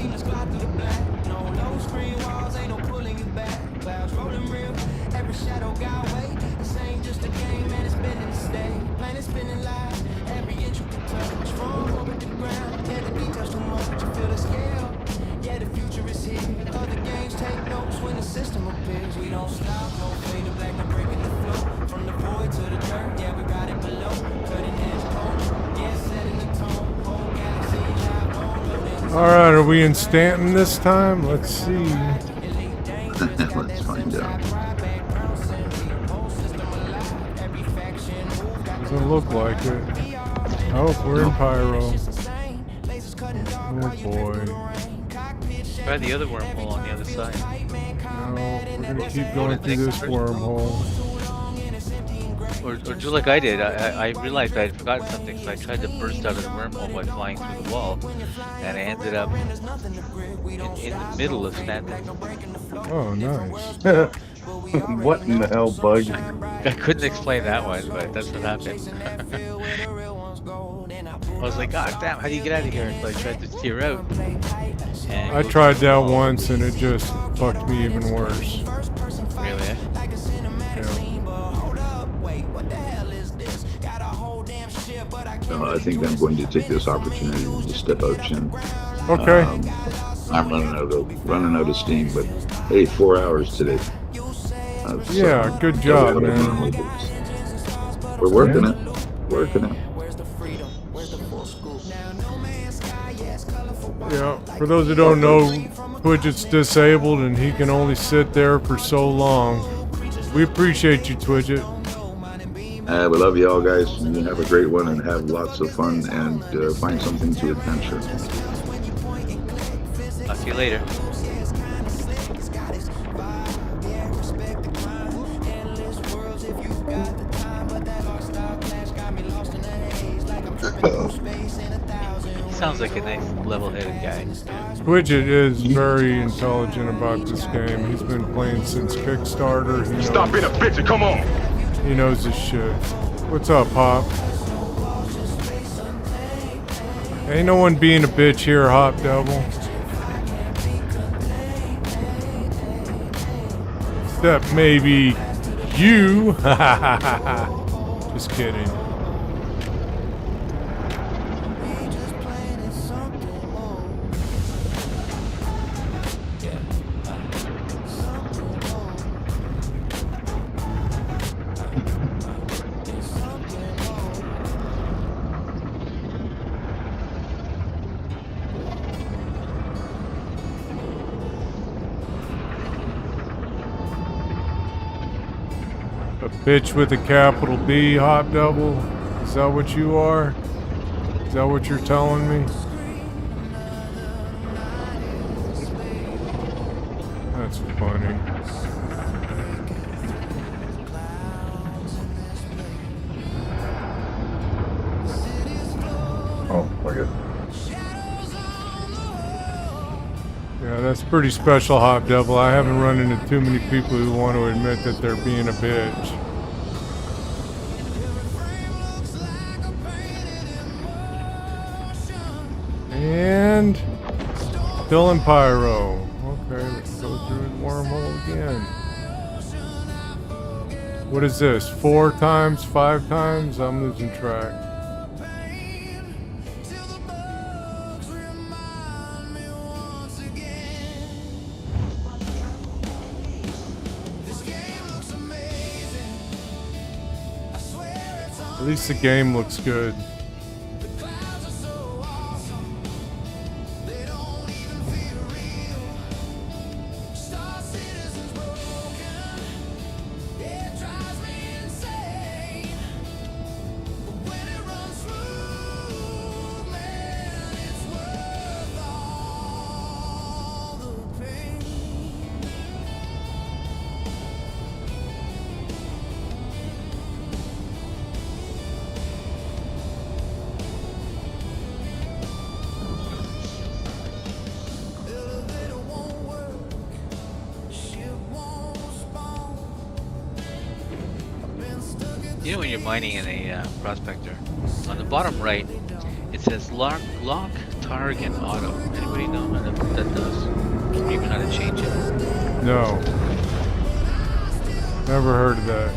Alright, are we in Stanton this time? Let's see.
Let's find out.
Doesn't look like it. Oh, we're in Pyro. Oh boy.
Try the other wormhole on the other side.
No, we're gonna keep going through this wormhole.
Or do like I did. I realized I had forgotten something, so I tried to burst out of the wormhole by flying through the wall, and I ended up in the middle of Stanton.
Oh, nice.
What in the hell, bug?
I couldn't explain that one, but that's what happened. I was like, God damn, how do you get out of here? So I tried to steer out.
I tried that once and it just fucked me even worse.
Really?
Yeah.
I think I'm going to take this opportunity to step out, Chin.
Okay.
I'm running out of steam, but hey, 4 hours today.
Yeah, good job, man.
We're working it. Working it.
Yeah, for those who don't know, Twidget's disabled and he can only sit there for so long. We appreciate you, Twidget.
We love you all, guys. You have a great one and have lots of fun and find something to adventure.
I'll see you later. Sounds like a nice level-headed guy.
Twidget is very intelligent about this game. He's been playing since Kickstarter.
Stop being a bitch and come on!
He knows his shit. What's up, Hop? Ain't no one being a bitch here, Hop Devil. Except maybe you. Just kidding. Bitch with a capital B, Hop Double? Is that what you are? Is that what you're telling me? That's funny.
Oh, we're good.
Yeah, that's pretty special, Hop Devil. I haven't run into too many people who want to admit that they're being a bitch. And still in Pyro. Okay, let's go through the wormhole again. What is this? 4 times? 5 times? I'm losing track. At least the game looks good.
You know when you're mining in a prospector, on the bottom right, it says lock target auto. Anybody know what that does? Or even how to change it?
No. Never heard of that.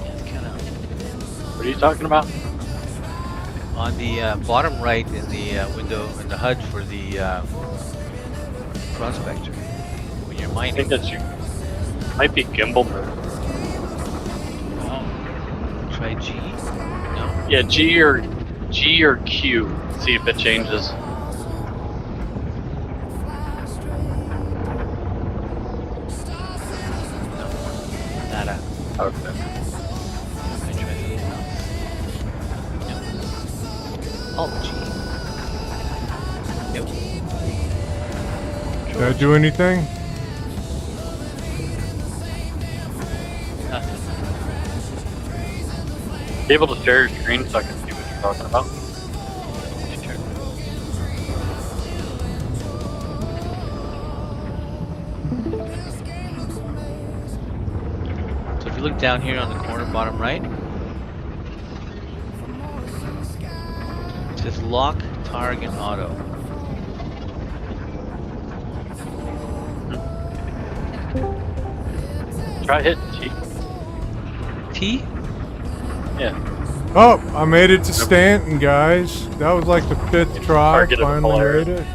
Yeah, it's kind of
What are you talking about?
on the bottom right in the window in the HUD for the prospector. When you're
I
mining.
think that's you. Might be gimbal mode.
Oh, try G. No.
Yeah, G or Q. See if it changes.
Nada.
Okay.
I try something else. No. Alt G. Yep.
Did I do anything?
Nothing.
Be able to share your screen so I can see what you're talking about.
Sure. So if you look down here on the corner bottom right, it says lock target auto.
Try hitting T.
T?
Yeah.
Oh, I made it to Stanton, guys. That was like the 5th try.
Target of
Finally
Polaris.
made it.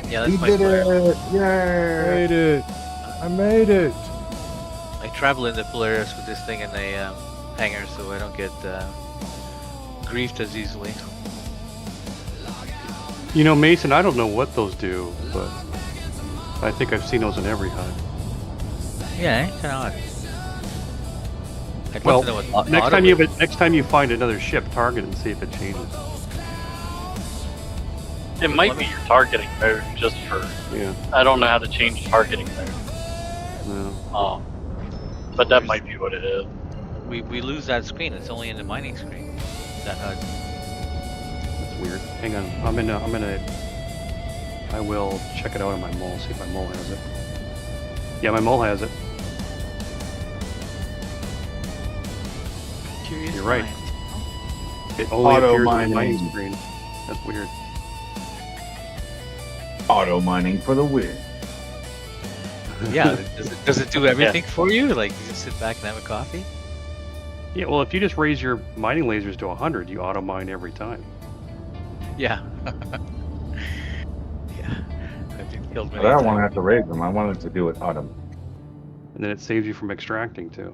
Yeah, that's my Polaris.
Made it. I made it.
I travel in the Polaris with this thing in a hangar so I don't get griefed as easily.
You know, Mason, I don't know what those do, but I think I've seen those in every HUD.
Yeah, kind of odd. I'd
Well,
love to know what
next
auto
time
is.
next time you find another ship, target and see if it changes.
It might be your targeting mode just for.
Yeah.
I don't know how to change targeting mode.
No.
But that might be what it is.
We lose that screen. It's only in the mining screen. That HUD.
That's weird. Hang on. I will check it out on my mole, see if my mole has it. Yeah, my mole has it.
Curious
You're right.
mind.
It only
Auto
appears on the
mining.
mining screen. That's weird.
Auto mining for the win.
Yeah, does it do everything for you? Like, you just sit back and have a coffee?
Yeah, well, if you just raise your mining lasers to 100, you auto mine every time.
Yeah. Yeah. I've been killed
But
many
I don't
times.
want to have to raise them. I wanted to do it auto.
And then it saves you from extracting, too.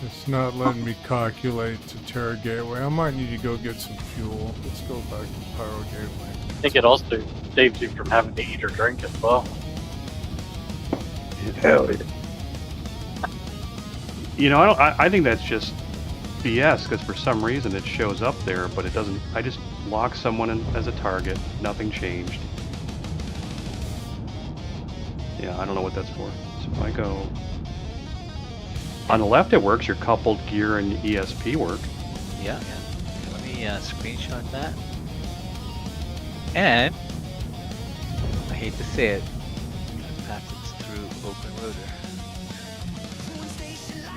It's not letting me calculate to Terra Gateway. I might need to go get some fuel. Let's go back to Pyro Gateway.
I think it also saves you from having to eat or drink as well.
Hell yeah.
You know, I think that's just BS, because for some reason it shows up there, but it doesn't. I just lock someone in as a target. Nothing changed. Yeah, I don't know what that's for. So if I go... On the left it works, your coupled gear and ESP work.
Yeah, yeah. Let me screenshot that. And I hate to say it, pass it through OpenRouter.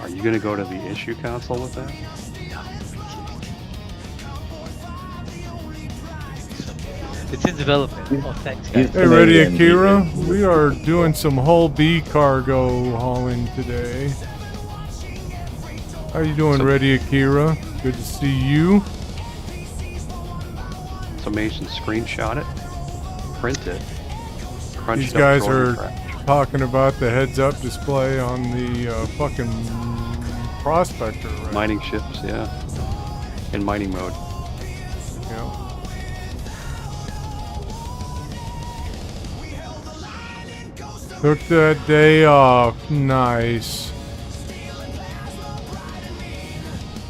Are you going to go to the issue console with that?
It's in development. Oh, thanks, guys.
Hey, ready, Akira? We are doing some Hull B cargo hauling today. How you doing, Ready, Akira? Good to see you.
So Mason, screenshot it, print it, crunch
These
it up,
guys
throw it in
are
the trash.
talking about the heads-up display on the fucking prospector, right?
Mining ships, yeah. In mining mode.
Yeah. Took that day off. Nice.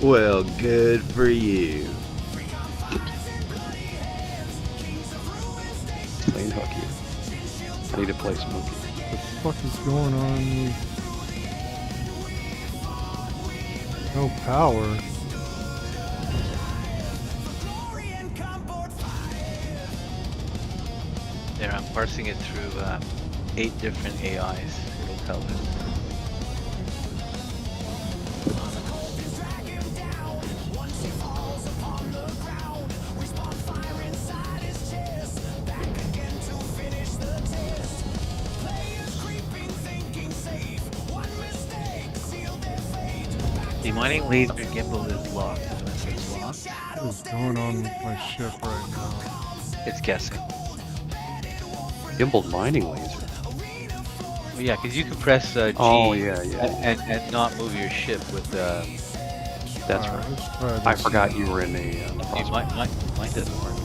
Well, good for you.
Playing hooky. I need to play Smokey.
What the fuck is going on? No power.
There, I'm parsing it through 8 different AIs. It'll tell us. The mining laser gimbal is locked. So it's locked.
What is going on with my ship right now?
It's guessing.
Gimbal mining laser.
Well, yeah, because you can press G
Oh, yeah.
and not move your ship with
That's
Alright,
right.
let's try
I
this.
forgot you were in a
mine doesn't work.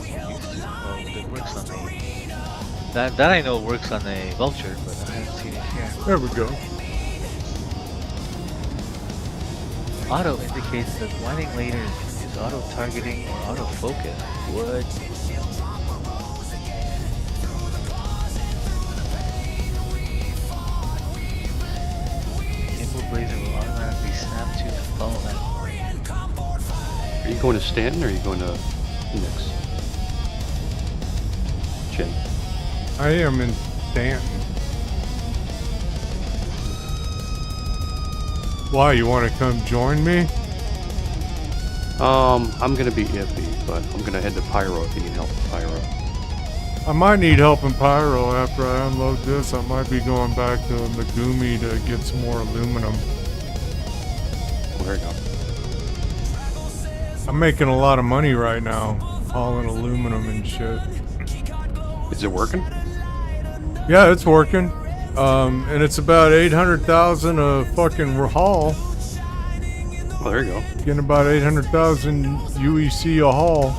Well, it works on the that I know works on the Vulture, but I haven't seen it here.
There we go.
Auto indicates that mining later is auto targeting or auto focus. What? Gimbal blazer will automatically snap to and follow that.
Are you going to Stanton or are you going to Phoenix? Jim.
I am in Stanton. Why, you want to come join me?
I'm gonna be iffy, but I'm gonna head to Pyro if you can help Pyro.
I might need help in Pyro after I unload this. I might be going back to Megumi to get some more aluminum.
Well, there you go.
I'm making a lot of money right now, hauling aluminum and shit.
Is it working?
Yeah, it's working. And it's about 800,000 a fucking haul.
Well, there you go.
Getting about 800,000 UEC a haul.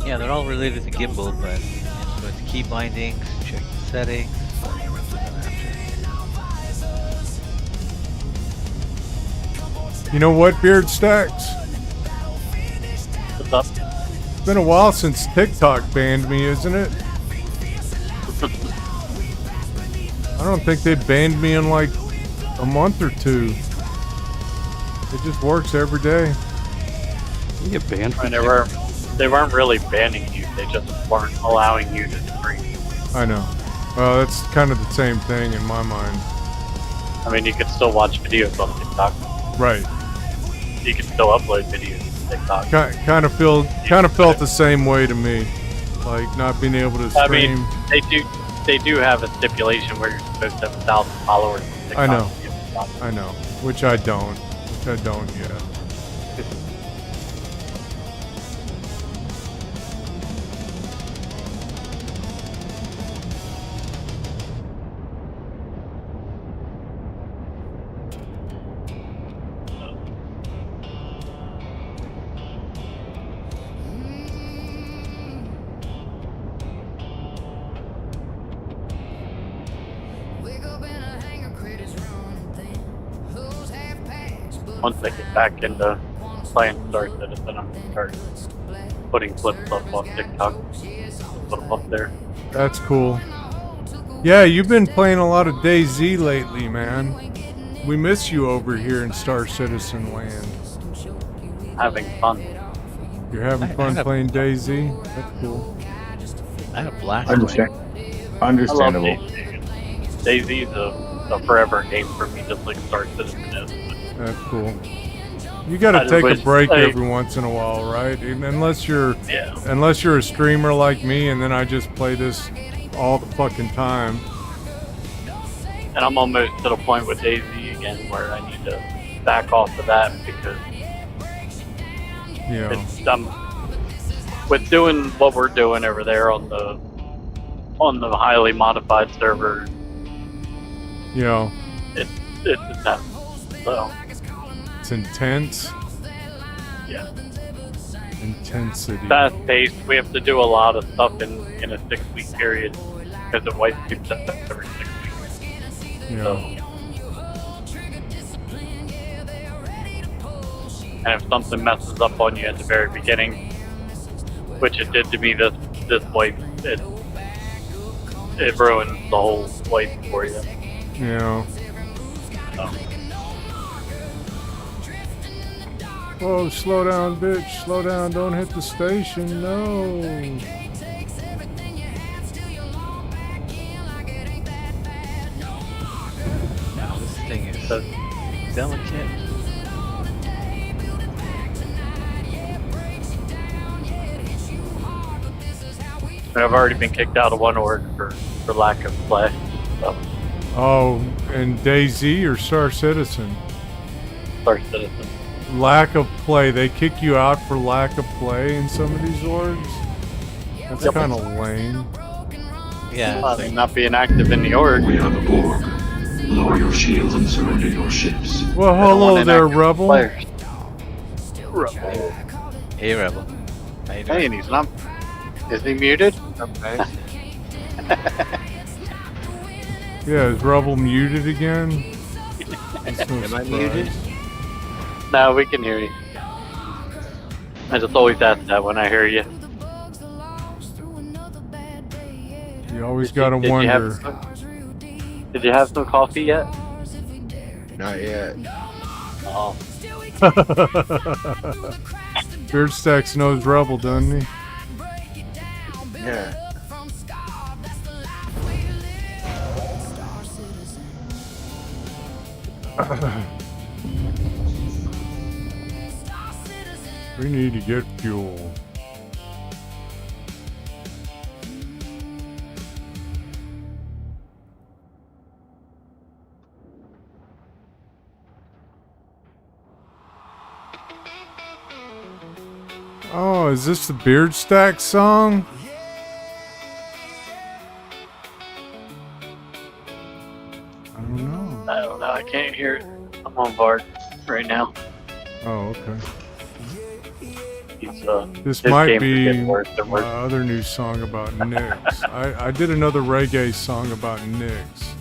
Yeah, they're all related to gimbal, but just go to key bindings, check the settings.
You know what, Beard Stacks?
What's up?
It's been a while since TikTok banned me, isn't it? I don't think they banned me in like a month or two. It just works every day.
You get banned from
They weren't really banning you. They just weren't allowing you to stream.
I know. Well, that's kind of the same thing in my mind.
I mean, you can still watch videos on TikTok.
Right.
You can still upload videos to TikTok.
Kind of felt the same way to me, like not being able to
I
stream.
mean, they do have a stipulation where you're supposed to have 1,000 followers on TikTok.
I know, which I don't yet.
Once they get back into playing Star Citizen, I'm gonna start putting clips up on TikTok. Put them up there.
That's cool. Yeah, you've been playing a lot of DayZ lately, man. We miss you over here in Star Citizen land.
Having fun.
You're having fun playing DayZ? That's cool.
I had a blast.
Understandable.
I love DayZ. DayZ's a forever game for me, just like Star Citizen is.
That's cool. You got
I
to
just
take a
wish-
break
like-
every once in a while, right? Unless you're
Yeah.
unless you're a streamer like me, and then I just play this all the fucking time.
And I'm almost to the point with Daisy again where I need to back off of that because
Yeah.
it's with doing what we're doing over there on the highly modified server.
Yeah.
It's intense. So
It's intense.
yeah.
Intensity.
Fast paced. We have to do a lot of stuff in a 6-week period because it wipes people out every 6 weeks.
Yeah.
And if something messes up on you at the very beginning, which it did to me this wipe, it ruins the whole wipe for you.
Yeah.
So,
Whoa, slow down, bitch. Slow down. Don't hit the station. No.
Wow, this thing is so delicate.
and I've already been kicked out of one org for lack of play. So,
Oh, and DayZ or Star Citizen?
Star Citizen.
Lack of play. They kick you out for lack of play in some of these orgs? That's
Yep.
kind of lame.
Yeah.
I mean, not being active in the org.
We are the Borg. Lower your shields and surrender your ships.
Well,
They don't
hello
want
there,
inactive
Rebel.
players.
Hey, Rebel. How you doing?
Hey, and he's not. Is he muted?
Okay.
Yeah, is Rebel muted again? That's no
Am I
surprise.
muted?
No, we can hear you. I just always ask that when I hear you.
You always gotta
Did you
wonder.
Did you have some coffee yet?
Not yet.
Oh,
Beard Stacks knows Rebel, doesn't he?
Yeah.
We need to get fuel. Oh, is this the Beard Stack song? I don't know.
I don't know. I can't hear it. I'm on Bard right now.
Oh, okay.
He's,
This
his
might
games are
be
getting worse and
my
worse.
other new song about Knicks. I did another reggae song about Knicks.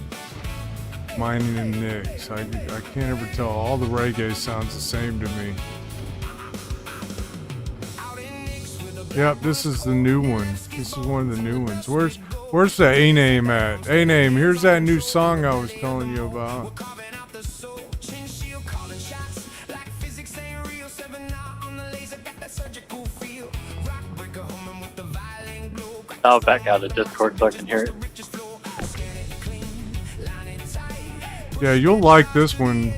Mining and Knicks. I can't ever tell. All the reggae sounds the same to me. Yep, this is the new one. This is one of the new ones. Where's the A-Name at? A-Name, here's that new song I was telling you about.
I'll back out of Discord so I can hear it.
Yeah, you'll like this one,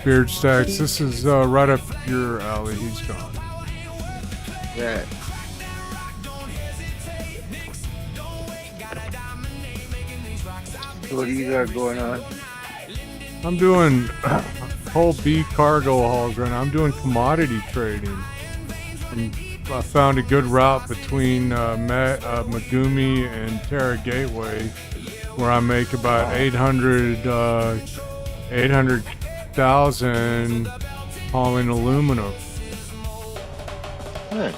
Beard Stacks. This is right up your alley. He's gone.
Yeah. What do you got going on?
I'm doing whole B cargo hauls right now. I'm doing commodity trading. I found a good route between Megumi and Terra Gateway, where I make about 800,000 hauling aluminum.
Huh.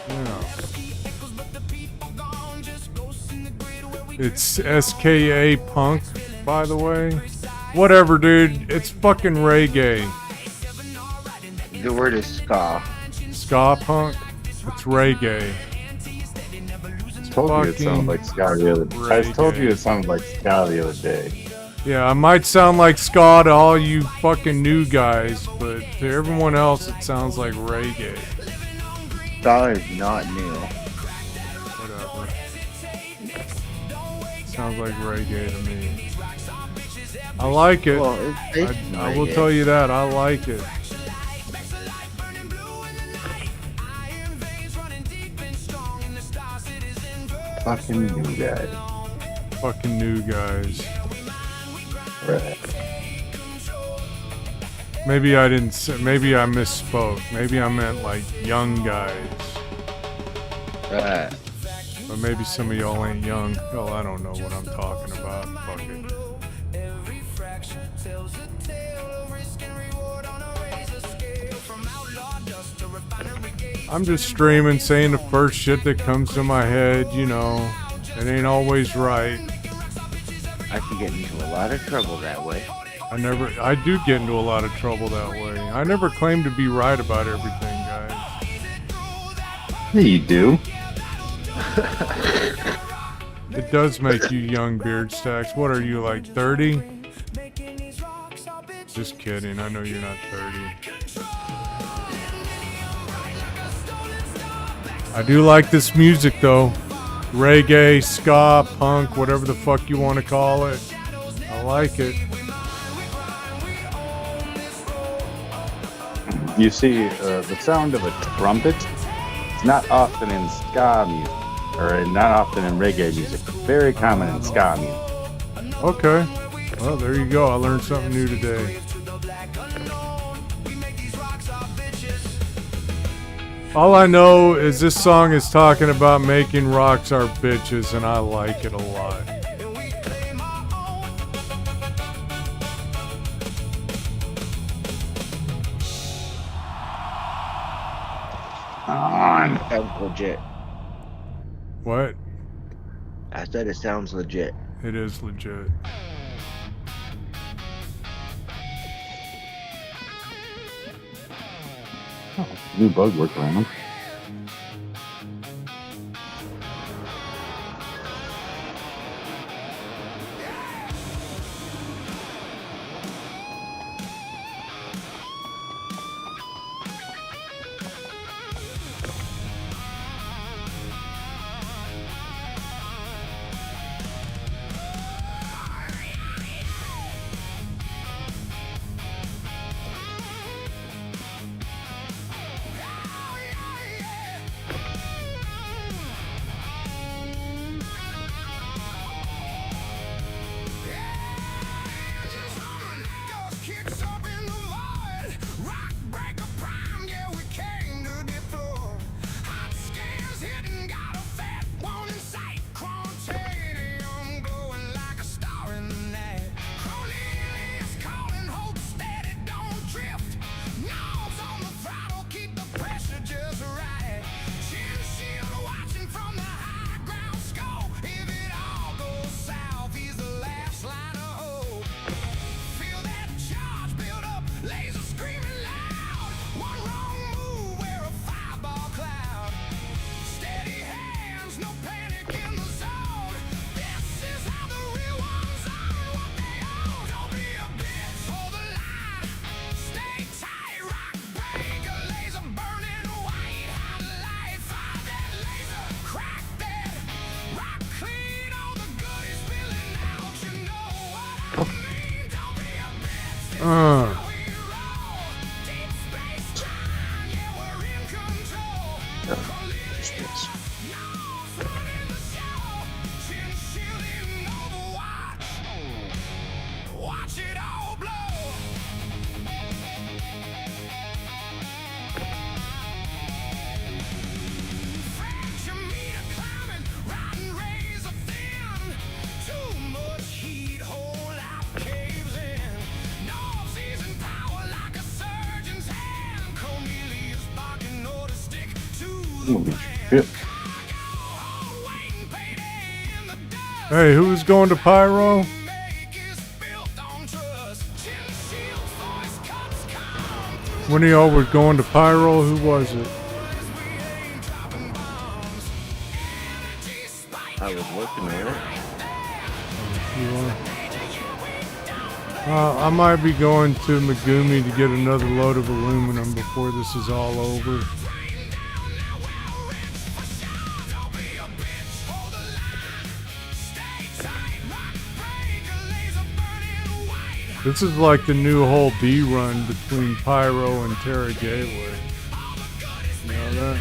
Yeah. It's SKA Punk, by the way. Whatever, dude. It's fucking reggae.
The word is ska.
Ska punk. It's reggae.
I told you it sounded like ska the other day. I told you it sounded like ska the other day.
Yeah, I might sound like ska to all you fucking new guys, but to everyone else, it sounds like reggae.
Ska is not new.
Whatever. Sounds like reggae to me. I like it.
Well, it's
I will
reggae.
tell you that. I like it.
Fucking new guy.
Fucking new guys.
Right.
Maybe I didn't say, maybe I misspoke. Maybe I meant like young guys.
Right.
But maybe some of y'all ain't young. Hell, I don't know what I'm talking about. Fuck it. I'm just streaming, saying the first shit that comes to my head, you know. It ain't always right.
I can get into a lot of trouble that way.
I do get into a lot of trouble that way. I never claim to be right about everything, guys.
Yeah, you do.
It does make you young, Beard Stacks. What are you, like 30? Just kidding. I know you're not 30. I do like this music, though. Reggae, ska, punk, whatever the fuck you want to call it. I like it.
You see, the sound of a trumpet is not often in ska music, or not often in reggae music, but very common in ska music.
Okay. Well, there you go. I learned something new today. All I know is this song is talking about making rocks our bitches, and I like it a lot.
Sounds legit.
What?
I said it sounds legit.
It is legit.
New bug workaround. Holy shit.
Hey, who's going to Pyro? When y'all were going to Pyro, who was it?
I was looking at it.
I might be going to Megumi to get another load of aluminum before this is all over. This is like the new whole B run between Pyro and Terra Gateway. You know that?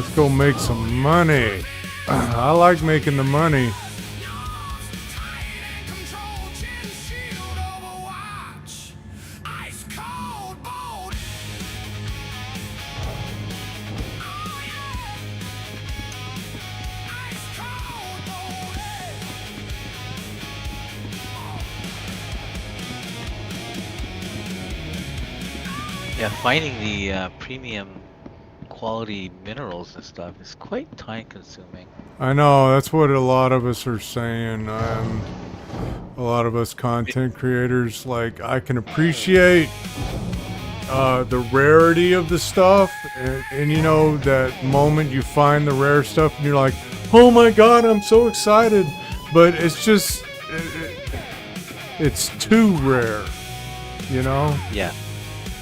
Let's go make some money. I like making the money.
Yeah, finding the premium quality minerals and stuff is quite time consuming.
I know, that's what a lot of us are saying. A lot of us content creators, like, I can appreciate the rarity of the stuff, and you know, that moment you find the rare stuff and you're like, oh my god, I'm so excited. But it's just, it's too rare, you know?
Yeah.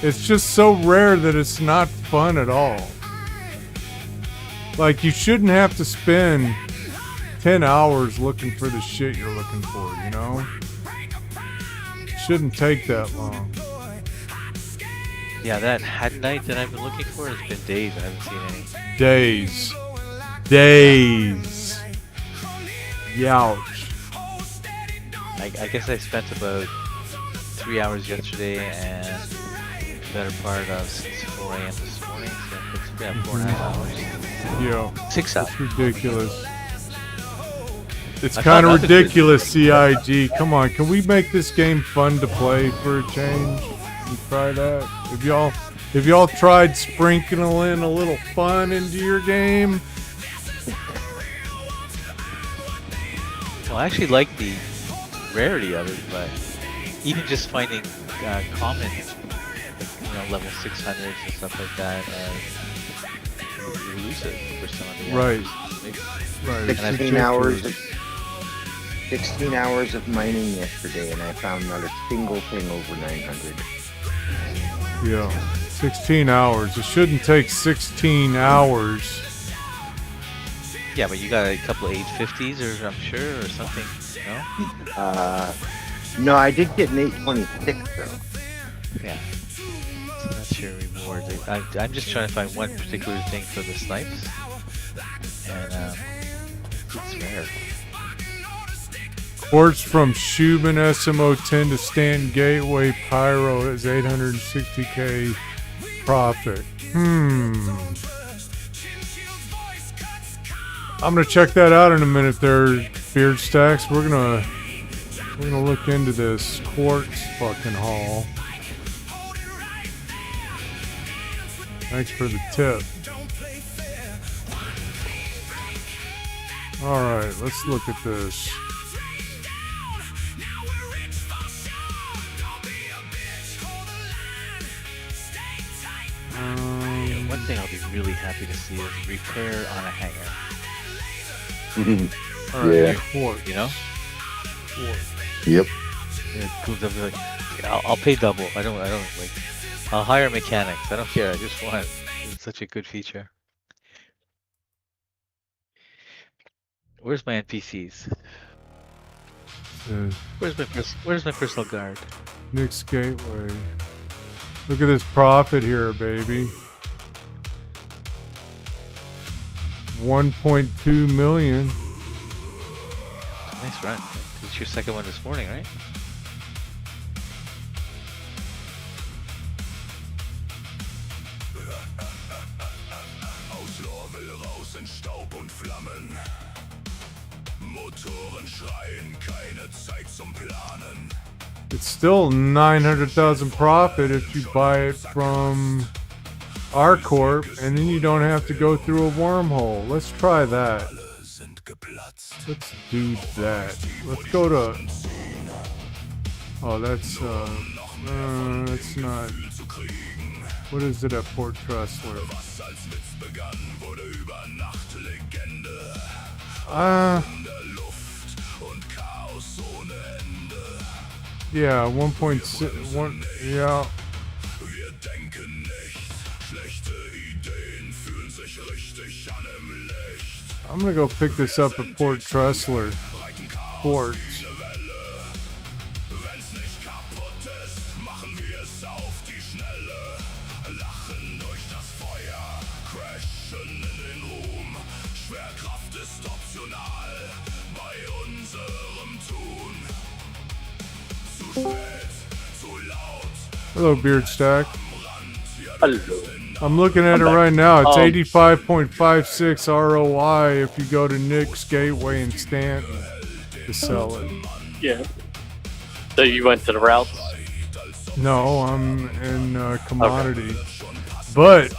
It's just so rare that it's not fun at all. Like, you shouldn't have to spend 10 hours looking for the shit you're looking for, you know? It shouldn't take that long.
Yeah, that hat knight that I've been looking for has been days. I haven't seen any.
Days. Days. Youch.
I guess I spent about 3 hours yesterday and the better part of since 4 a.m. this morning. So it's been 4.5 hours.
Yeah.
6 hours.
It's ridiculous. It's
I
kind of
found nothing
ridiculous, CIG. Come on, can we make this game fun to play for a change? And try that. Have y'all tried sprinkling a little fun into your game?
Well, I actually like the rarity of it, but even just finding common, level 600s and stuff like that, elusive for some of the
Right.
Right.
16 hours. 16 hours of mining yesterday, and I found not a single thing over 900.
Yeah, 16 hours. It shouldn't take 16 hours.
Yeah, but you got a couple of 850s, or I'm sure, or something. No.
No, I did get an 826 though.
Yeah. So that's your reward. I'm just trying to find one particular thing for the snipes, and it's rare.
Quartz from Shubin SMO10 to Stanton Gateway Pyro is 860k profit. I'm gonna check that out in a minute there, Beard Stacks. We're gonna look into this quartz fucking haul. Thanks for the tip. Alright, let's look at this.
One thing I'll be really happy to see is repair on a hanger.
Yeah.
Quartz.
You know?
Yep.
It goes up like, I'll pay double. I don't like. I'll hire mechanics. I don't care. I just want. It's such a good feature. Where's my NPCs? Where's my personal guard?
Nick's Gateway. Look at this profit here, baby. 1.2 million.
Nice run. It's your second one this morning, right?
Outlaw will raus in Staub und Flammen. Motoren schreien, keine Zeit zum Planen.
It's still 900,000 profit if you buy it from our corp, and then you don't have to go through a wormhole. Let's try that. Let's do that. Let's go to. Oh, that's not. What is it at Port Tressler? Yeah, 1.6. Yeah. I'm gonna go pick this up at Port Tressler. Port. Hello, Beard Stack.
Hello.
I'm looking at it
back.
right now. It's
Um,
85.56 ROI if you go to Nick's Gateway and Stanton to sell it.
Yeah. So you went to the routes?
No, I'm in commodity. But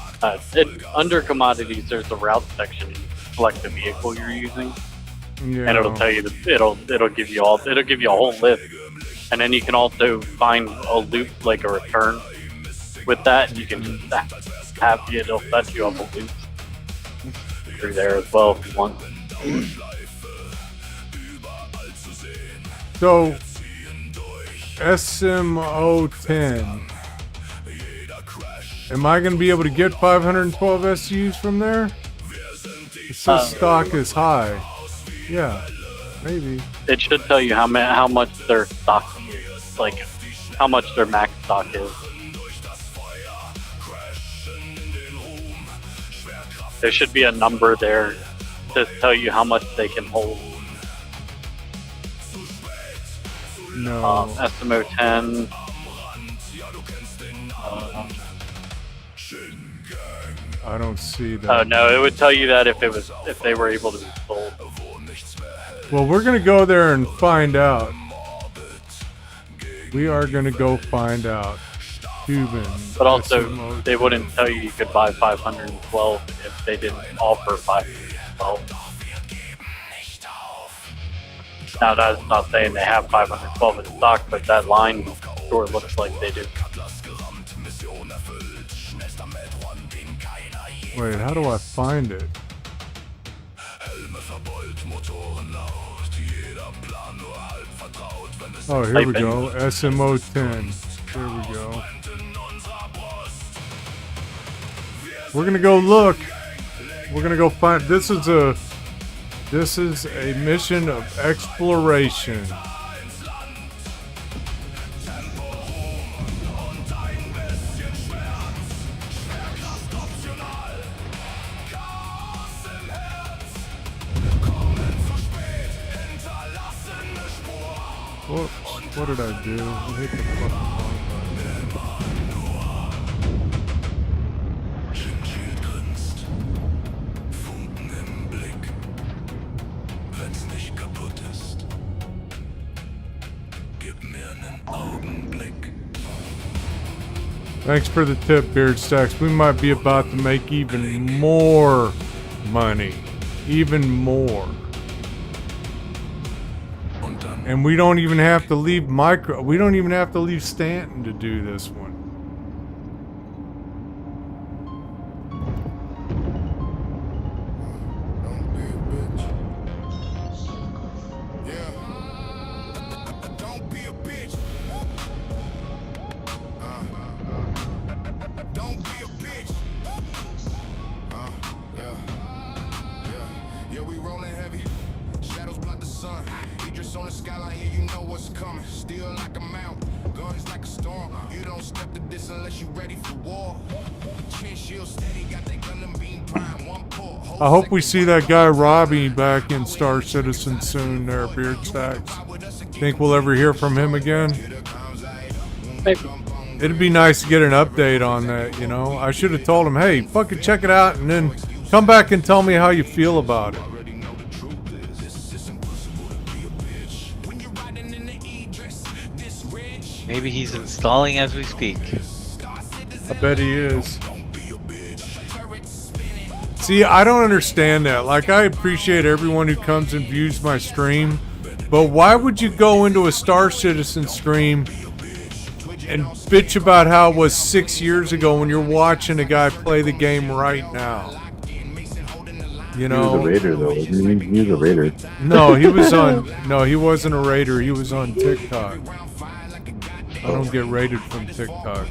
Under commodities, there's a route section. You select the vehicle you're using,
yeah,
and it'll tell you it'll give you a whole list, and then you can also find a loop like a return with that, and you can just it'll set you up a loop through there as well if you want.
so SMO10. Am I going to be able to get 512 SUs from there? It says stock is high. Yeah, maybe.
It should tell you how much their stock is, like how much their max stock is. There should be a number there to tell you how much they can hold.
No.
SMO10.
I don't see that.
Oh no, it would tell you that if they were able to be sold.
Well, we're going to go there and find out. We are going to go find out. Cuban.
But also,
SMO10.
they wouldn't tell you could buy 512 if they didn't offer 512. Now, that's not saying they have 512 in stock, but that line sure looks like they do.
Wait, how do I find it? Oh, here we go. SMO10. There we go. We're gonna go look. We're gonna go find. This is a mission of exploration. What did I do? I hit the fucking wrong Thanks for the tip, Beard Stacks. We might be about to make even more money. Even more. And we don't even have to leave we don't even have to leave Stanton to do this one. I hope we see that guy Robbie back in Star Citizen soon there, Beard Stacks. Think we'll ever hear from him again?
Maybe.
It'd be nice to get an update on that, you know? I should have told him, hey, fucking check it out and then come back and tell me how you feel about it.
Maybe he's installing as we speak.
I bet he is. See, I don't understand that. Like, I appreciate everyone who comes and views my stream, but why would you go into a Star Citizen stream and bitch about how it was 6 years ago when you're watching a guy play the game right now? You know?
He was a raider, though. He was a raider.
No, he was on... No, he wasn't a raider. He was on TikTok. I don't get raided from TikTok.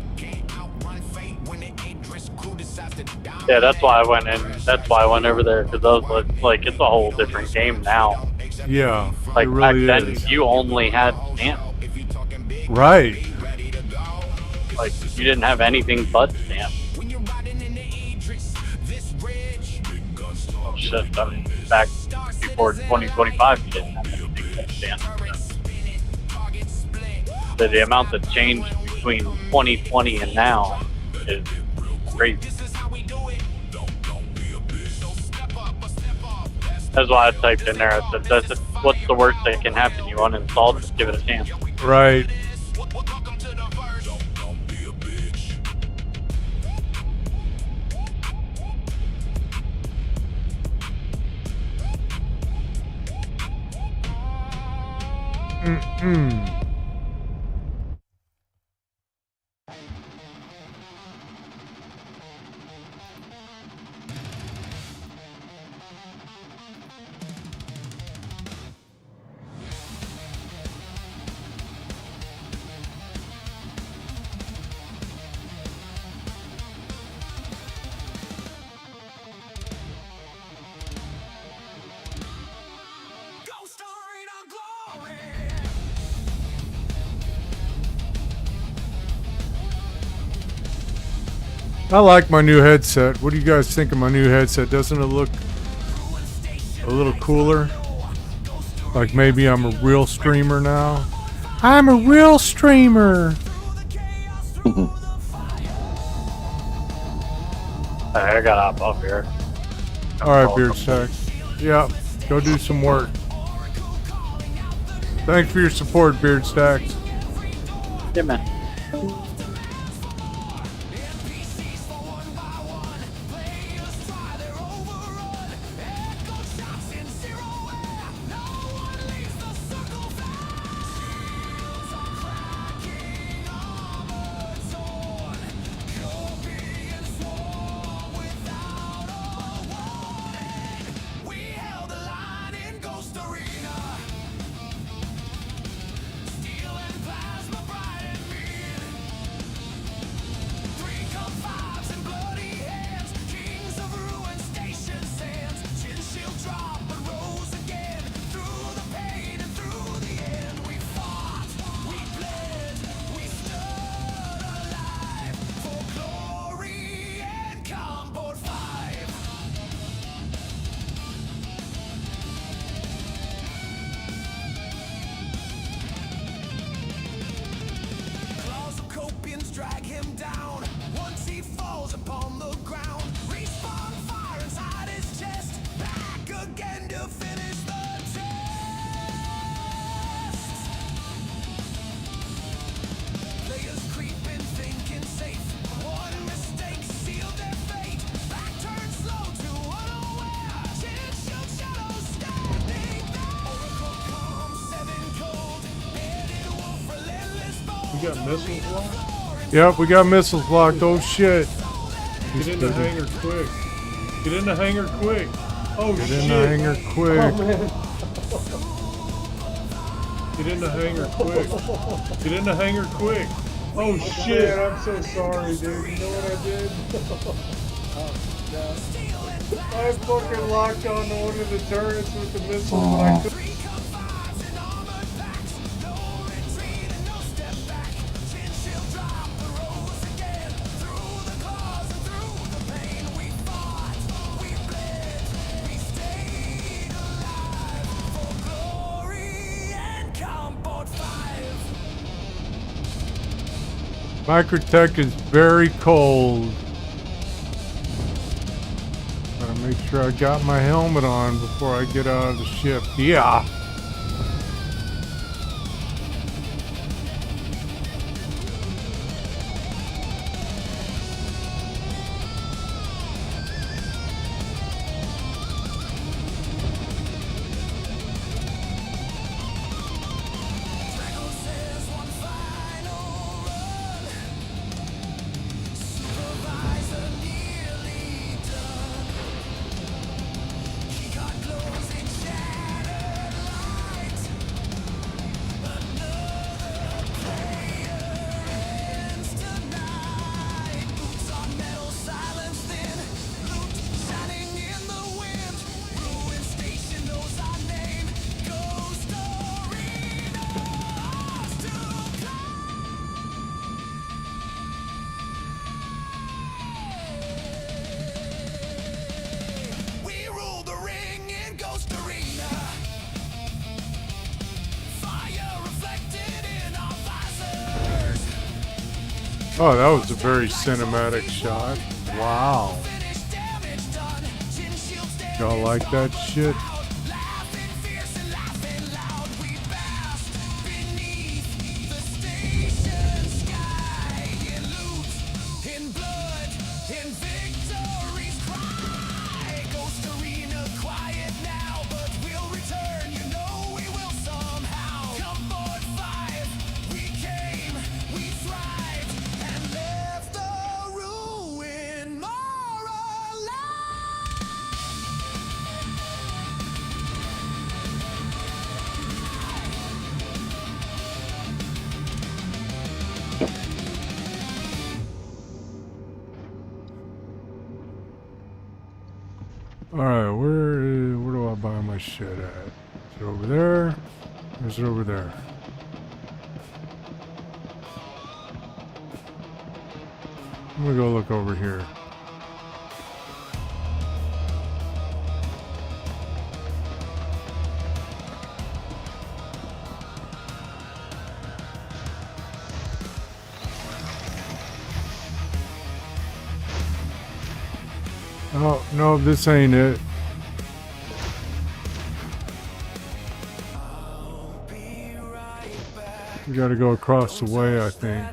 Yeah, that's why I went in. That's why I went over there, because I was like, it's a whole different game now.
Yeah,
like
it really
back then,
is.
you only had Stanton.
Right.
Like you didn't have anything but Stanton. Oh shit! I mean, back before 2025, you didn't have anything but Stanton. the amount that changed between 2020 and now is crazy. That's why I typed in there. I said, what's the worst that can happen? You uninstalled, just give it a chance.
Right. Mm-mm. I like my new headset. What do you guys think of my new headset? Doesn't it look a little cooler? Like maybe I'm a real streamer now. I'm a real streamer.
I gotta hop off here.
All right, Beard Stack. Yeah, go do some work. Thanks for your support, Beard Stacks.
Yeah, man.
Drag him down once he falls upon the ground. Respawn fire inside his chest. Back again to finish the test. Players creeping, thinking safe. One mistake sealed their fate. Back turned slow to unaware. Chin shield shadows standing there. Oracle calm, 7 cold. Headed wolf, relentless bold.
We got missiles locked? Yep, we got missiles locked. Oh shit.
Get in the hangar quick. Get in the hangar quick. Oh
Get
shit.
in the hangar quick.
Oh man. Get in the hangar quick. Get in the hangar quick. Oh shit.
Man, I'm so sorry, dude. You know what I did? I fucking locked onto one of the turrets with the missiles, but I couldn't. Microtech is very cold. Gotta make sure I got my helmet on before I get out of the ship. Yeah. Oh, that was a very cinematic shot. Wow. Y'all like that shit? Alright, where do I buy my shit at? Is it over there? Or is it over there? I'm gonna go look over here. Oh, no, this ain't it. We gotta go across the way, I think.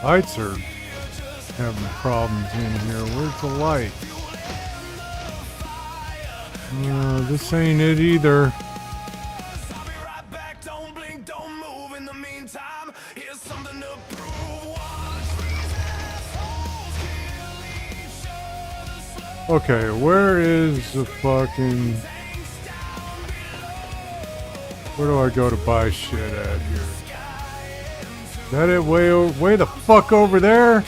Lights are having problems in here. Where's the light? This ain't it either. Okay, where is the fucking... Where do I go to buy shit at here? Is that it way the fuck over there?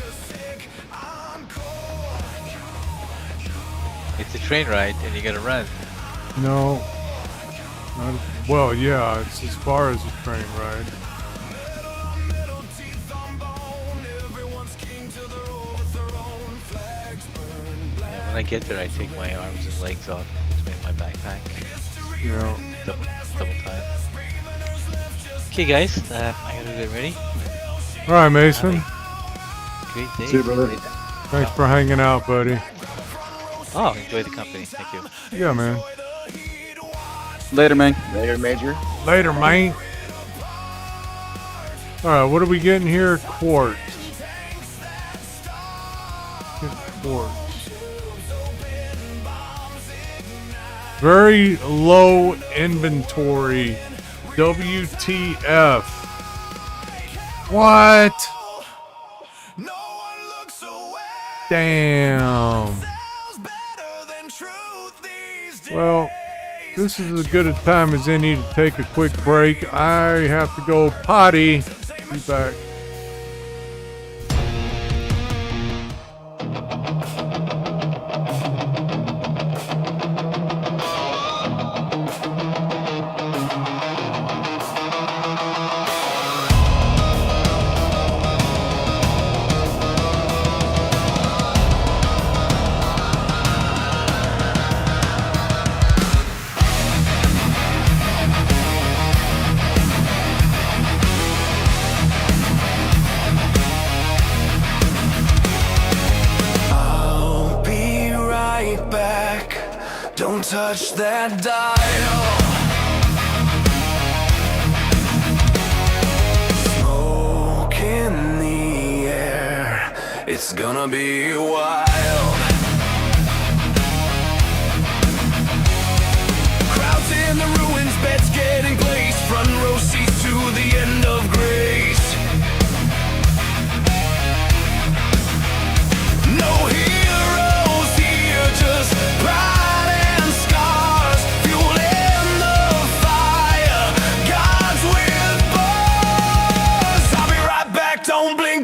It's a train ride and you gotta run.
No. Well, yeah, it's as far as a train ride.
Yeah, when I get there, I take my arms and legs off to make my backpack.
Yeah.
Double time. Okay, guys, I gotta get ready.
All right, Mason.
Great day.
See you, brother.
Thanks for hanging out, buddy.
Oh, enjoy the company. Thank you.
Yeah, man.
Later, man.
Later, Major.
Later, man. All right, what are we getting here? Quartz. Get quartz. Very low inventory. WTF. What? Damn. Well, this is as good a time as any to take a quick break. I have to go potty. Be back.
Don't touch that dial. Smoke in the air. It's gonna be wild. Crowds in the ruins, beds getting placed. Front row seats to the end of grace. No heroes here, just pride.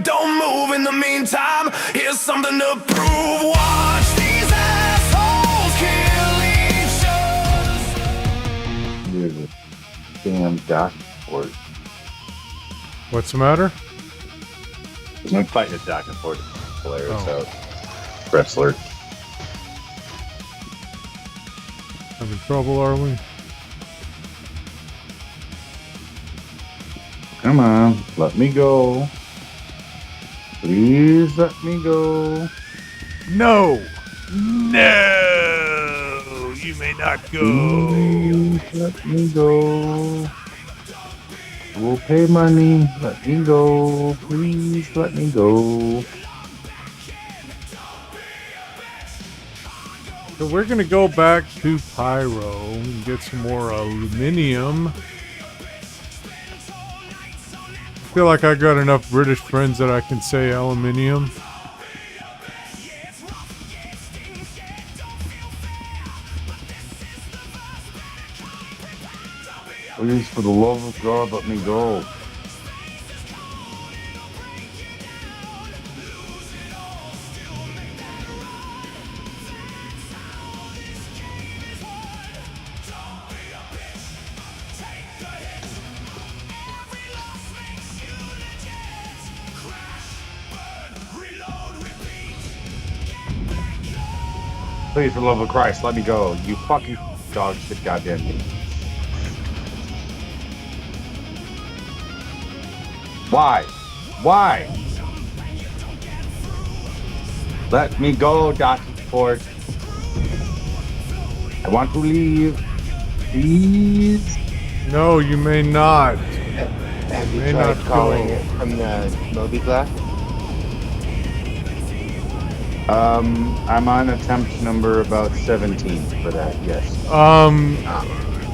Don't move in the meantime. Here's something to prove. Watch these assholes.
damn dock port.
What's the matter?
I'm fighting a dock and port Polaris
Oh.
out. Wrestler.
Having trouble, are we?
Come on, let me go. Please let me go.
No! No! You may not go.
Please let me go. We'll pay money. Let me go. Please let me go.
So we're gonna go back to Pyro and get some more aluminium. I feel like I got enough British friends that I can say aluminium.
Please, for the love of God, let me go. Please, for the love of Christ, let me go. You fucking dog shit goddamn me. Why? Why? Let me go, Dr. Ford. I want to leave. Please.
No, you may not.
Have you
May
tried
not
calling
go.
it from the Moby Glass?
I'm on attempt number about 17 for that, yes.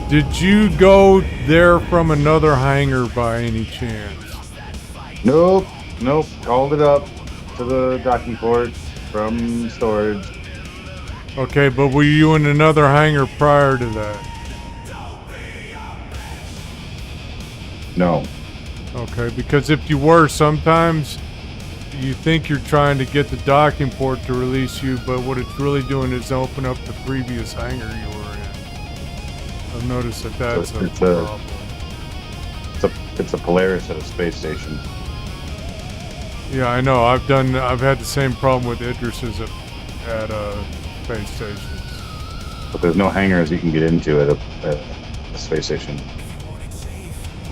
Did you go there from another hangar by any chance?
Nope, nope. Called it up to the docking port from storage.
Okay, but were you in another hangar prior to that?
No.
Okay, because if you were, sometimes you think you're trying to get the docking port to release you, but what it's really doing is open up the previous hangar you were in. I've noticed that that's a problem.
It's a Polaris at a space station.
Yeah, I know. I've had the same problem with Idris's at space stations.
But there's no hangars you can get into at a space station.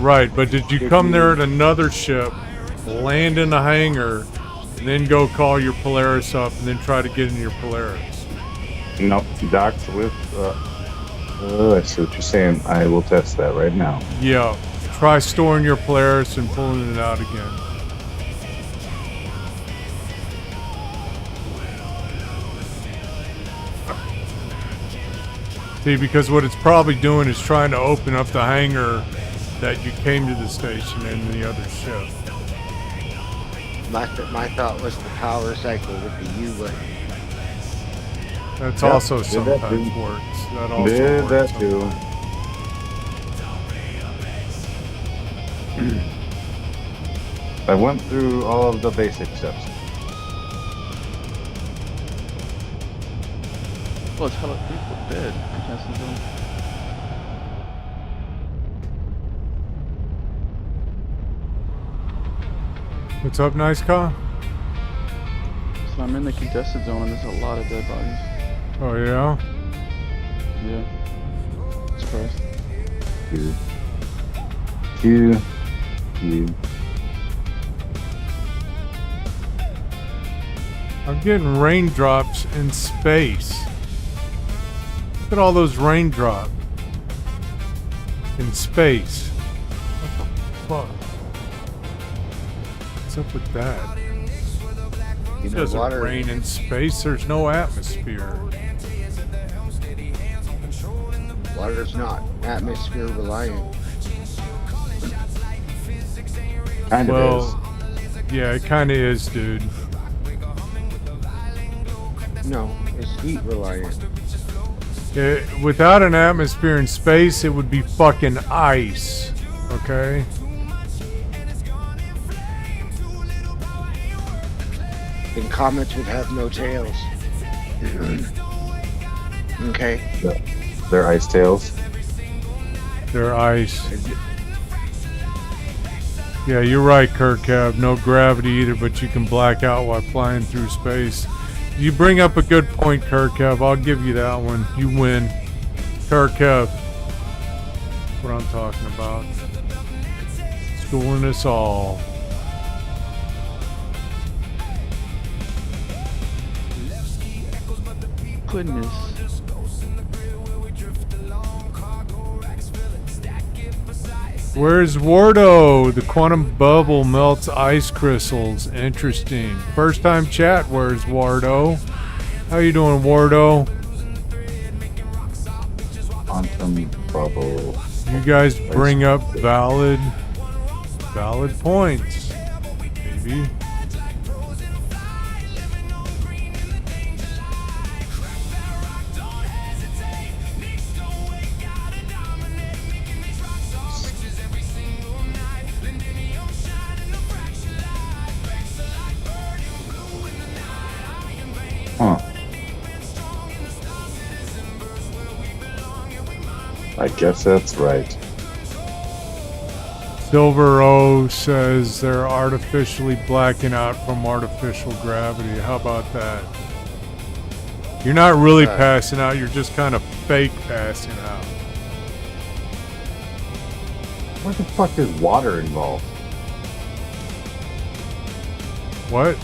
Right, but did you come there at another ship, land in a hangar, and then go call your Polaris up and then try to get in your Polaris?
Nope, docked with. I see what you're saying. I will test that right now.
Yeah, try storing your Polaris and pulling it out again. See, because what it's probably doing is trying to open up the hangar that you came to the station in the other ship.
My thought was the power cycle would be you, but
That's
Yep,
also
did that
sometimes
too.
works. That also
Did
works
that
sometimes.
too. I went through all of the basic steps.
Well, it's hella people dead. Contestants zone.
What's up, Nice Car?
So I'm in the contested zone and there's a lot of dead bodies.
Oh, yeah?
Yeah. Surprised.
You.
I'm getting raindrops in space. Look at all those raindrops in space. What the fuck? What's up with that? It doesn't rain in space. There's no atmosphere.
water's not atmosphere reliant.
Kind of is.
Yeah, it kind of is, dude.
No, it's heat reliant.
Without an atmosphere in space, it would be fucking ice. Okay?
Then comets would have no tails. Okay?
They're ice tails.
They're ice. Yeah, you're right, Kirkab. No gravity either, but you can black out while flying through space. You bring up a good point, Kirkab. I'll give you that one. You win. Kirkab. That's what I'm talking about. Schooling us all.
Goodness.
Where's Wardo? The quantum bubble melts ice crystals. Interesting. First time chat. Where's Wardo? How you doing, Wardo?
Quantum bubble.
You guys bring up valid points. Maybe.
Huh. I guess that's right.
Silver O says they're artificially blacking out from artificial gravity. How about that? You're not really passing out, you're just kind of fake passing out.
What the fuck is water involved?
What?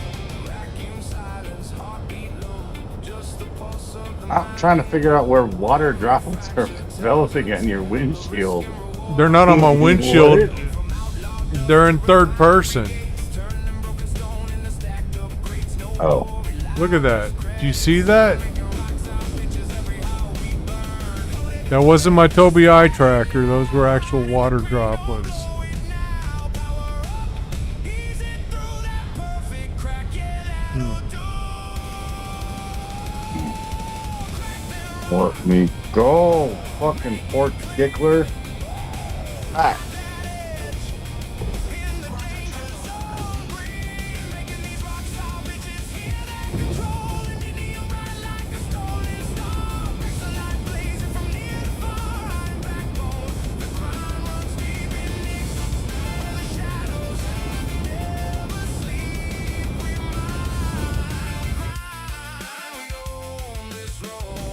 I'm trying to figure out where water droplets are developing on your windshield.
They're not on my windshield. They're in third person.
Oh.
Look at that. Do you see that? That wasn't my Tobii eye tracker. Those were actual water droplets.
Let me go, fucking pork stickler. Ah.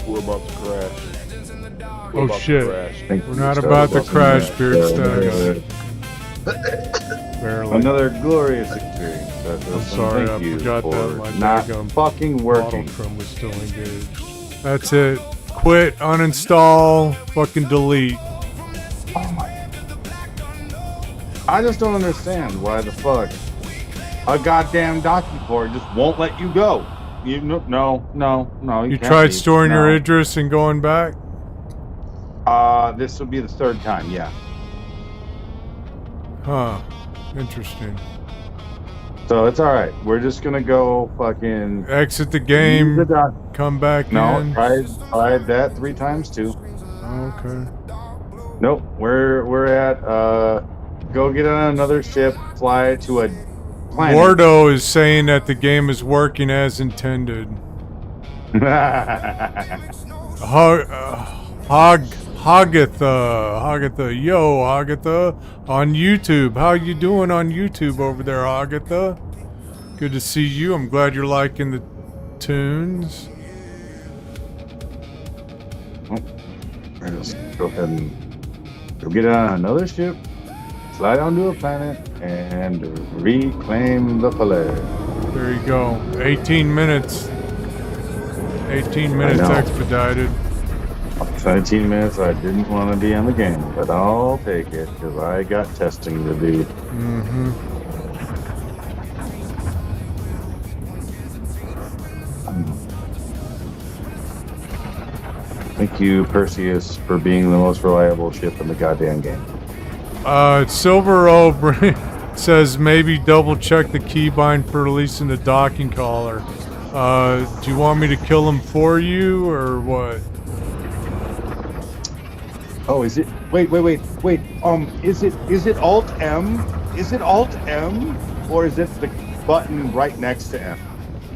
We're about to crash.
Oh shit. We're not about to crash, Beard Stacks. Barely.
Another glorious experience.
I'm sorry, I forgot that my
not
daggum
fucking working.
model trim was still engaged. That's it. Quit, uninstall, fucking delete.
Oh my. I just don't understand why the fuck a goddamn docking port just won't let you go. You no.
You
can't
tried
leave.
storing
No.
your address and going back?
This will be the third time, yeah.
Huh. Interesting.
So it's alright. We're just gonna go fucking
Exit the game,
leave the dock.
come back
No,
in.
tried that 3 times too.
Okay.
Nope. We're at go get on another ship, fly to a planet.
Wardo is saying that the game is working as intended. Hagatha, yo, Hagatha, on YouTube. How you doing on YouTube over there, Hagatha? Good to see you. I'm glad you're liking the tunes.
Just go ahead and go get on another ship, fly down to a planet, and reclaim the flare.
There you go. 18 minutes. 18 minutes expedited.
17 minutes I didn't want to be on the game, but I'll take it because I got testing to do.
Mm-hmm.
Thank you, Perseus, for being the most reliable ship in the goddamn game.
Silver O says maybe double check the keybind for releasing the docking collar. Do you want me to kill him for you or what?
Oh, is it? Wait. Is it Alt M? Is it Alt M, or is it the button right next to M?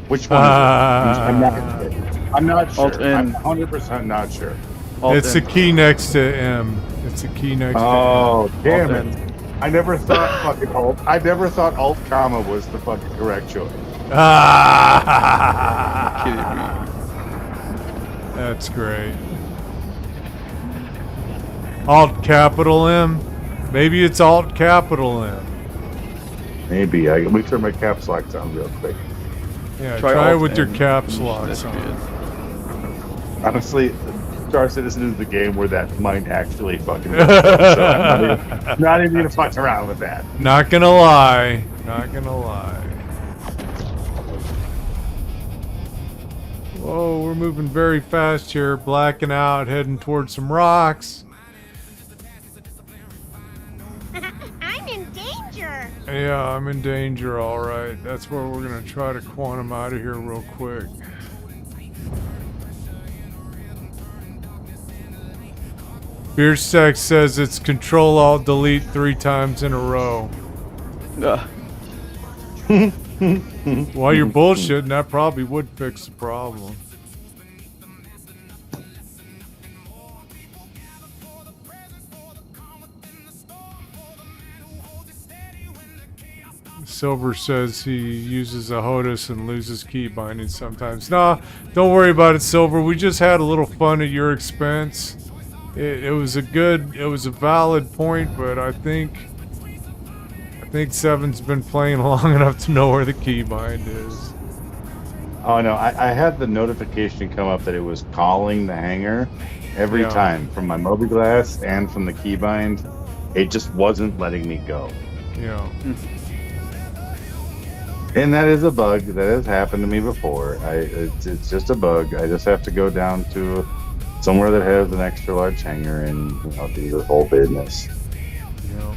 Which one is it? I'm not sure.
Alt N.
I'm 100% not sure.
It's the key next to M. It's a key next
Oh,
to
damn it. I never thought fucking alt. I never thought alt comma was the fucking correct choice.
Ah!
Kidding me.
That's great. Alt capital M? Maybe it's alt capital M.
Maybe. Let me turn my caps locks on real quick.
Yeah, try it
Alt
with your
N.
caps
That
locks
should be
on.
it.
Honestly, Star Citizen is the game where that might actually fucking work. So I'm not even gonna fuck around with that.
Not gonna lie. Not gonna lie. Whoa, we're moving very fast here. Blacking out, heading towards some rocks.
I'm in danger.
Yeah, I'm in danger, alright. That's where we're gonna try to quantum out of here real quick. Beerstack says it's Control-Alt-Delete 3 times in a row. While you're bullshitting, that probably would fix the problem. Silver says he uses a HOTUS and loses key binding sometimes. Nah, don't worry about it, Silver. We just had a little fun at your expense. It was a valid point, but I think Seven's been playing long enough to know where the keybind is.
Oh no, I had the notification come up that it was calling the hangar every
Yeah.
time from my mobiGlass and from the keybind. It just wasn't letting me go.
Yeah.
And that is a bug that has happened to me before. It's just a bug. I just have to go down to somewhere that has an extra large hangar and do the whole business.
Yeah.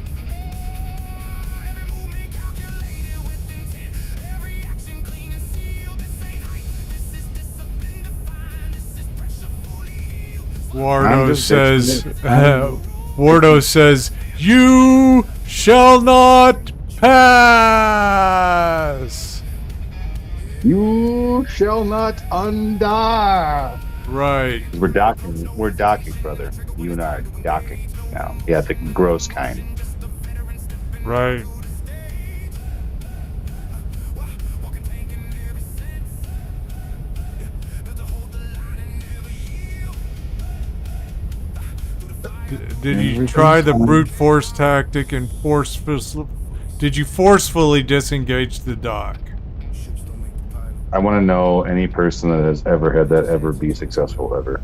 Wardo says, Wardo says, you shall not pass.
You shall not undie.
Right.
We're docking, brother. You and I are docking now. Yeah, the gross kind.
Right. Did you try the brute force tactic and did you forcefully disengage the dock?
I want to know any person that has ever had that ever be successful ever.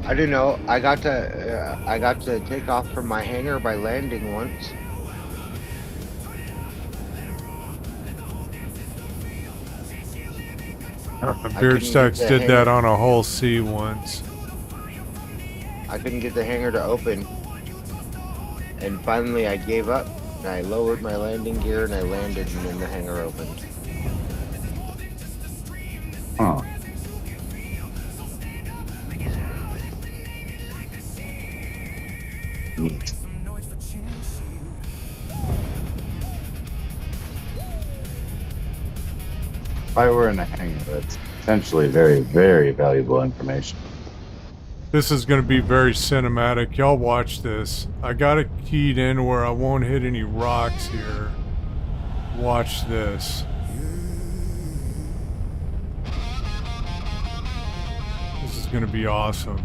I don't know. I got to take off from my hangar by landing once.
Beard Stacks did that on a whole sea once.
I couldn't get the hangar to open, and finally I gave up. And I lowered my landing gear and I landed, and then the hangar opened.
Huh. Neat. If I were in a hangar, that's potentially very, very valuable information.
This is going to be very cinematic. Y'all watch this. I got it keyed in where I won't hit any rocks here. Watch this. This is going to be awesome.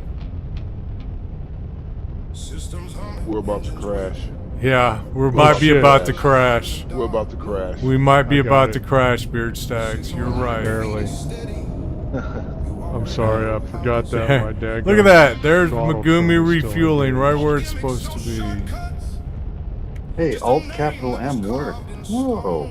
We're about to crash.
Yeah, we might be about to crash.
We're about to crash.
We might be
I got
about
it.
to crash, Beard Stacks. You're right.
Barely. I'm sorry, I forgot that. My dad.
Look at that. There's
throttle
Megumi
control still
refueling
in.
right where it's supposed to be.
Hey, Alt capital M worked. Whoa.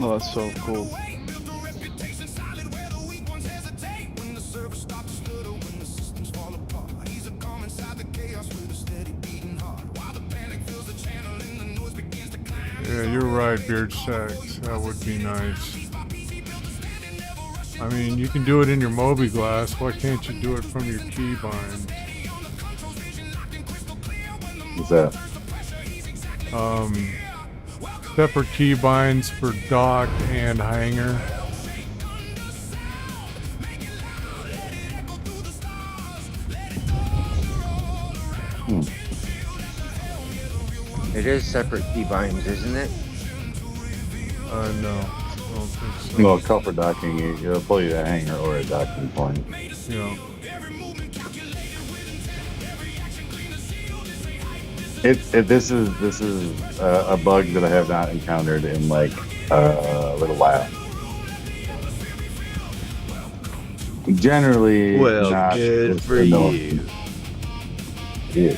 Oh, that's so cool.
Yeah, you're right, Beard Stacks. That would be nice. I mean, you can do it in your Moby Glass. Why can't you do it from your keybind?
What's that?
Separate keybinds for dock and hanger.
It is separate keybinds, isn't it?
No. I don't think so.
Well, a couple for docking, it'll pull you a hanger or a docking point.
Yeah.
This is a bug that I have not encountered in like a little while. Generally,
Well,
not
good
just
for
annoying.
you.
Yeah.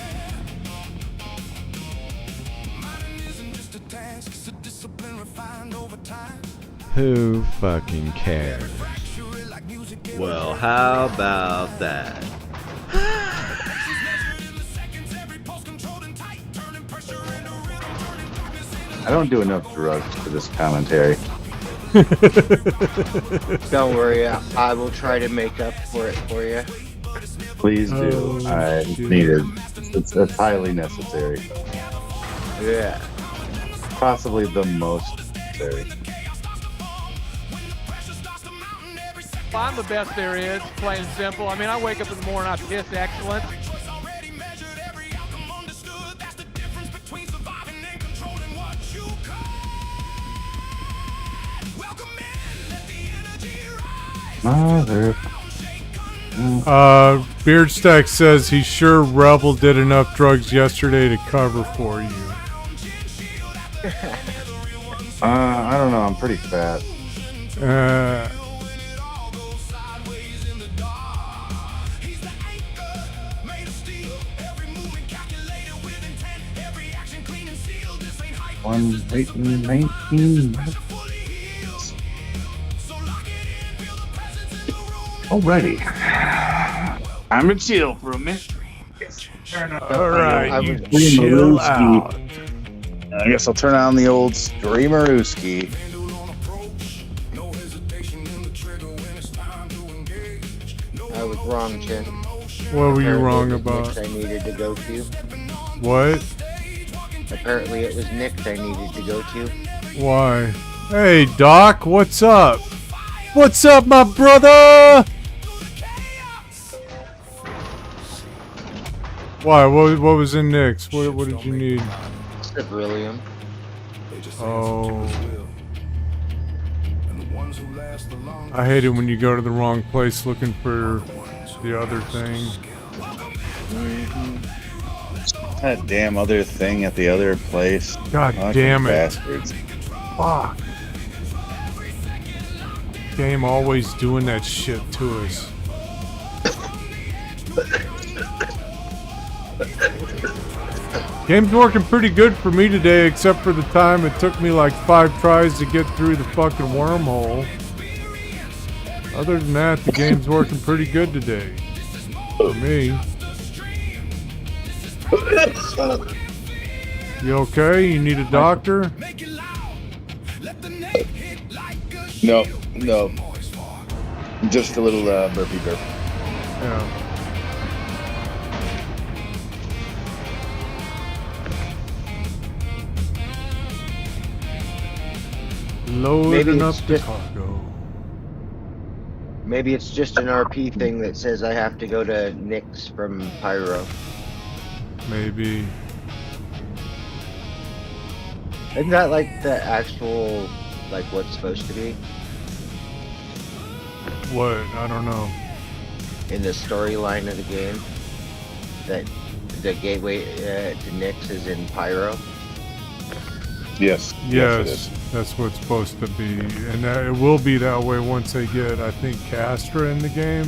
Who fucking cares? Well, how about that?
I don't do enough drugs for this commentary.
Don't worry, I will try to make up for it for you.
Please do.
Oh,
I
shit.
need it. It's highly necessary.
Yeah.
Possibly the most necessary.
I'm the best there is, plain and simple. I mean, I wake up in the morning, I piss excellence.
Mother.
Beard Stack says he's sure Rebel did enough drugs yesterday to cover for you.
I don't know. I'm pretty fat. One 19. Alrighty. I'm gonna chill for a minute.
All right, you
Streamerooski.
chill out.
I guess I'll turn on the old Streamerooski.
I was wrong, Chin.
What were you
Apparently
wrong
it was
about?
Nick's I needed to go to.
What?
Apparently it was Nick's I needed to go to.
Why? Hey, Doc, what's up? What's up, my brother? Why? What was in Nick's? What did you need?
Beryllium.
Oh. I hate it when you go to the wrong place looking for the other thing.
That damn other thing at the other place.
God
Fucking
damn it.
Bastards.
Fuck. Game always doing that shit to us. Game's working pretty good for me today, except for the time it took me like 5 tries to get through the fucking wormhole. Other than that, the game's working pretty good today. For me. You okay? You need a doctor?
No. Just a little burpee burp.
Yeah. Loading up the cargo.
Maybe it's just an RP thing that says I have to go to Nick's from Pyro.
Maybe.
Isn't that like the actual, like what's supposed to be?
What? I don't know.
In the storyline of the game, that the gateway to Nick's is in Pyro.
Yes.
Yes, that's what's supposed to be, and that, it will be that way once they get, I think, Castra in the game.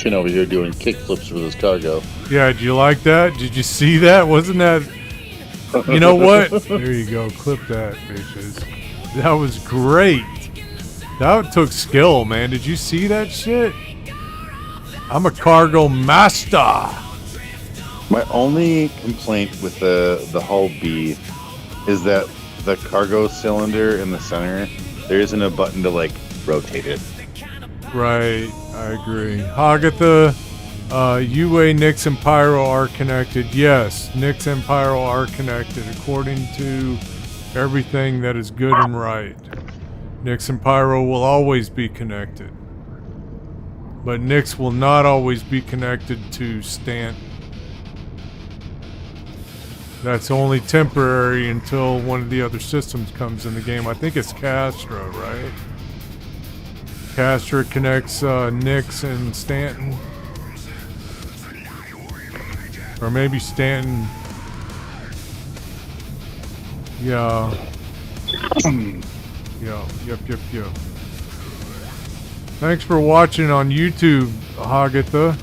Griffin over here doing kickflips with his cargo.
Yeah, did you like that? Did you see that? Wasn't that... You know what? There you go. Clip that, bitches. That was great. That took skill, man. Did you see that shit? I'm a cargo master.
My only complaint with the Hull B is that the cargo cylinder in the center, there isn't a button to like rotate it.
Right, I agree. Hagatha, UA, Nix, and Pyro are connected. Yes, Nix and Pyro are connected according to everything that is good and right. Nix and Pyro will always be connected. But Nix will not always be connected to Stanton. That's only temporary until one of the other systems comes in the game. I think it's Castro, right? Castro connects Nix and Stanton. Or maybe Stanton. Yeah. Yep. Thanks for watching on YouTube, Hagatha.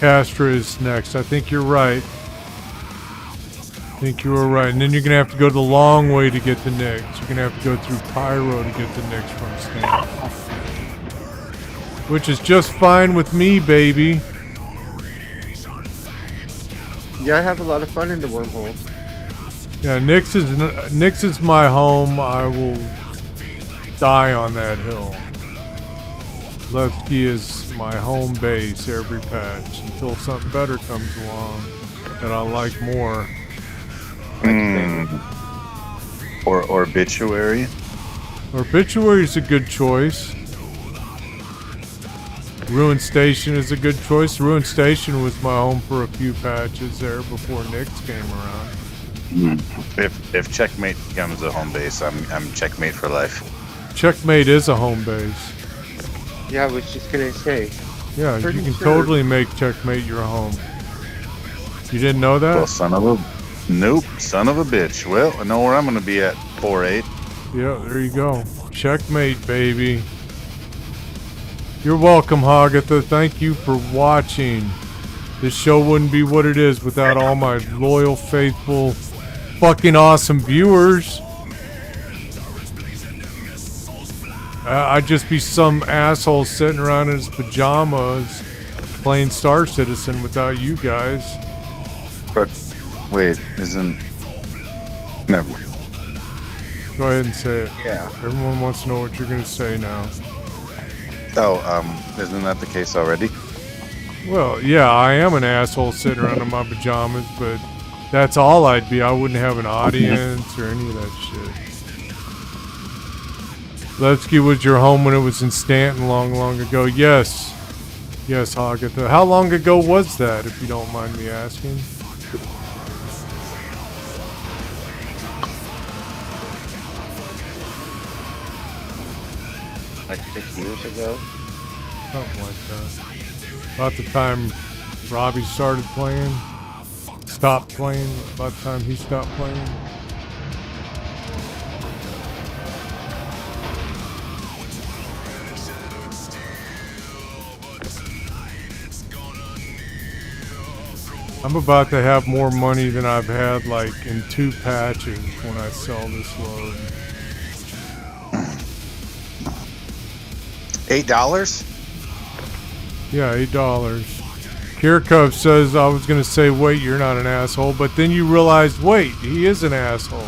Castro is next. I think you're right. I think you were right. And then you're going to have to go the long way to get to Nix. You're going to have to go through Pyro to get to Nix from Stanton. Which is just fine with me, baby.
Yeah, I have a lot of fun in the wormhole.
Yeah, Nix is my home. I will die on that hill. Lefty is my home base every patch until something better comes along that I like more.
Or Obituary.
Obituary is a good choice. Ruin Station is a good choice. Ruin Station was my home for a few patches there before Nix came around.
If Checkmate becomes a home base, I'm Checkmate for life.
Checkmate is a home base.
Yeah, I was just gonna say.
Yeah,
Pretty
you can
sure.
totally make Checkmate your home. You didn't know that?
Well, son of a bitch. Well, I know where I'm gonna be at 4-8.
Yeah, there you go. Checkmate, baby. You're welcome, Hagatha. Thank you for watching. This show wouldn't be what it is without all my loyal, faithful, fucking awesome viewers. I'd just be some asshole sitting around in his pajamas playing Star Citizen without you guys.
But wait, isn't... Never.
Go ahead and say it.
Yeah.
Everyone wants to know what you're going to say now.
Oh, isn't that the case already?
Well, yeah, I am an asshole sitting around in my pajamas, but that's all I'd be. I wouldn't have an audience or any of that shit. Levski was your home when it was in Stanton long ago. Yes. Yes, Hagatha. How long ago was that, if you don't mind me asking?
Like 6 years ago?
Something like that. About the time Robbie started playing. Stopped playing. About the time he stopped playing. I'm about to have more money than I've had like in 2 patches when I sell this load.
$8?
Yeah, $8. Kirkov says I was gonna say, wait, you're not an asshole, but then you realize, wait, he is an asshole.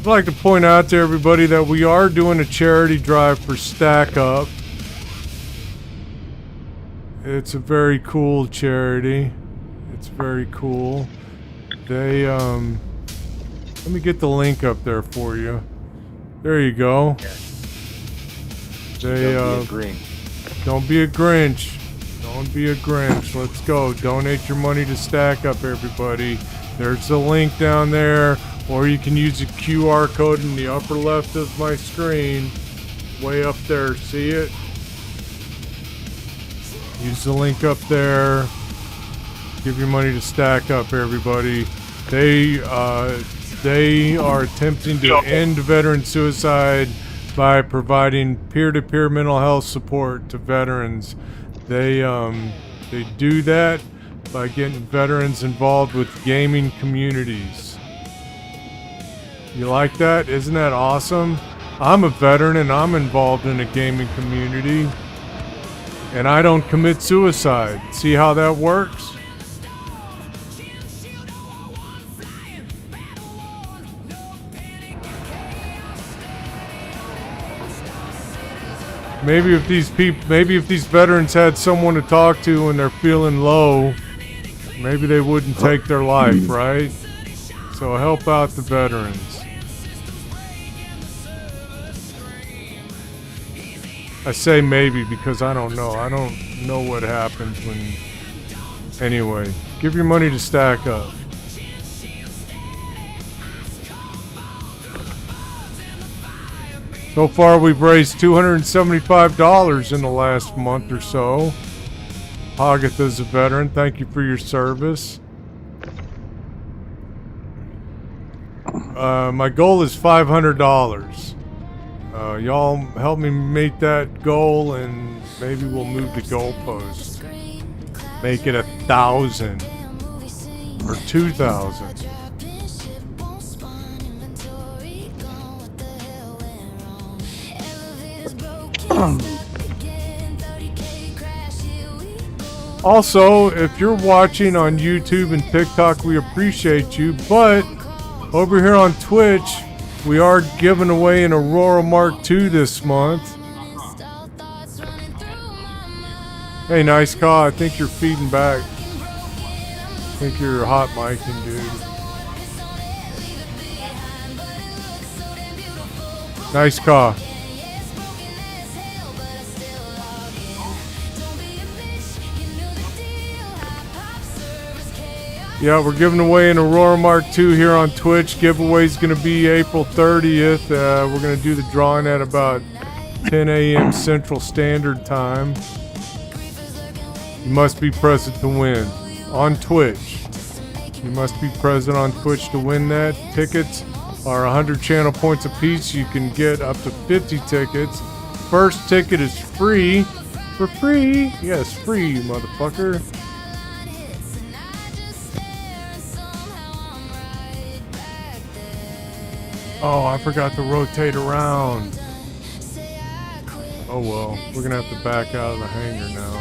I'd like to point out to everybody that we are doing a charity drive for Stack Up. It's a very cool charity. It's very cool. They, let me get the link up there for you. There you go. They, don't be a Grinch. Don't be a Grinch. Let's go. Donate your money to Stack Up, everybody. There's the link down there, or you can use the QR code in the upper left of my screen. Way up there. See it? Use the link up there. Give your money to Stack Up, everybody. They are attempting to end veteran suicide by providing peer-to-peer mental health support to veterans. They do that by getting veterans involved with gaming communities. You like that? Isn't that awesome? I'm a veteran and I'm involved in a gaming community. And I don't commit suicide. See how that works? Maybe if these veterans had someone to talk to when they're feeling low, maybe they wouldn't take their life, right? So help out the veterans. I say maybe because I don't know. I don't know what happens when... Anyway, give your money to Stack Up. So far, we've raised $275 in the last month or so. Hagatha's a veteran. Thank you for your service. My goal is $500. Y'all help me meet that goal, and maybe we'll move the goalpost. Make it 1,000 or 2,000. Also, if you're watching on YouTube and TikTok, we appreciate you, but over here on Twitch, we are giving away an Aurora Mark II this month. Hey, nice call. I think you're feeding back. I think you're hot micing, dude. Nice call. Yeah, we're giving away an Aurora Mark II here on Twitch. Giveaway's going to be April 30th. We're going to do the drawing at about 10 a.m. Central Standard Time. You must be present to win on Twitch. You must be present on Twitch to win that. Tickets are 100 channel points apiece. You can get up to 50 tickets. First ticket is free. For free. Yes, free, you motherfucker. Oh, I forgot to rotate around. Oh well, we're gonna have to back out of the hangar now.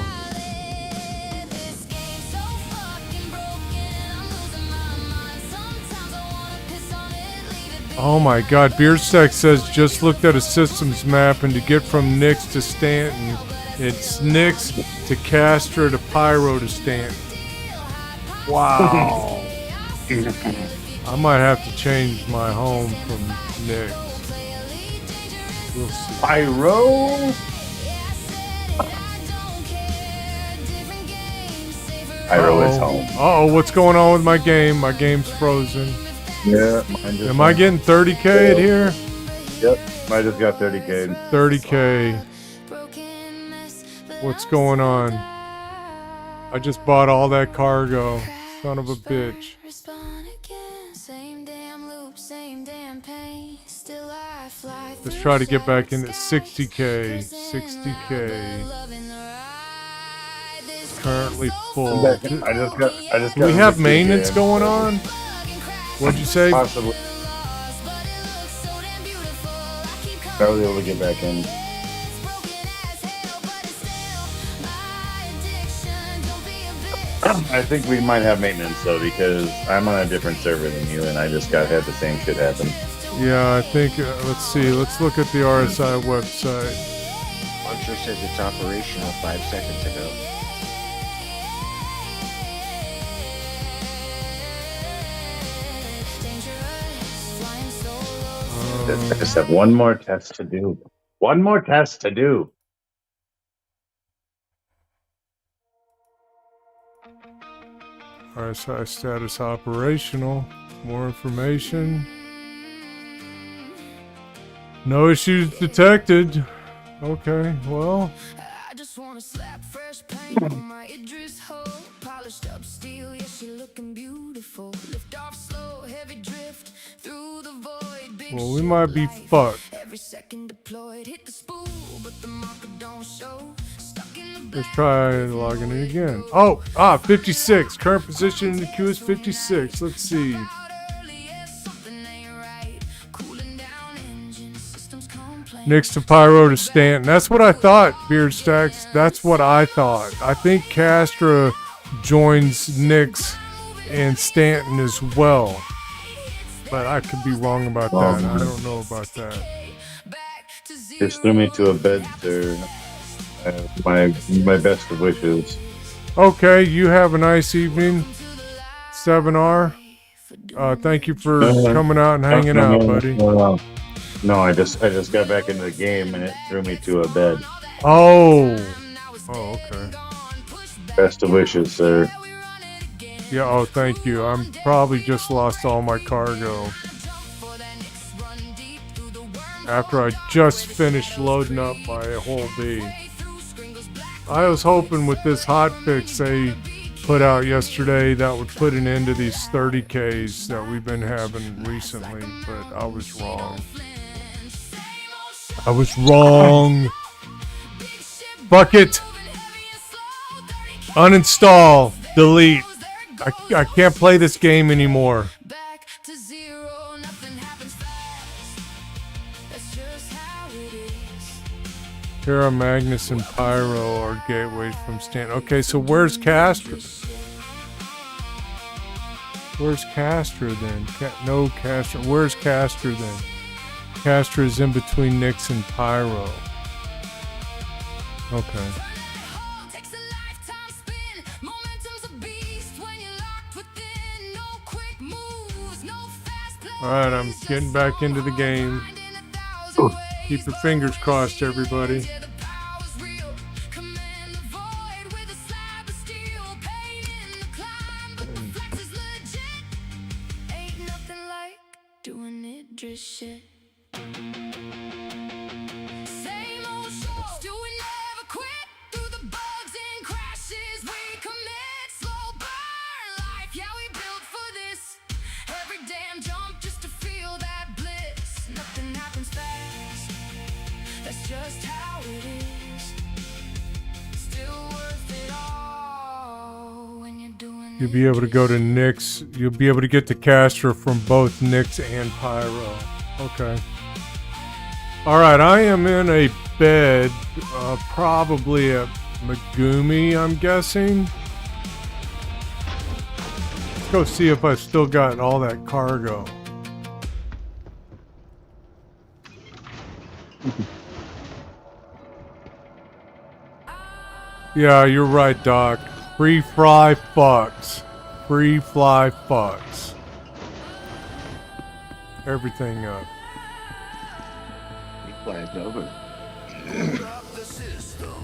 Oh my god, Beerstack says just looked at a systems map, and to get from Nix to Stanton, it's Nix to Castra to Pyro to Stanton. Wow. I might have to change my home from Nix. We'll see.
Pyro? Pyro is home.
Uh-oh, what's going on with my game? My game's frozen.
Yeah, mine just
Am I getting 30K at here?
Yep, I just got 30K.
30K. What's going on? I just bought all that cargo. Son of a bitch. Let's try to get back into 60K. 60K. Currently full.
I just got.
Do we have maintenance going on? What'd you say?
Possibly. I was able to get back in. I think we might have maintenance though, because I'm on a different server than you, and I just had the same shit happen.
Yeah, I think, let's see, let's look at the RSI website.
Monster says it's operational 5 seconds ago.
I just have one more test to do. One more test to do.
RSI status operational. More information. No issues detected. Okay, well.
I just wanna slap fresh paint on my Idris hoe. Polished up steel, yeah, she looking beautiful. Lift off slow, heavy drift through the void. Big
Well, we might be fucked.
every second deployed. Hit the spool, but the marker don't show. Stuck in the
Let's try logging in again. 56. Current position in the queue is 56. Let's see. Next to Pyro to Stanton. That's what I thought, Beard Stacks. That's what I thought. I think Castra joins Nyx and Stanton as well. But I could be wrong about that. I don't know about that.
Just threw me to a bed, sir. My best of wishes.
Okay, you have a nice evening, 7R. Thank you for coming out and hanging out, buddy.
No, I just got back into the game and it threw me to a bed.
Oh, okay.
Best of wishes, sir.
Yeah, oh, thank you. I'm probably just lost all my cargo. After I just finished loading up my whole B. I was hoping with this hotfix they put out yesterday that would put an end to these 30Ks that we've been having recently, but I was wrong. I was wrong. Fuck it. Uninstall. Delete. I can't play this game anymore. Here are Magnus and Pyro are gateways from Stan. Okay, so where's Castra? Where's Castra then? No Castra. Where's Castra then? Castra is in between Nyx and Pyro. Okay. Alright, I'm getting back into the game. Keep your fingers crossed, everybody.
Doing it, dress shit. Just how it is. Still worth it all when you're doing
You'll be able to go to Nyx. You'll be able to get to Castra from both Nyx and Pyro. Okay. Alright, I am in a bed, probably at Megumi, I'm guessing. Let's go see if I've still got all that cargo. Yeah, you're right, Doc. Free fly fucks. Free fly fucks. Everything up.
Free fly's over.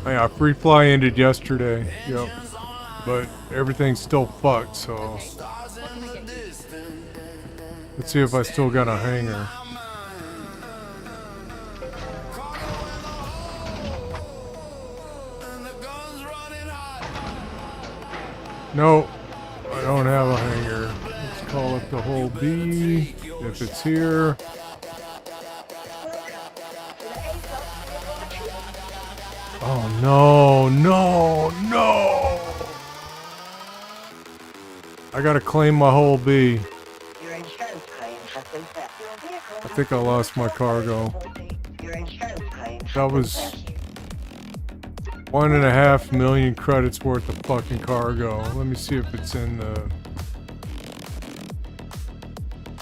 Yeah, free fly ended yesterday. Yep. But everything's still fucked, so. Let's see if I still got a hanger. No, I don't have a hanger. Let's call up the whole B if it's here. Oh no, no, no! I gotta claim my whole B. I think I lost my cargo. That was 1.5 million credits worth of fucking cargo. Let me see if it's in the...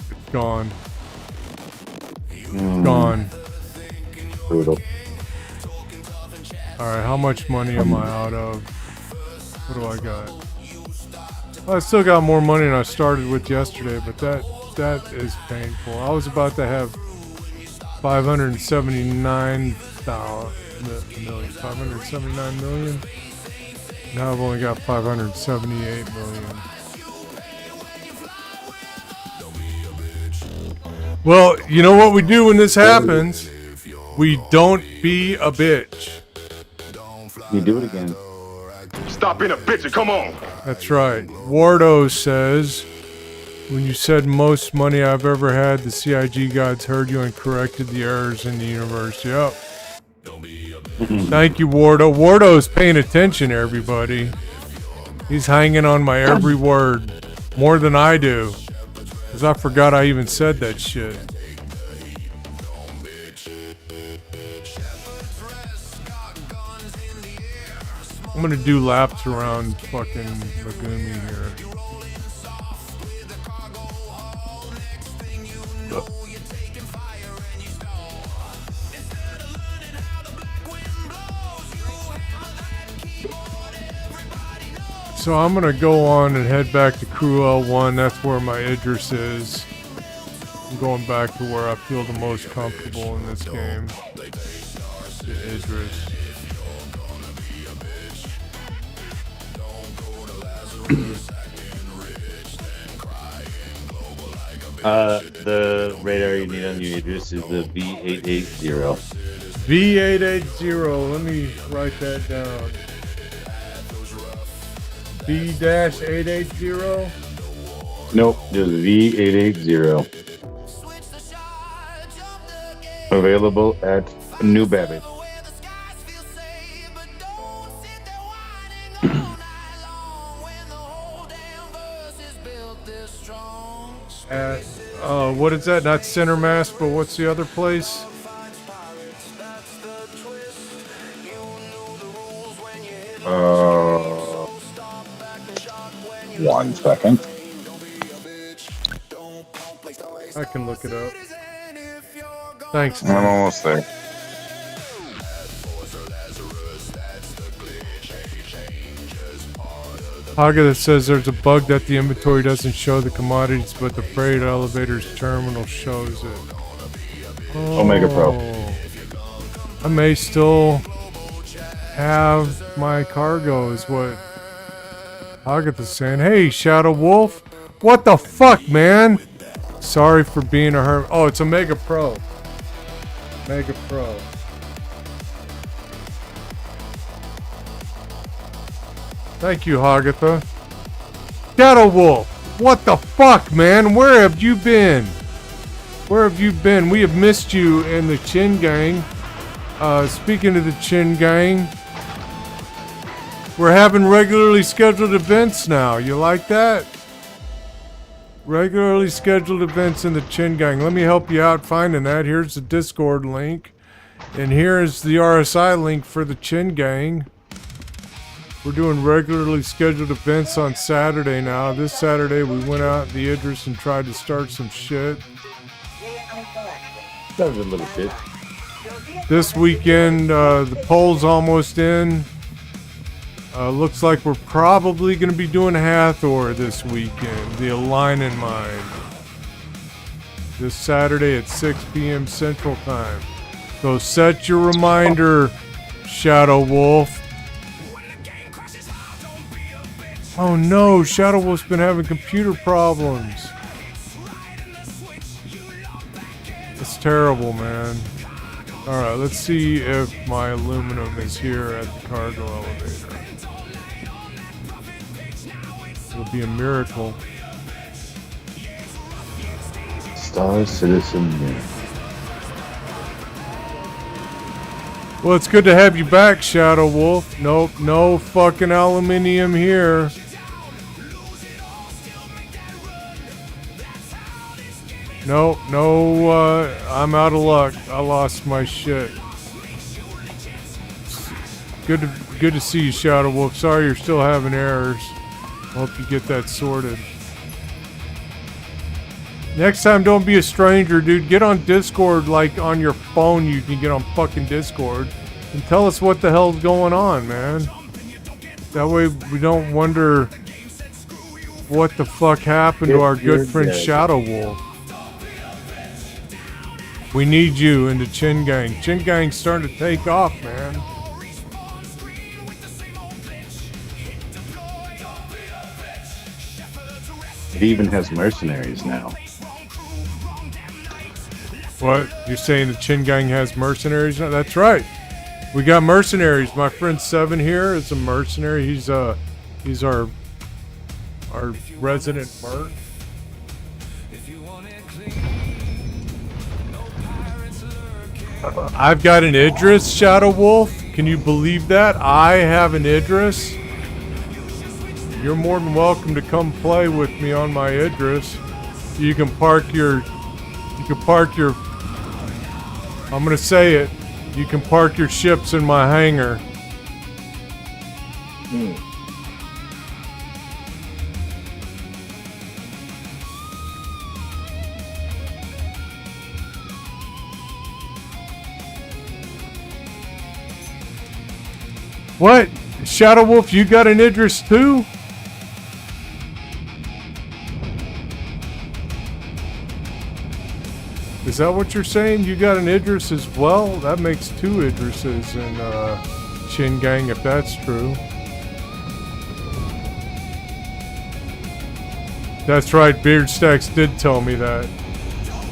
It's gone. Gone.
Brutal.
Alright, how much money am I out of? What do I got? Well, I still got more money than I started with yesterday, but that is painful. I was about to have 579 million. Now I've only got 578 million. Well, you know what we do when this happens? We don't be a bitch.
You do it again.
Stop being a bitch and come on.
That's right. Wardo says, when you said most money I've ever had, the CIG gods heard you and corrected the errors in the universe. Yep. Thank you, Wardo. Wardo's paying attention, everybody. He's hanging on my every word. More than I do. Because I forgot I even said that shit. I'm gonna do laps around fucking Megumi here. So I'm gonna go on and head back to Crew L1. That's where my Idris is. I'm going back to where I feel the most comfortable in this game. To Idris.
The radar you need on your Idris is the V880.
V880. Let me write that down. V-880.
Nope, just V880. Available at New Babbage.
At what is that? Not Center Mass, but what's the other place?
One second.
I can look it up. Thanks.
I'm almost there.
Haga says there's a bug that the inventory doesn't show the commodities, but the freight elevator's terminal shows it.
Omega Pro.
I may still have my cargo, is what Agatha's saying. Hey, Shadow Wolf. What the fuck, man? Sorry for being a hermit. Oh, it's Omega Pro. Mega Pro. Thank you, Hagatha. Shadow Wolf. What the fuck, man? Where have you been? Where have you been? We have missed you in the Chin Gang. Speaking of the Chin Gang, we're having regularly scheduled events now. You like that? Regularly scheduled events in the Chin Gang. Let me help you out finding that. Here's the Discord link. And here's the RSI link for the Chin Gang. We're doing regularly scheduled events on Saturday now. This Saturday we went out in the Idris and tried to start some shit.
That was a little shit.
This weekend, the poll's almost in. Looks like we're probably going to be doing Hathor this weekend. The Align in Mind. This Saturday at 6 p.m. Central Time. So set your reminder, Shadow Wolf. Oh no, Shadow Wolf's been having computer problems. It's terrible, man. Alright, let's see if my aluminum is here at the cargo elevator. It'll be a miracle.
Star Citizen.
Well, it's good to have you back, Shadow Wolf. Nope, no fucking aluminium here. Nope, no, I'm out of luck. I lost my shit. Good to see you, Shadow Wolf. Sorry you're still having errors. Hope you get that sorted. Next time, don't be a stranger, dude. Get on Discord, like on your phone. You can get on fucking Discord and tell us what the hell's going on, man. That way we don't wonder what the fuck happened to our good friend Shadow Wolf. We need you in the Chin Gang. Chin Gang's starting to take off, man.
It even has mercenaries now.
What? You're saying the Chin Gang has mercenaries now? That's right. We got mercenaries. My friend Seven here is a mercenary. He's our resident merc. I've got an Idris, Shadow Wolf. Can you believe that? I have an Idris. You're more than welcome to come play with me on my Idris. You can park your I'm gonna say it. You can park your ships in my hangar. What? Shadow Wolf, you got an Idris too? Is that what you're saying? You got an Idris as well? That makes two Idrises in Chin Gang if that's true. That's right, Beard Stacks did tell me that.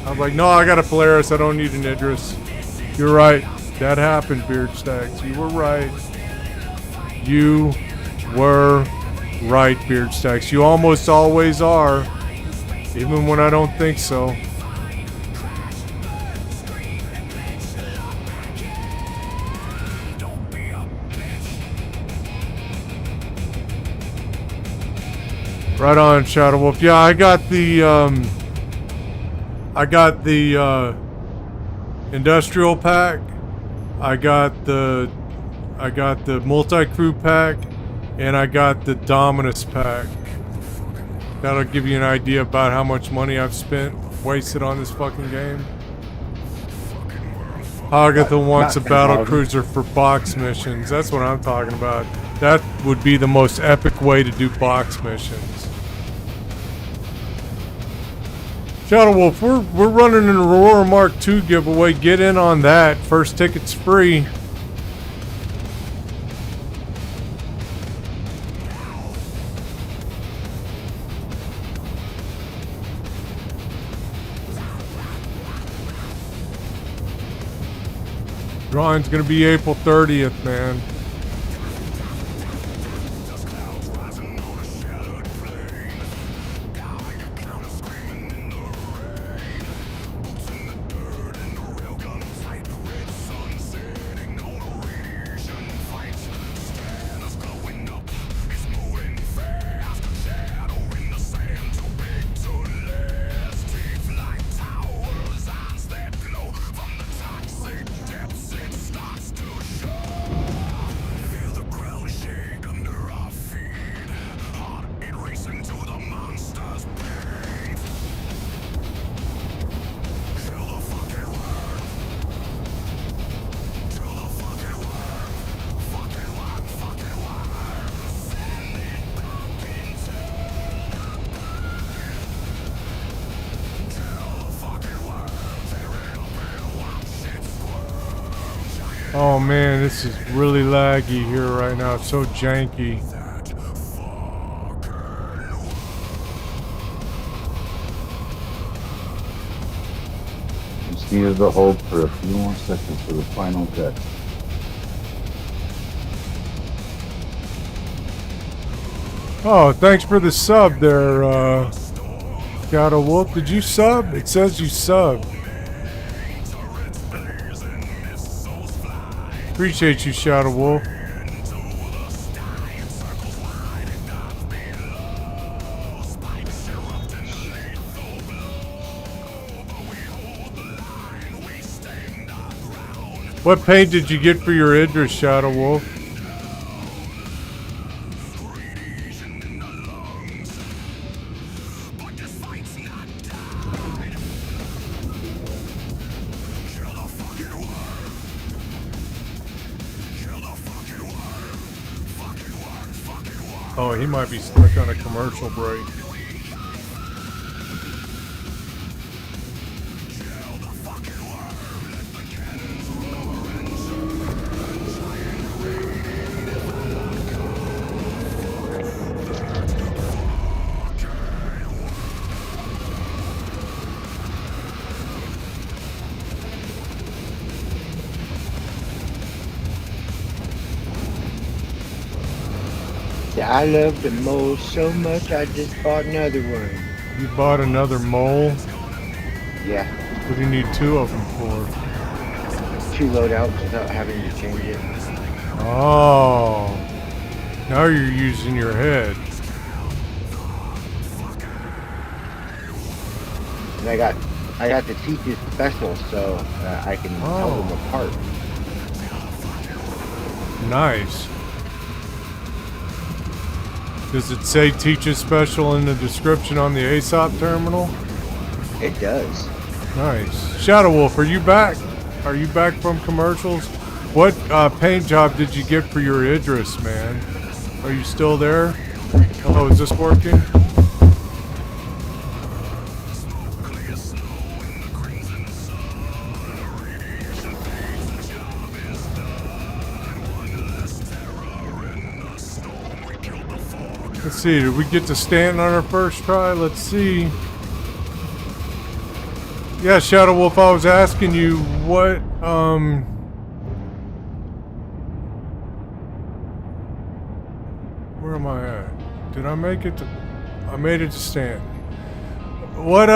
I'm like, no, I got a Polaris, I don't need an Idris. You're right. That happened, Beard Stacks. You were right. You were right, Beard Stacks. You almost always are. Even when I don't think so. Right on, Shadow Wolf. Yeah, I got the industrial pack. I got the multi-crew pack, and I got the Dominus pack. That'll give you an idea about how much money I've spent wasted on this fucking game. Agatha wants a battle cruiser for box missions. That's what I'm talking about. That would be the most epic way to do box missions. Shadow Wolf, we're running an Aurora Mark II giveaway. Get in on that. First ticket's free. Drawing's gonna be April 30th, man. Oh man, this is really laggy here right now. It's so janky.
Just needed to hold for a few more seconds for the final text.
Oh, thanks for the sub there, Shadow Wolf. Did you sub? It says you subbed. Appreciate you, Shadow Wolf. What paint did you get for your Idris, Shadow Wolf? Oh, he might be stuck on a commercial break.
I love the mole so much I just bought another one.
You bought another mole?
Yeah.
What do you need 2 of them for?
2 loadouts without having to change it.
Oh. Now you're using your head.
And I got the teacher's special so I can tell them apart.
Nice. Does it say teaches special in the description on the ASOP terminal?
It does.
Nice. Shadow Wolf, are you back? Are you back from commercials? What paint job did you get for your Idris, man? Are you still there? Hello, is this working? Let's see, did we get to stand on our first try? Let's see. Yeah, Shadow Wolf, I was asking you what, where am I at? Did I make it to, I made it to stand. What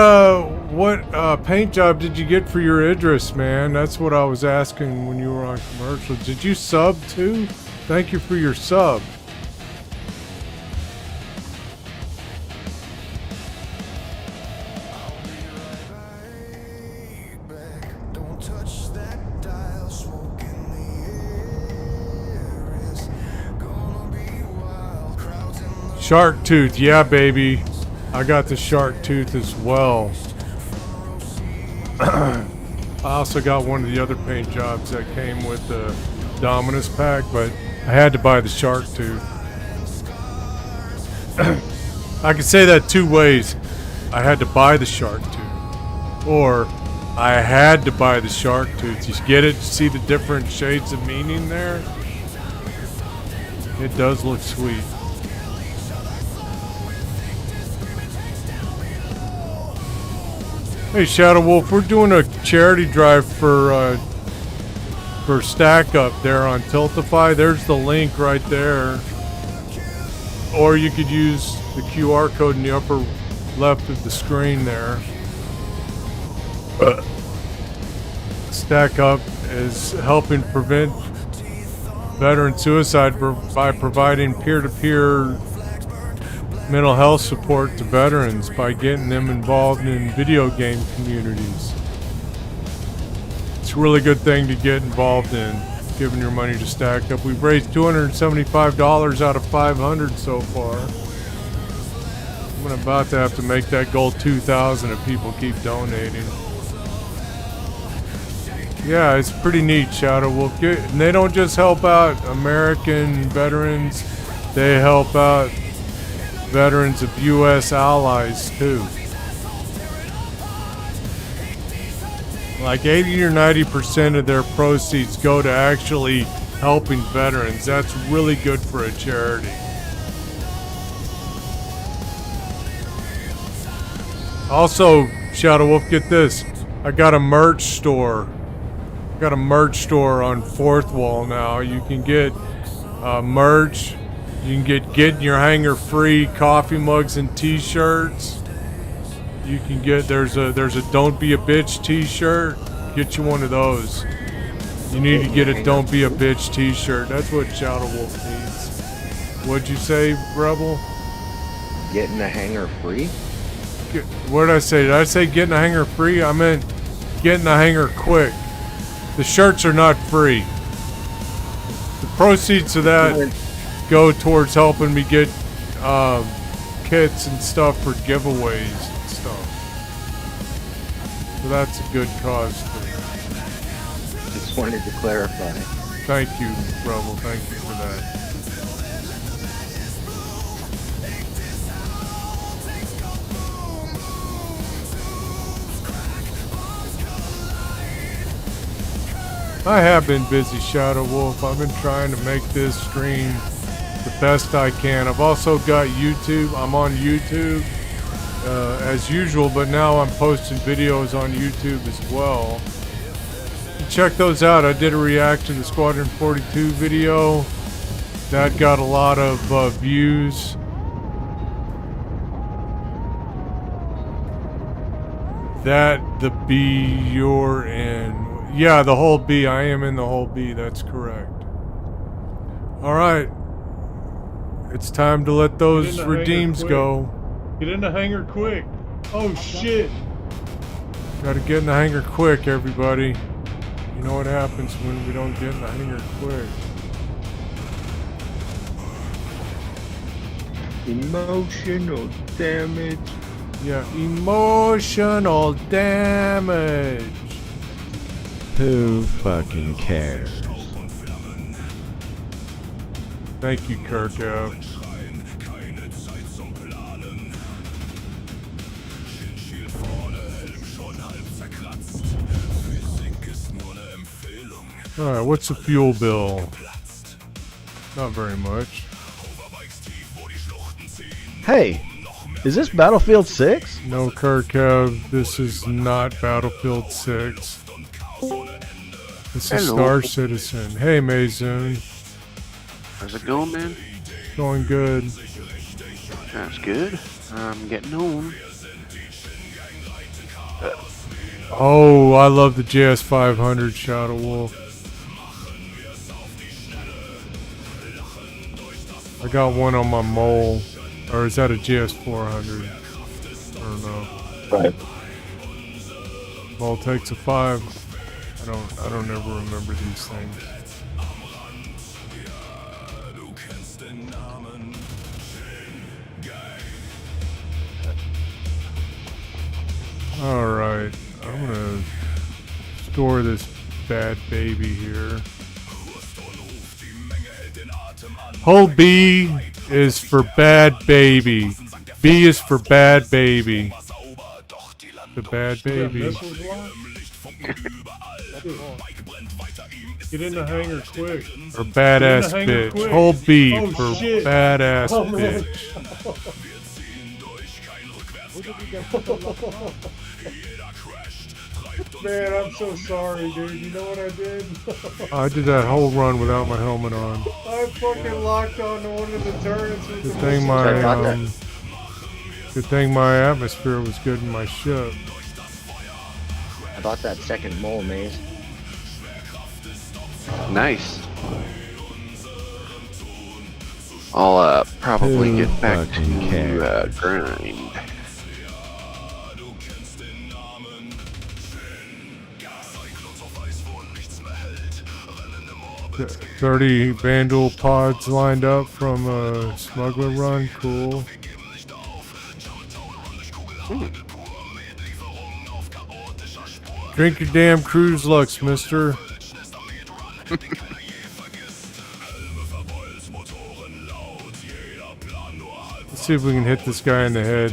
paint job did you get for your Idris, man? That's what I was asking when you were on commercial. Did you sub too? Thank you for your sub. Shark tooth, yeah, baby. I got the shark tooth as well. I also got one of the other paint jobs that came with the Dominus pack, but I had to buy the shark tooth. I can say that 2 ways. I had to buy the shark tooth, or I had to buy the shark tooth. You get it? See the different shades of meaning there? It does look sweet. Hey Shadow Wolf, we're doing a charity drive for Stack Up there on Tiltify. There's the link right there. Or you could use the QR code in the upper left of the screen there. Stack Up is helping prevent veteran suicide by providing peer-to-peer mental health support to veterans by getting them involved in video game communities. It's a really good thing to get involved in, giving your money to Stack Up. We've raised $275 out of $500 so far. I'm about to have to make that goal 2,000 if people keep donating. Yeah, it's pretty neat, Shadow Wolf. And they don't just help out American veterans, they help out veterans of U.S. allies too. Like 80 or 90% of their proceeds go to actually helping veterans. That's really good for a charity. Also, Shadow Wolf, get this. I got a merch store. Got a merch store on Fourth Wall now. You can get merch. You can get in your hanger free coffee mugs and t-shirts. You can get there's a Don't Be a Bitch t-shirt. Get you one of those. You need to get a Don't Be a Bitch t-shirt. That's what Shadow Wolf needs. What'd you say, Rebel?
Getting a hanger free?
What did I say? Did I say getting a hanger free? I meant getting a hanger quick. The shirts are not free. The proceeds of that go towards helping me get kits and stuff for giveaways and stuff. So that's a good cause too.
Just wanted to clarify.
Thank you, Rebel. Thank you for that. I have been busy, Shadow Wolf. I've been trying to make this stream the best I can. I've also got YouTube. I'm on YouTube as usual, but now I'm posting videos on YouTube as well. Check those out. I did a react to the Squadron 42 video. That got a lot of views. That, the B you're in. Yeah, the whole B. I am in the whole B. That's correct. Alright. It's time to let those redeems go.
Get in the hangar quick. Oh shit.
Gotta get in the hangar quick, everybody. You know what happens when we don't get in the hangar quick.
Emotional damage.
Yeah, emotional damage.
Who fucking cares?
Thank you, Kirk. Alright, what's the fuel bill? Not very much.
Hey, is this Battlefield 6?
No, Kirkev, this is not Battlefield 6. This is Star Citizen. Hey, Mazoon.
How's it going, man?
Going good.
That's good. I'm getting on.
Oh, I love the JS500 Shadow Wolf. I got one on my mole. Or is that a JS400? I don't know.
Right.
Mole takes a 5. I don't ever remember these things. Alright, I'm gonna store this bad baby here. Whole B is for bad baby. B is for bad baby. The bad baby.
Get in the hangar quick.
Or badass bitch.
Quick.
Whole B
Oh,
for
shit.
badass
Oh, man.
bitch.
Man, I'm so sorry, dude. You know what I did?
I did that whole run without my helmet on.
I fucking locked onto one of the turrets with
Good
the
thing
missile.
good thing my atmosphere was good in my ship.
I bought that second mole, Maze.
Nice. I'll probably
Who
get back
fucking
to
cares?
grind.
30 Vandal pods lined up from a smuggler run. Cool. Drink your damn cruise lux, mister. Let's see if we can hit this guy in the head.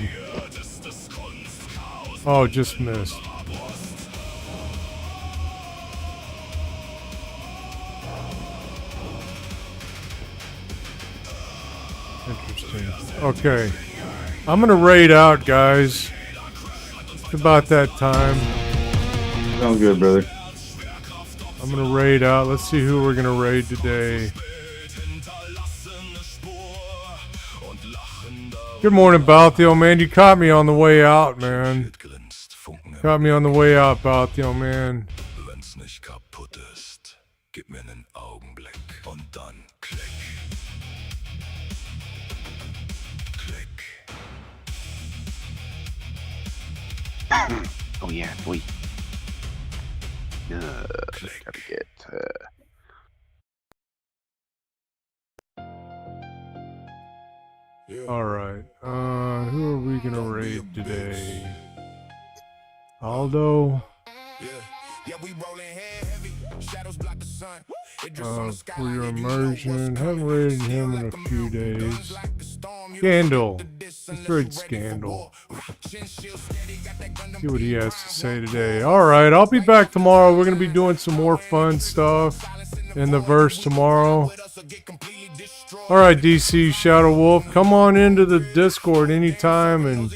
Oh, just missed. Interesting. Okay. I'm gonna raid out, guys. It's about that time.
Sounds good, brother.
I'm gonna raid out. Let's see who we're gonna raid today. Good morning, Balthio, man. You caught me on the way out, man. Caught me on the way out, Balthio, man.
Wenn's nicht kaputt ist, gib mir nen Augenblick und dann klick. Klick.
Oh yeah, boy. Gotta get.
All right. Who are we gonna raid today? Aldo.
Yeah, we rolling head heavy. Shadows block the sun.
for your immersion. Haven't rated him in a few days. Scandal. Let's raid Scandal. See what he has to say today. Alright, I'll be back tomorrow. We're going to be doing some more fun stuff in the verse tomorrow. Alright, DC Shadow Wolf, come on into the Discord anytime and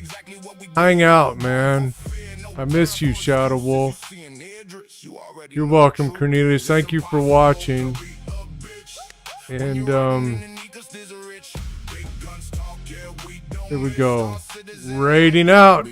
hang out, man. I miss you, Shadow Wolf. You're welcome, Cornelius. Thank you for watching. And, here we go. Raiding out.